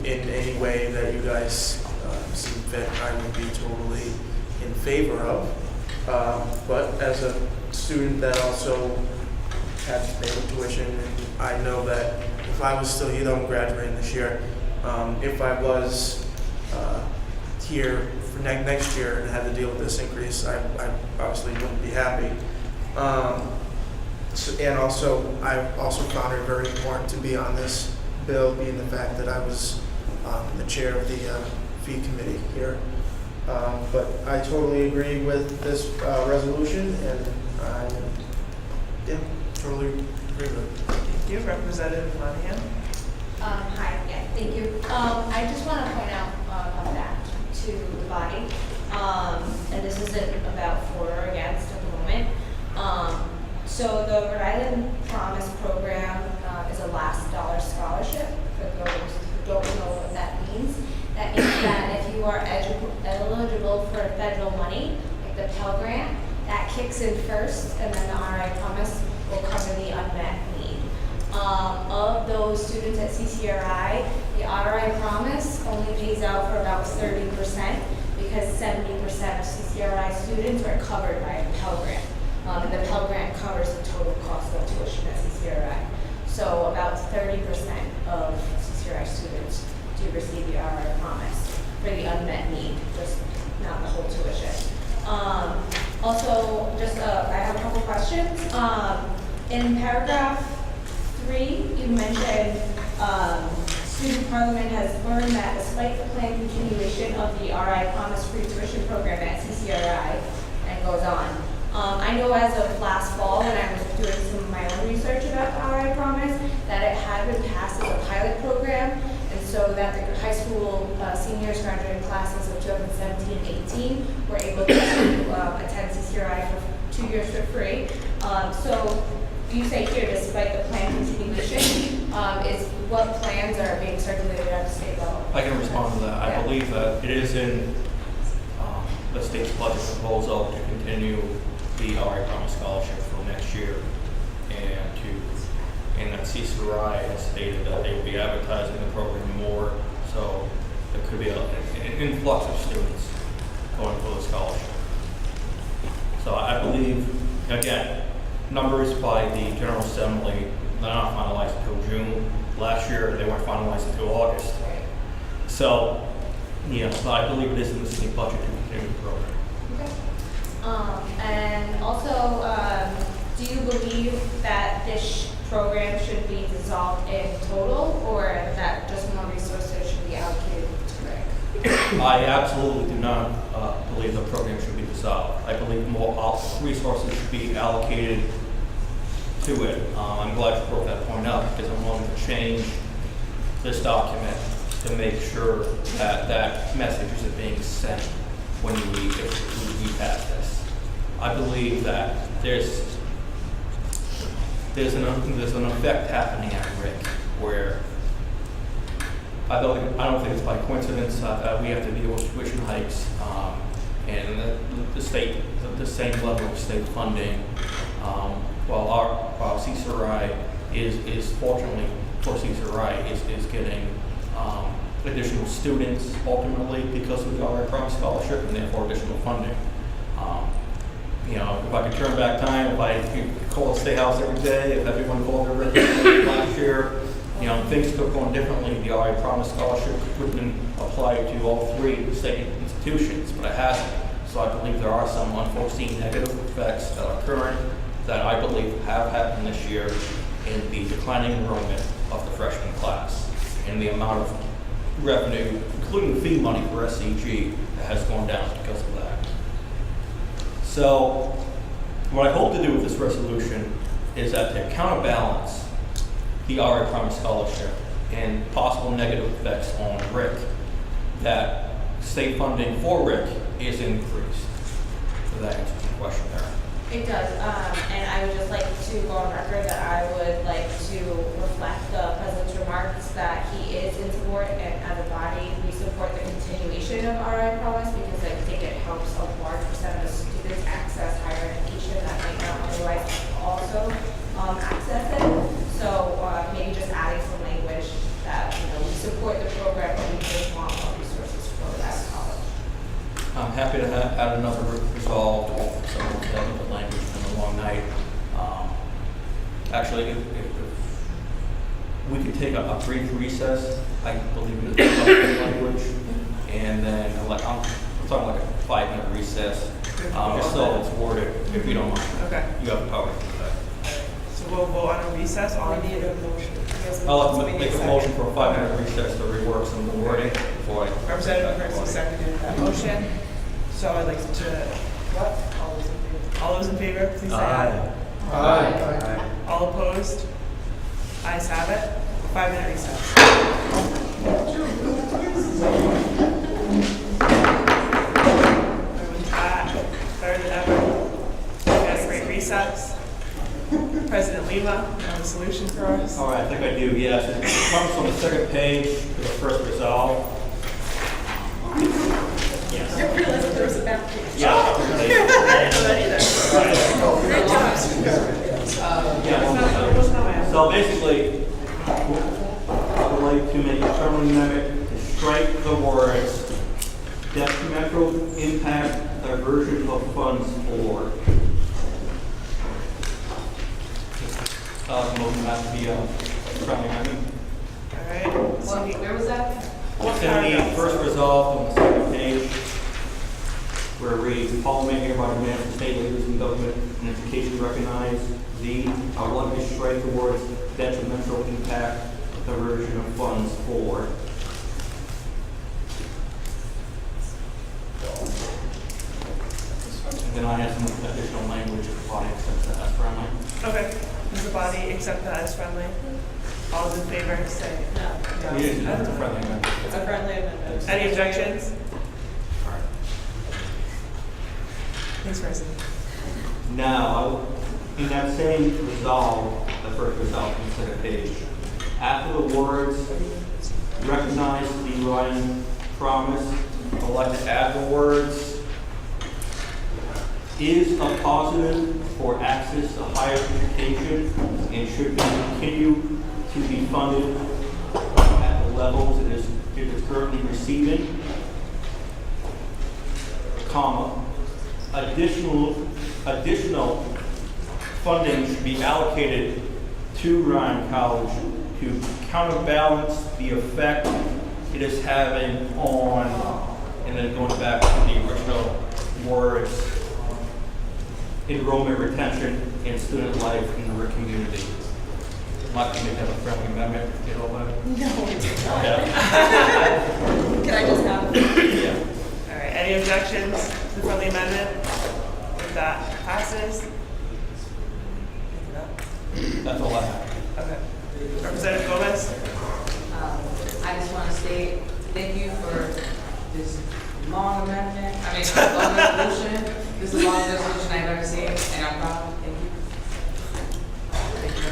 in any way that you guys see fit. I would be totally in favor of. But as a student that also had to pay the tuition, and I know that if I was still here, though I'm graduating this year, if I was here for next year and had to deal with this increase, I obviously wouldn't be happy. And also, I also found it very important to be on this bill, being the fact that I was the chair of the fee committee here. But I totally agree with this resolution, and I totally agree with it. Thank you, Representative Monahan. Hi, yeah, thank you. I just want to point out a fact to the body, and this isn't about for or against at the moment. So the Rhode Island Promise Program is a last dollar scholarship for those who don't know what that means. That means that if you are eligible for federal money, like the Pell Grant, that kicks in first, and then the RI Promise will cover the unmet need. Of those students at CCRI, the RI Promise only pays out for about 30% because 70% of CCRI students are covered by a Pell Grant. And the Pell Grant covers the total cost of tuition at CCRI. So about 30% of CCRI students do receive the RI Promise for the unmet need, just not the whole tuition. Also, just I have a couple questions. In paragraph 3, you mentioned Student Parliament has learned that despite the planned continuation of the RI Promise free tuition program at CCRI, and goes on. I know as of last fall, when I was doing some of my own research about the RI Promise, that it had been passed as a pilot program, and so that the high school seniors graduating classes of 2017 and 18 were able to attend CCRI for 2 years for free. So you say here, despite the planned continuation, is what plans are being circulated at the state level? I can respond to that. I believe that it is in the state's budget proposal to continue the RI Promise Scholarship for next year, and that CCRI has stated that they will be advertising the program more, so there could be an influx of students going for the scholarship. So I believe, again, numbers by the General Assembly, they're not finalized until June. Last year, they weren't finalized until August. So, so I believe it is in the state budget to continue the program. Okay. And also, do you believe that this program should be dissolved in total, or that just more resources should be allocated to RIC? I absolutely do not believe the program should be dissolved. I believe more resources should be allocated to it. I'm glad you brought that point up because I'm willing to change this document to make sure that that message is being sent when we pass this. I believe that there's an effect happening at RIC where I don't think it's by coincidence that we have to deal with tuition hikes and the same level of state funding. While our CCRI is fortunately for CCRI is getting additional students ultimately because of the RI Promise Scholarship and therefore additional funding. If I could turn back time, if I could call the State House every day, if everyone called their written last year, things could have gone differently. The RI Promise Scholarship could have been applied to all 3 state institutions, but it hasn't. So I believe there are some unforeseen negative effects that are current that I believe have happened this year in the declining enrollment of the freshman class and the amount of revenue, including fee money for SCG, that has gone down because of that. So what I hope to do with this resolution is that to counterbalance the RI Promise Scholarship and possible negative effects on RIC, that state funding for RIC is increased. So that answers your question there. It does, and I would just like to go on record that I would like to reflect the President's remarks that he is in support, and as a body, we support the continuation of RI Promise because I think it helps a large percent of the students access higher education that might not otherwise also access it. So maybe just adding some language that we support the program, but we just want more resources for that college. I'm happy to add another resolve to some of the language. It's been a long night. Actually, if we could take a brief recess, I believe it's language, and then I'm talking like a 5-minute recess, just so it's worded, if you don't mind. Okay. You have the power to do that. So we'll vote on a recess on the motion. I'll make a motion for a 5-minute recess to rework some of the wording before I. Representative Percy seconded that motion. So I'd like to, what? All those in favor, please say aye. Aye. All opposed? Ayes have it. 5-minute recess. Everyone's back, better than ever. We had a great recess. President Lima, you have a solution for us? All right, I think I do, yes. It comes on the second page for the first resolve. Yes. I didn't realize that there was a back page. Yeah. I didn't know that either. Great job. So basically, I would like to make a friendly amendment to strike the words detrimental impact diversion of funds for. Motion has to be a friendly amendment. All right. Where was that? It's in the first resolve on the second page, where it reads, the following hereby demands the state leaders in government and education recognize the, I would like to strike the words detrimental impact diversion of funds for. And then I have some additional language if the body accepts that as friendly. Okay. Does the body accept that as friendly? All those in favor say no. It is a friendly amendment. It's a friendly amendment. Any objections? Thanks, President. Now, in that same resolve, the first resolve on the second page, after the words recognize the Ryan promise, I'd like to add the words is a positive for access to higher education and should continue to be funded at the levels it is currently receiving, comma, additional funding should be allocated to Ryan College to counterbalance the effect it is having on, and then going back to the original words, enrollment retention and student life in our community. Might be make that a friendly amendment, get all that? No, it's not. Yeah. Can I just have? Yeah. All right, any objections to the friendly amendment? If that passes? That's all I have. Okay. Representative Gomez? I just want to state thank you for this long amendment, long resolution. This is the longest resolution I've ever seen, and I'm proud. Thank you. Thank you,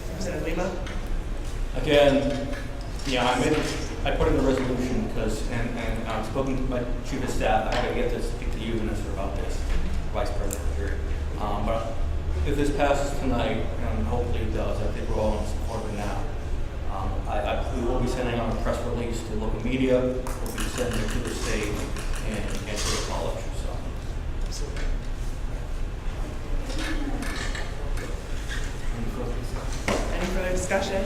Representative Lima? Again, yeah, I put in the resolution because, and I've spoken to my chief of staff, I gotta get to speak to you, Minister, about this, Vice President here. But if this passes tonight, and hopefully it does, I think we're all in support of it now. We will be sending out a press release to local media, we'll be sending it to the state and to the college, so. Any further discussion?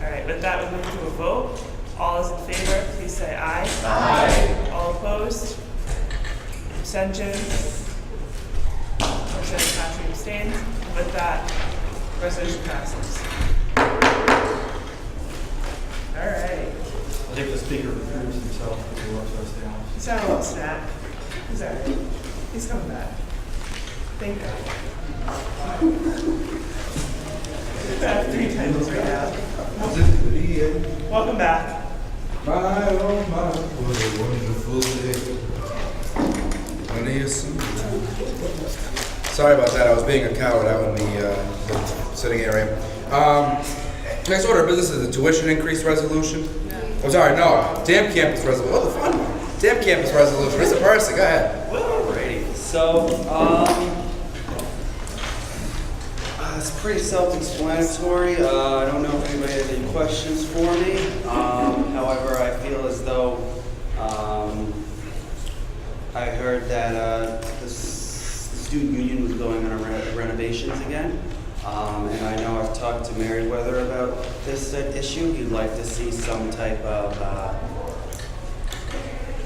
All right, with that, we move to a vote. All those in favor, please say aye. Aye. All opposed? Abstentions? Motion passed, we abstained. With that, resolution passes. All right. I think the speaker recruits himself to the work us down. He's had a little snack. He's all right. He's coming back. Thank God. That's 3 times right now. Welcome back. My, oh my, what a wonderful day. Sorry about that. I was being a coward out in the sitting area. Next order of business is the tuition increase resolution. I'm sorry, no. Damn campus resolution. Oh, the fun one. Damn campus resolution. Mr. Percy, go ahead. Alrighty. So, it's pretty self-explanatory. I don't know if anybody has any questions for me. However, I feel as though I heard that the student union was going on renovations again. And I know I've talked to Meriwether about this said issue. He'd like to see some type of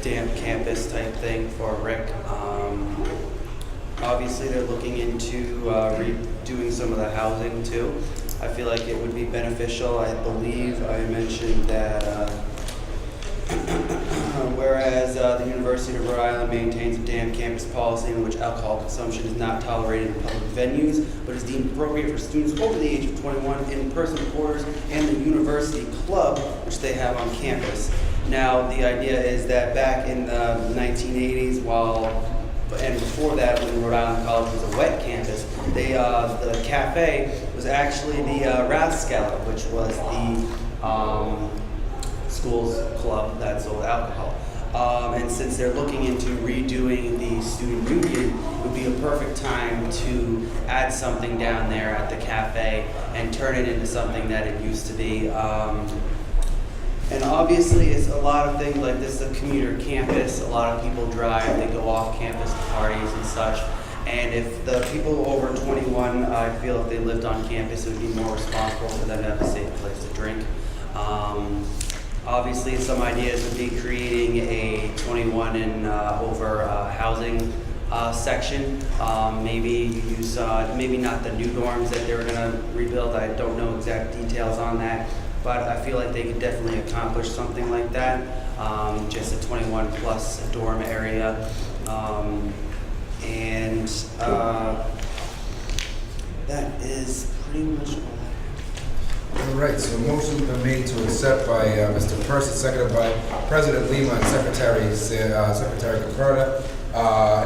damp campus type thing for Rick. Obviously, they're looking into redoing some of the housing too. I feel like it would be beneficial. I believe I mentioned that whereas the University of Rhode Island maintains a damp campus policy in which alcohol consumption is not tolerated in public venues, but is deemed appropriate for students over the age of 21 in person quarters and the university club, which they have on campus. Now, the idea is that back in the 1980s, and before that, when Rhode Island College was a wet campus, the cafe was actually the Rathskeller, which was the school's club that sold alcohol. And since they're looking into redoing the student union, it would be a perfect time to add something down there at the cafe and turn it into something that it used to be. And obviously, it's a lot of things like this is a commuter campus. A lot of people drive, they go off campus to parties and such. And if the people over 21, I feel if they lived on campus, it would be more responsible for them to have a safe place to drink. Obviously, some ideas would be creating a 21 and over housing section. Maybe you use, maybe not the new dorms that they're gonna rebuild. I don't know exact details on that. But I feel like they could definitely accomplish something like that. Just a 21 plus dorm area. And that is pretty much all. All right, so a motion been made to accept by Mr. Percy, seconded by President Lima and Secretary Caperta.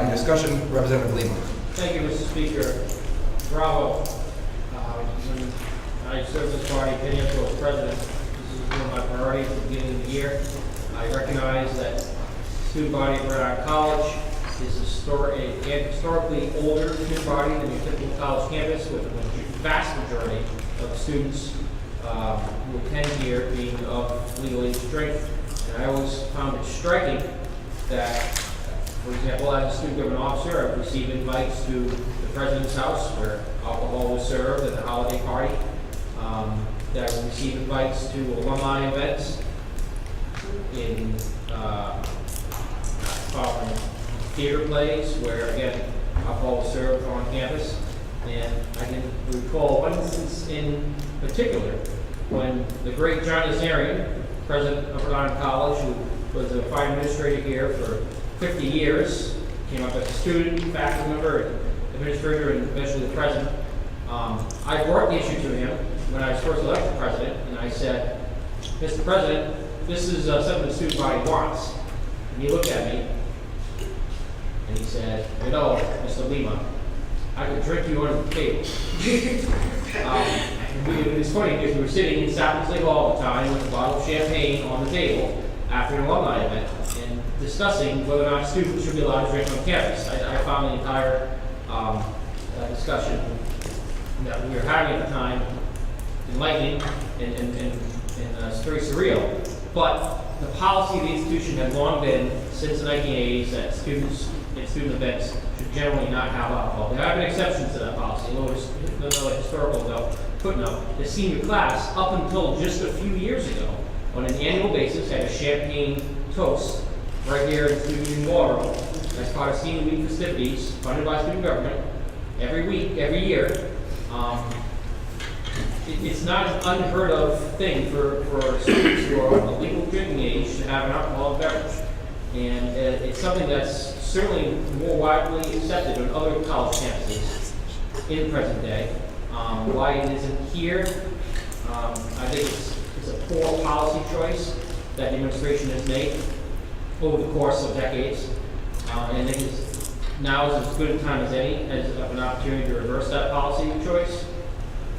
Any discussion? Representative Lima. Thank you, Mr. Speaker. Bravo. When I served this body 10 years ago as president, this is one of my priorities at the beginning of the year. I recognize that the student body of Rhode Island College is a historically older student body than your typical college campus, with a vast majority of students who attend here being of legal age to drink. And I always found it striking that, for example, as a student government officer, I've received invites to the president's house where alcohol was served at the holiday party. That I received invites to alumni events in theater plays where, again, alcohol was served on campus. And I can recall one instance in particular when the great John Nazarian, president of Rhode Island College, who was a fine administrator here for 50 years, came up as a student, faculty member, administrator, and eventually the president. I brought the issue to him when I was first elected president, and I said, Mr. President, this is something the student body wants. And he looked at me, and he said, you know, Mr. Lima, I could drink you under the table. It's funny because we were sitting in Sapphire Lake all the time with a bottle of champagne on the table after an alumni event and discussing whether or not students should be allowed to drink on campus. I found the entire discussion that we were having at the time enlightening and it's very surreal. But the policy of the institution had long been, since the 1980s, that students at student events should generally not have alcohol. There have been exceptions to that policy. No historical footnote. The senior class, up until just a few years ago, on an annual basis, had a champagne toast right here in the student union ballroom as part of senior week festivities funded by student government every week, every year. It's not an unheard of thing for students who are of the legal drinking age to have an alcoholic beverage. And it's something that's certainly more widely accepted on other college campuses in the present day. Why it isn't here, I think it's a poor policy choice that the administration has made over the course of decades. And I think now is as good a time as any as of an opportunity to reverse that policy choice.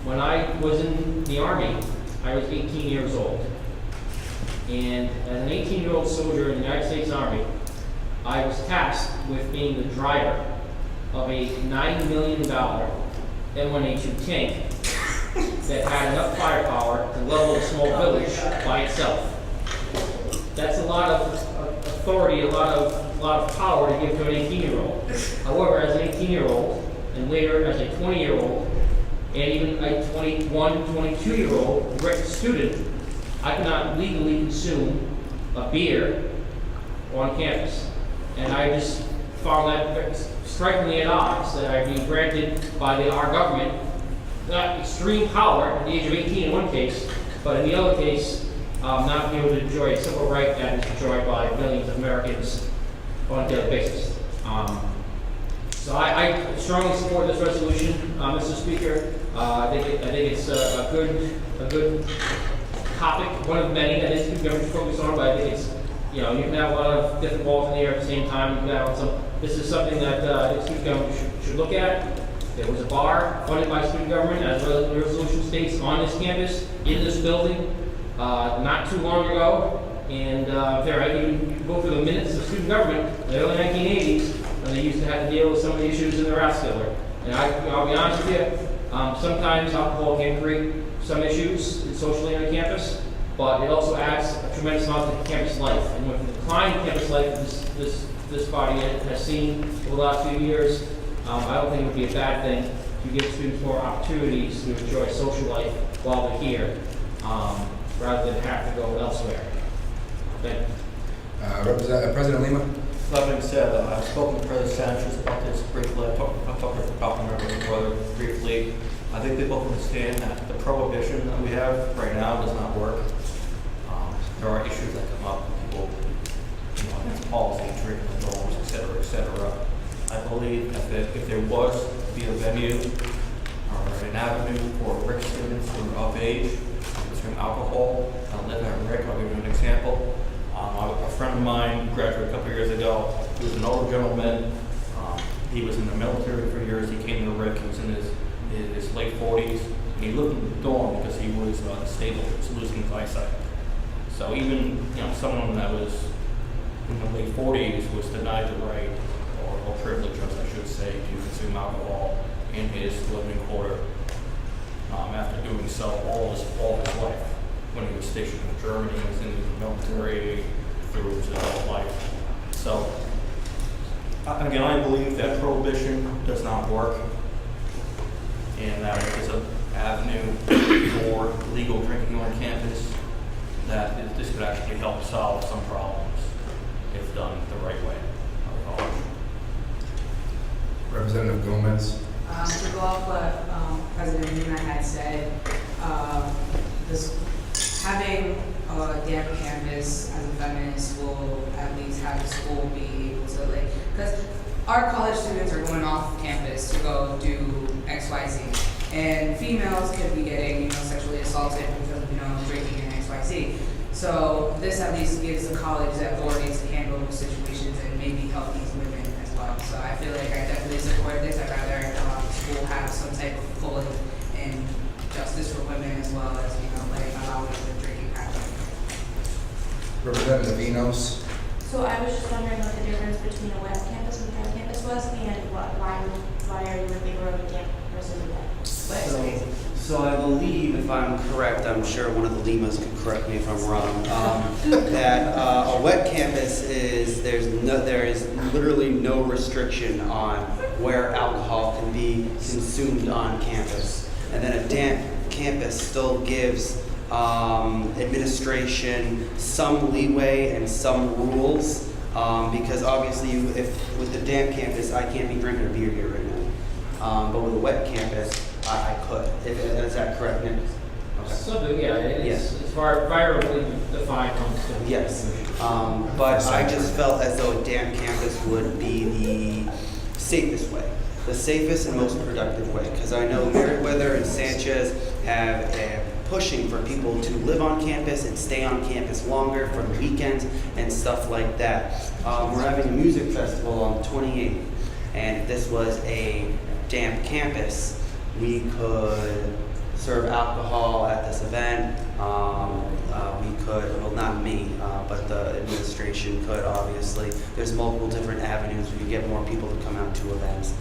When I was in the Army, I was 18 years old. And as an 18-year-old soldier in the United States Army, I was tasked with being the driver of a $9 million M1A2 tank that had enough firepower to level a small village by itself. That's a lot of authority, a lot of power to give to an 18-year-old. However, as an 18-year-old, and later as a 20-year-old, and even a 21, 22-year-old student, I cannot legally consume a beer on campus. And I just found that very strikingly at odds that I'd be granted by our government that extreme power at the age of 18 in one case, but in the other case, not be able to enjoy a civil right that is enjoyed by millions of Americans on a daily basis. So I strongly support this resolution, Mr. Speaker. I think it's a good topic, one of many that is government focus on, but I think it's, you can have a lot of different balls in the air at the same time. You can have this is something that the student government should look at. There was a bar funded by student government, as the resolution states, on this campus, in this building, not too long ago. And there, I can go through the minutes of student government in the early 1980s, when they used to have to deal with some of the issues in the Rathskeller. And I'll be honest with you, sometimes alcohol can create some issues socially on campus, but it also adds a tremendous amount to campus life. And with the decline in campus life this body has seen over the last few years, I don't think it would be a bad thing to give students more opportunities to enjoy social life while they're here, rather than have to go elsewhere. Thank you. President Lima. That being said, I've spoken to President Sanchez about this briefly. I talked to Dr. Member's brother briefly. I think they both understand that the prohibition that we have right now does not work. There are issues that come up, people, against policy, drinking norms, et cetera, et cetera. I believe that if there was to be a venue or an avenue for RIC students who are of age to consume alcohol, I live at RIC, I'll give you an example. A friend of mine graduated a couple years ago. He was an older gentleman. He was in the military for years. He came to RIC. He was in his late 40s. And he lived in the dorm because he was stable. He was losing his eyesight. So even someone that was in the late 40s was denied the right, or privilege, as I should say, to consume alcohol in his living quarter after doing so all of his life. When he was stationed in Germany, he was in the military through his adult life. So, again, I believe that prohibition does not work, and that if there's an avenue for legal drinking on campus, that this could actually help solve some problems if done the right way. Representative Gomez. To go off what President Luna had said, having a damp campus as a feminist will at least have the school be able to because our college students are going off campus to go do XYZ, and females could be getting sexually assaulted because of drinking and XYZ. So this at least gives the college the authority to handle those situations and maybe help these women as well. So I feel like I definitely support this. I'd rather the school have some type of fully and justice for women as well as allowing the drinking happen. Representative Enos. So I was just wondering what the difference between a wet campus and a damp campus was, and why are you in favor of a damp versus a wet? So I believe, if I'm correct, I'm sure one of the Limas can correct me if I'm wrong, that a wet campus is there is literally no restriction on where alcohol can be consumed on campus, and then a damp campus still gives administration some leeway and some rules, because obviously if with the damp campus I can't be drinking a beer here right now, but with a wet campus I could. Is that correct, Nick? Okay. Something, yeah, it's environmentally defined. Yes, but I just felt as though a damp campus would be the safest way. The safest and most productive way, because I know Merriweather and Sanchez have pushing for people to live on campus and stay on campus longer for the weekends and stuff like that. We're having a music festival on the 28th, and if this was a damp campus, we could serve alcohol at this event. We could, well, not me, but the administration could, obviously. There's multiple different avenues. We could get more people to come out to events.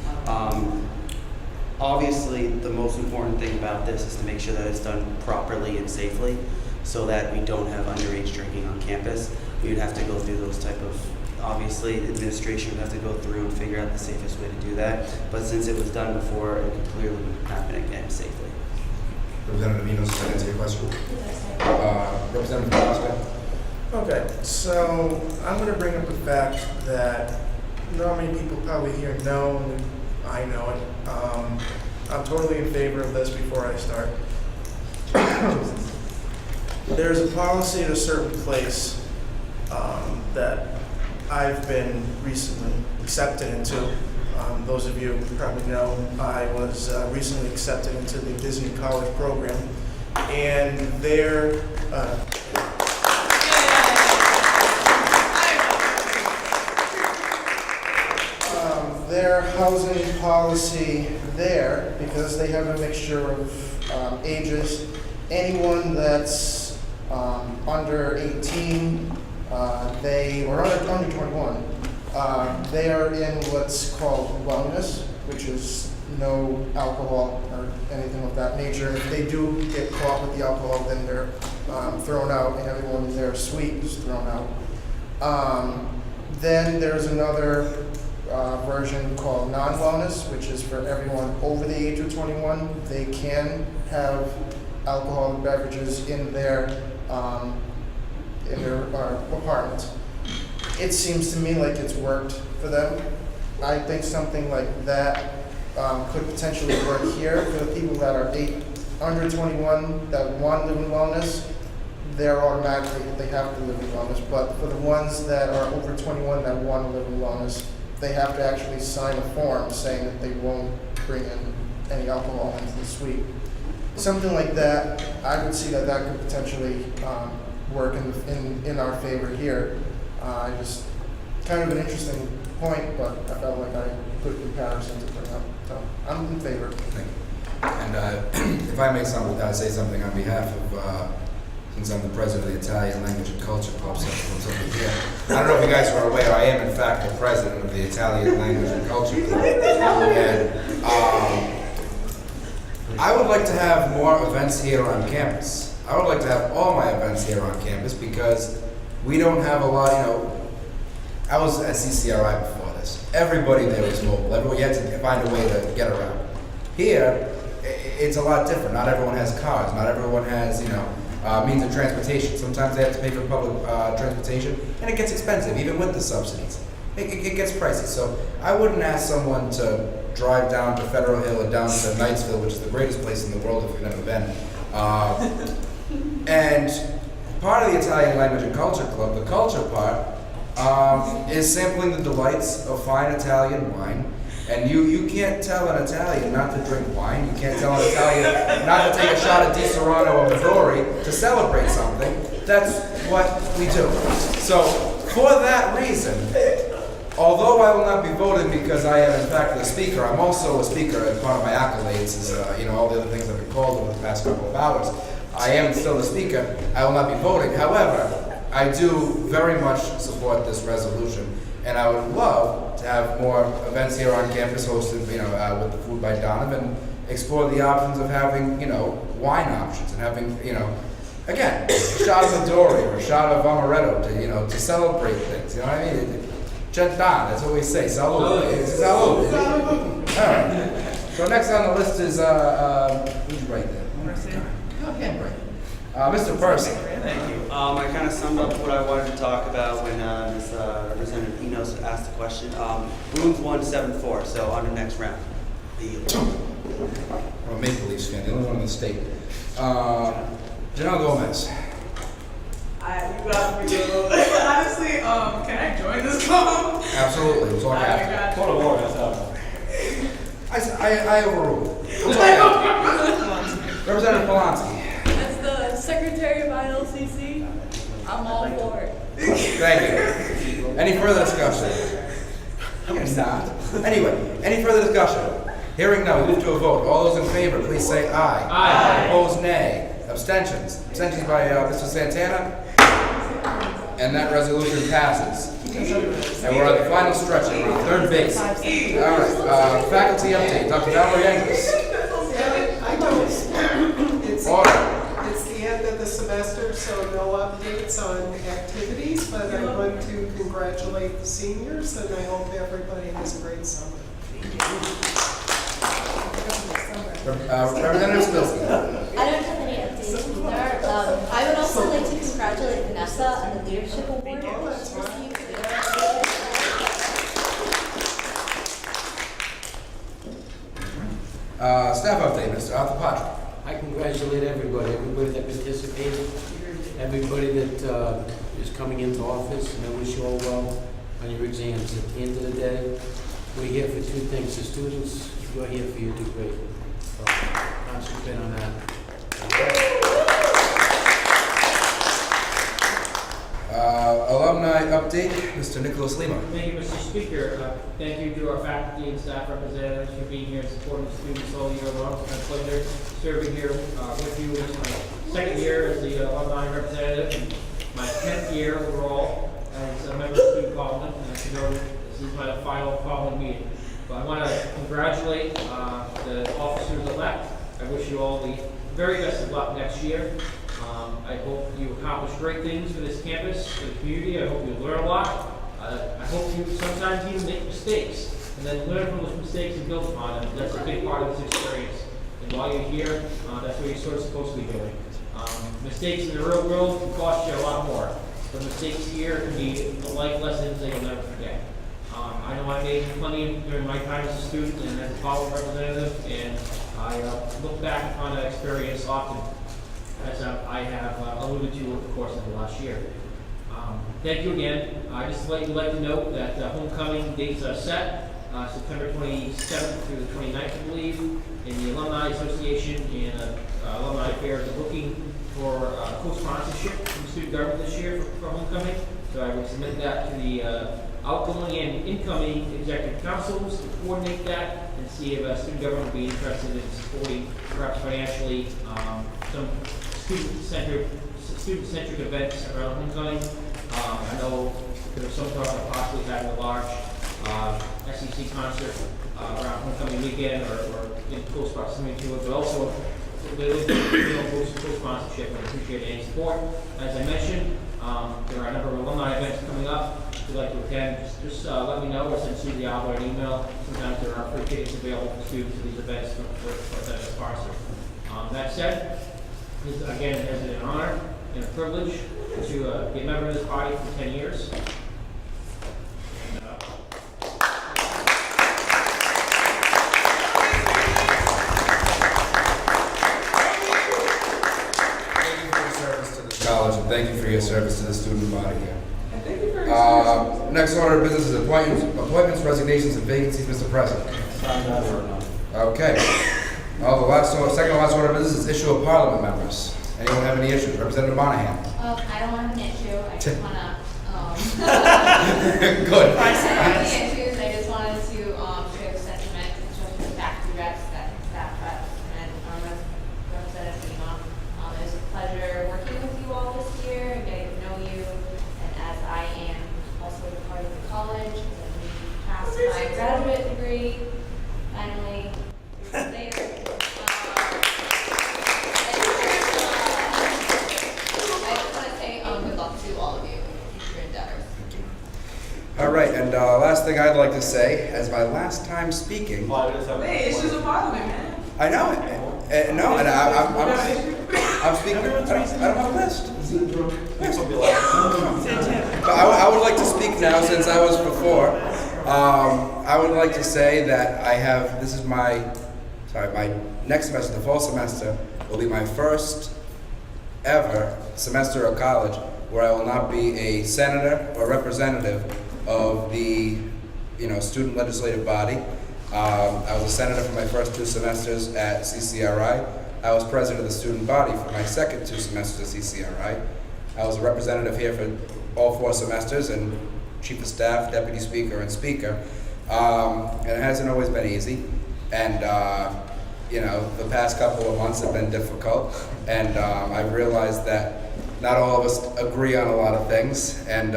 Obviously, the most important thing about this is to make sure that it's done properly and safely so that we don't have underage drinking on campus. We would have to go through those type of obviously, administration would have to go through and figure out the safest way to do that. But since it was done before, it could clearly happen again safely. Representative Enos, does that answer your question? Representative Costa? Okay, so I'm going to bring up a fact that not many people probably here know, and I know it. I'm totally in favor of this before I start. There's a policy at a certain place that I've been recently accepted into. Those of you who probably know, I was recently accepted into the Disney College program, and their housing policy there, because they have a mixture of ages. Anyone that's under 18, they or under 21. They are in what's called wellness, which is no alcohol or anything of that nature. If they do get caught with the alcohol, then they're thrown out, and everyone in their suite is thrown out. Then there's another version called non-wellness, which is for everyone over the age of 21. They can have alcoholic beverages in their apartment. It seems to me like it's worked for them. I think something like that could potentially work here for the people that are under 21 that want to live in wellness. They're automatically, they have to live in wellness. But for the ones that are over 21 that want to live in wellness, they have to actually sign a form saying that they won't bring in any alcohol into the suite. Something like that, I would see that that could potentially work in our favor here. Just kind of an interesting point, but I felt like I put a comparison to bring up. So I'm in favor. Thank you. And if I may say something on behalf of, since I'm the president of the Italian Language and Culture Club, here. I don't know if you guys are aware, I am in fact the president of the Italian Language and Culture Club. And I would like to have more events here on campus. I would like to have all my events here on campus because we don't have a lot, I was at CCRI before this. Everybody there was mobile. You had to find a way to get around. Here, it's a lot different. Not everyone has cars. Not everyone has, means of transportation. Sometimes they have to pay for public transportation, and it gets expensive, even with the subsidies. It gets pricey. So I wouldn't ask someone to drive down to Federal Hill or down to Knightsville, which is the greatest place in the world if you've never been. And part of the Italian Language and Culture Club, the culture part, is sampling the delights of fine Italian wine. And you can't tell an Italian not to drink wine. You can't tell an Italian not to take a shot of Di Serrano or Midori to celebrate something. That's what we do. So, for that reason, although I will not be voted because I am in fact the speaker, I'm also a speaker, and part of my accolades is all the other things I've been called over the past couple of hours. I am still the speaker. I will not be voting. However, I do very much support this resolution, and I would love to have more events here on campus hosted, with the Food by Donovan, explore the options of having, wine options and having, again, a shot of Midori or a shot of Amaretto to celebrate things. You know what I mean? Gentile, that's what we say. Salud. Salud. All right. So next on the list is who's right there? Mr. Person. Thank you. I kind of summed up what I wanted to talk about when Ms. Representative Enos asked the question. Rooms 174, so on the next round. I'm a Maple Leafs fan, the only one in the state. Janelle Gomez. You got me a little bit. Honestly, can I join this call? Absolutely. We'll talk after. Point of order, that's all. I overruled. We'll talk after. Representative Polanski. As the secretary of ILCC, I'm all for it. Thank you. Any further discussion? It's not. Anyway, any further discussion? Hearing none, we'll move to a vote. All those in favor, please say aye. Aye. Opposed, nay. Abstentions. Abstentions by Mr. Santana. And that resolution passes. And we're on the final stretch, third base. All right, faculty update. Dr. Valerie Engels. I know it's Order. the end of the semester, so no updates on activities, but I want to congratulate the seniors, and I hope everybody has a great summer. Representative Spilsky. I don't have any updates either. I would also like to congratulate Vanessa on the leadership award that she received. Staff update, Mr. Arthur Patrick. I congratulate everybody that participated, everybody that is coming into office, and I wish you all well on your exams. At the end of the day, we're here for two things. The students, you're here for your degree. So concentrate on that. Alumni update, Mr. Nicholas Lima. Thank you, Mr. Speaker. Thank you to our faculty and staff representatives for being here and supporting the students all year long. It's been a pleasure serving here with you. It's my second year as the alumni representative and my 10th year overall as a member of the student parliament. And as you know, this is my final parliament meeting. But I want to congratulate the officers-elect. I wish you all the very best of luck next year. I hope you accomplish great things for this campus, for the community. I hope you learn a lot. I hope you sometimes even make mistakes and then learn from those mistakes and build upon them. That's a big part of this experience. And while you're here, that's what you're sort of supposed to be doing. Mistakes in the real world can cost you a lot more. But mistakes here can be life lessons that you'll never forget. I know I made plenty during my time as a student and as a college representative, and I look back upon that experience often, as I have alluded to over the course of the last year. Thank you again. I just like to note that homecoming dates are set, September 27th through the 29th, I believe, in the Alumni Association and Alumni Affairs are looking for co-sponsorship from student government this year for homecoming. So I will submit that to the outgoing and incoming executive councils to coordinate that and see if student government will be interested in supporting, perhaps financially, some student-centric events around homecoming. I know there was some talk of possibly having a large SEC concert around homecoming weekend or in close proximity to it, but also co-sponsorship and appreciate any support. As I mentioned, there are a number of alumni events coming up. If you'd like to attend, just let me know or send Susie Alba an email. Sometimes there are free tickets available for students to these events for that sponsor. That said, this, again, has been an honor and a privilege to be a member of this body for 10 years. And, College, and thank you for your service to the student body here. And thank you for your Next order of business is appointments, resignations, and vacancies, Mr. President. Okay. Second to last order of business is issue of parliament members. Anyone have any issues? Representative Monahan. I don't have an issue, I just wanna, Good. I don't have any issues, I just wanted to, share the sentiment, especially the faculty reps, staff reps, and, Representative Lima. It was a pleasure working with you all this year and getting to know you, and as I am also a part of the college, and we passed my graduate degree, finally, 3 years later. All right, and last thing I'd like to say, as my last time speaking. Hey, it's just a parliament, man. I know it. No, and I'm speaking. I don't have a list. But I would like to speak now, since I was before. I would like to say that I have. This is my next semester, the fall semester, will be my first ever semester of college where I will not be a senator or representative of the student legislative body. I was a senator for my first 2 semesters at CCRI. I was president of the student body for my second 2 semesters at CCRI. I was a representative here for all 4 semesters and chief of staff, deputy speaker, and speaker. And it hasn't always been easy. And the past couple of months have been difficult. And I've realized that not all of us agree on a lot of things, and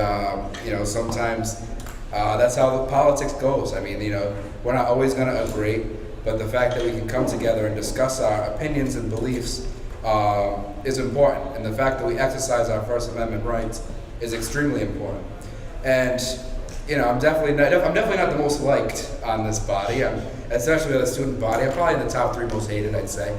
sometimes that's how the politics goes. I mean, we're not always going to agree, but the fact that we can come together and discuss our opinions and beliefs is important, and the fact that we exercise our First Amendment rights is extremely important. And you know, I'm definitely not the most liked on this body, especially with the student body. I'm probably in the top 3 most hated, I'd say.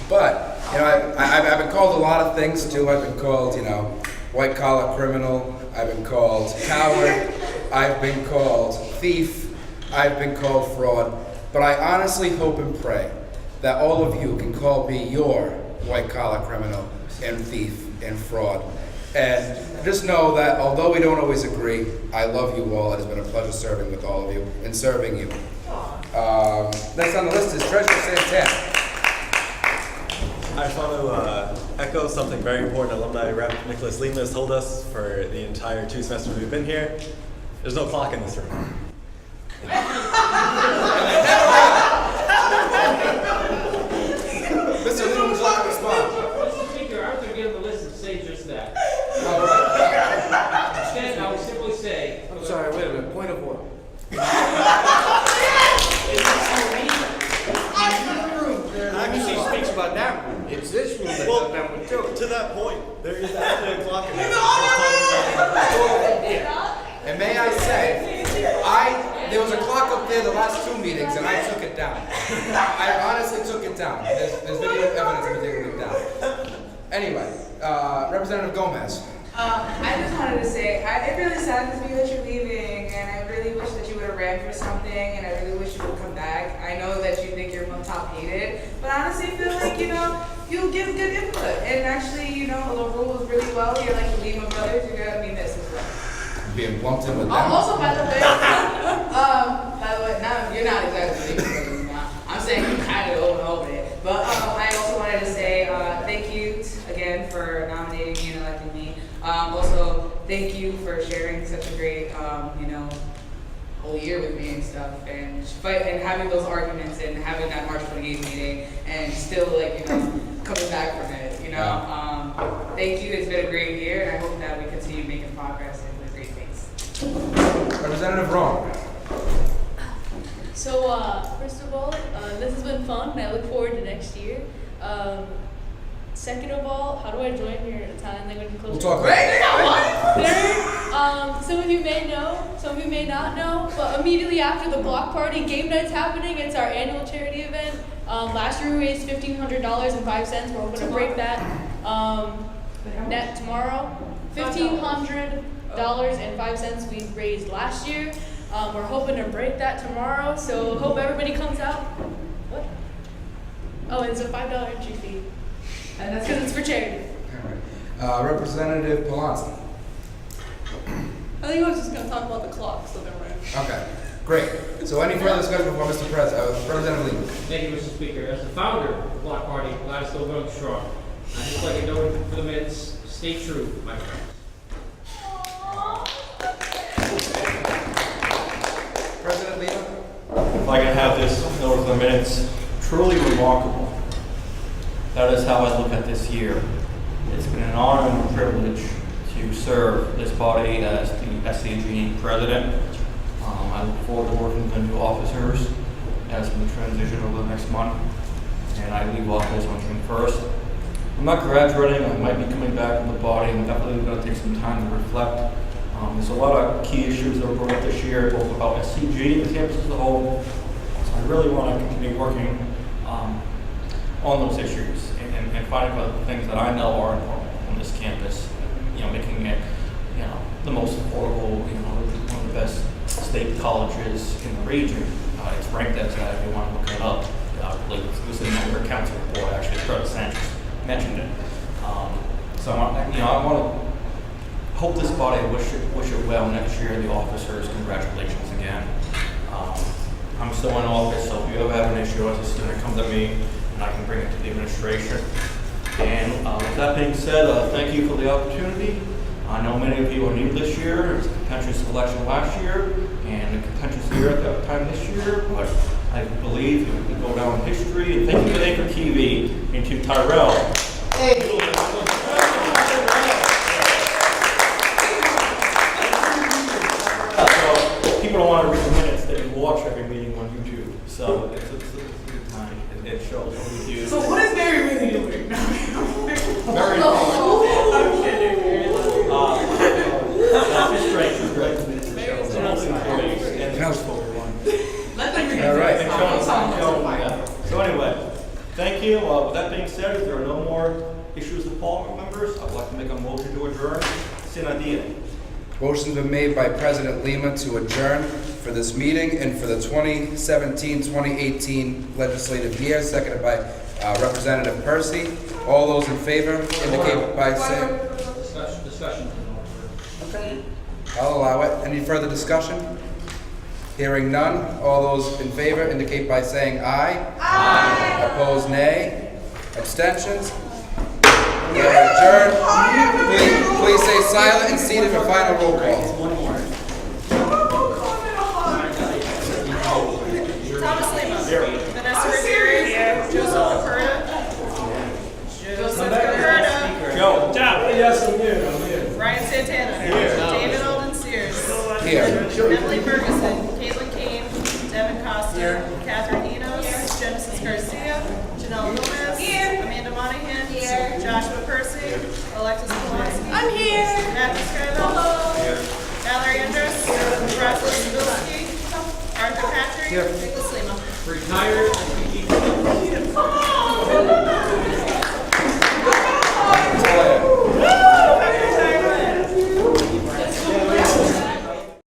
But you know, I've been called a lot of things too. I've been called, you know, white collar criminal. I've been called coward. I've been called thief. I've been called fraud. But I honestly hope and pray that all of you can call me your white collar criminal and thief and fraud. And just know that although we don't always agree, I love you all. It has been a pleasure serving with all of you and serving you. Next on the list is Treasurer Santana. I just want to echo something very important alumni rep Nicholas Lima has told us for the entire 2 semesters we've been here. There's no clock in this room. Mr. Lima, would you like to respond? Mr. Speaker, I was going to give him the list and say just that. All right. Instead, I would simply say. I'm sorry, wait a minute, point of order. Actually speaks about that room. It's this room that does that one too. To that point, there is actually a clock in here. And may I say, there was a clock up there the last 2 meetings, and I took it down. I honestly took it down. There's video evidence of me taking it down. Anyway, Representative Gomez. I just wanted to say, it really saddens me that you're leaving, and I really wish that you would have ran for something, and I really wish you would come back. I know that you think you're top hated, but honestly, I feel like, you know, you give good input, and actually, you know, the rules really well. You're like the Lima brothers, you're gonna be missed as well. Being lumped in with them. Also, by the way, now you're not exactly Lima brothers now. I'm saying you kind of over it, but I also wanted to say thank you again for nominating me and electing me. Also, thank you for sharing such a great, you know, whole year with me and stuff, and having those arguments and having that March 28th meeting, and still, like, you know, coming back from it, you know. Thank you. It's been a great year, and I hope that we continue making progress and doing great things. Representative Ron. So, first of all, this has been fun, and I look forward to next year. Second of all, how do I join your Italian language and culture? We'll talk about it. Third, some of you may know, some of you may not know, but immediately after the block party, game night's happening. It's our annual charity event. Last year we raised $1,500.05. We're hoping to break that net tomorrow. $1,500.05 we raised last year. We're hoping to break that tomorrow, so hope everybody comes out. What? Oh, it's a $5 entry fee. And that's because it's for charity. All right. Representative Polanski. I think I was just going to talk about the clock, so never mind. Okay, great. So any further discussion before Mr. President? Representative Lee. Thank you, Mr. Speaker. As the founder of the Block Party, glad it's still going strong. I'd just like to note for the minutes, stay true, my friends. President Lima. If I can have this note for the minutes, truly remarkable. That is how I look at this year. It's been an honor and a privilege to serve this body as the SCG president. I look forward to working with the new officers as we transition over the next month. And I leave office on June 1st. I'm not graduating. I might be coming back to the body. I'm definitely going to take some time to reflect. There's a lot of key issues that were brought up this year, both about SCG, the campus as a whole. So I really want to continue working on those issues and finding out the things that I know are important on this campus. You know, making it, you know, the most affordable. You know, one of the best state colleges in the region. It's ranked as that if you want to look it up. I believe it was in the member council report. Actually, Fred Sanchez mentioned it. So I want to hope this body wish it well next year. The officers, congratulations again. I'm still in office, so if you ever have an issue, it's going to come to me, and I can bring it to the administration. And with that being said, thank you for the opportunity. I know many of you are new this year. It was a contentious election last year, and a contentious year at that time this year, but I believe it will go down in history. And thank you to Anchor TV and to Tyrell. People don't want to read the minutes, they watch every meeting on YouTube. So it's a good time. It shows what we do. So what is very thank you. With that being said, if there are no more issues with Parliament members, I'd like to make a motion to adjourn. Sine. Motion's been made by President Lima to adjourn for this meeting and for the 2017-2018 legislative year, seconded by Representative Percy. All those in favor indicate by saying... Discussion. Okay. I'll allow it. Any further discussion? Hearing none. All those in favor indicate by saying aye. Aye. Opposed, nay. Abstentions? We are adjourned. Please stay silent and seated for final roll call. Thomas Lima. Vanessa Rivera. Joseph Caperta. Joe. Yes, I'm here. Ryan Santana. Here. David Alden Sears. Here. Emily Ferguson. Caitlin Kane. Devin Costa. Catherine Enos. Genesis Garcia. Janelle Gomez. Amanda Monahan. Joshua Percy. Alexis Pulaski. I'm here. Matthew Scriven. Valerie Andrus. Russell Zabilski. Arthur Patrick.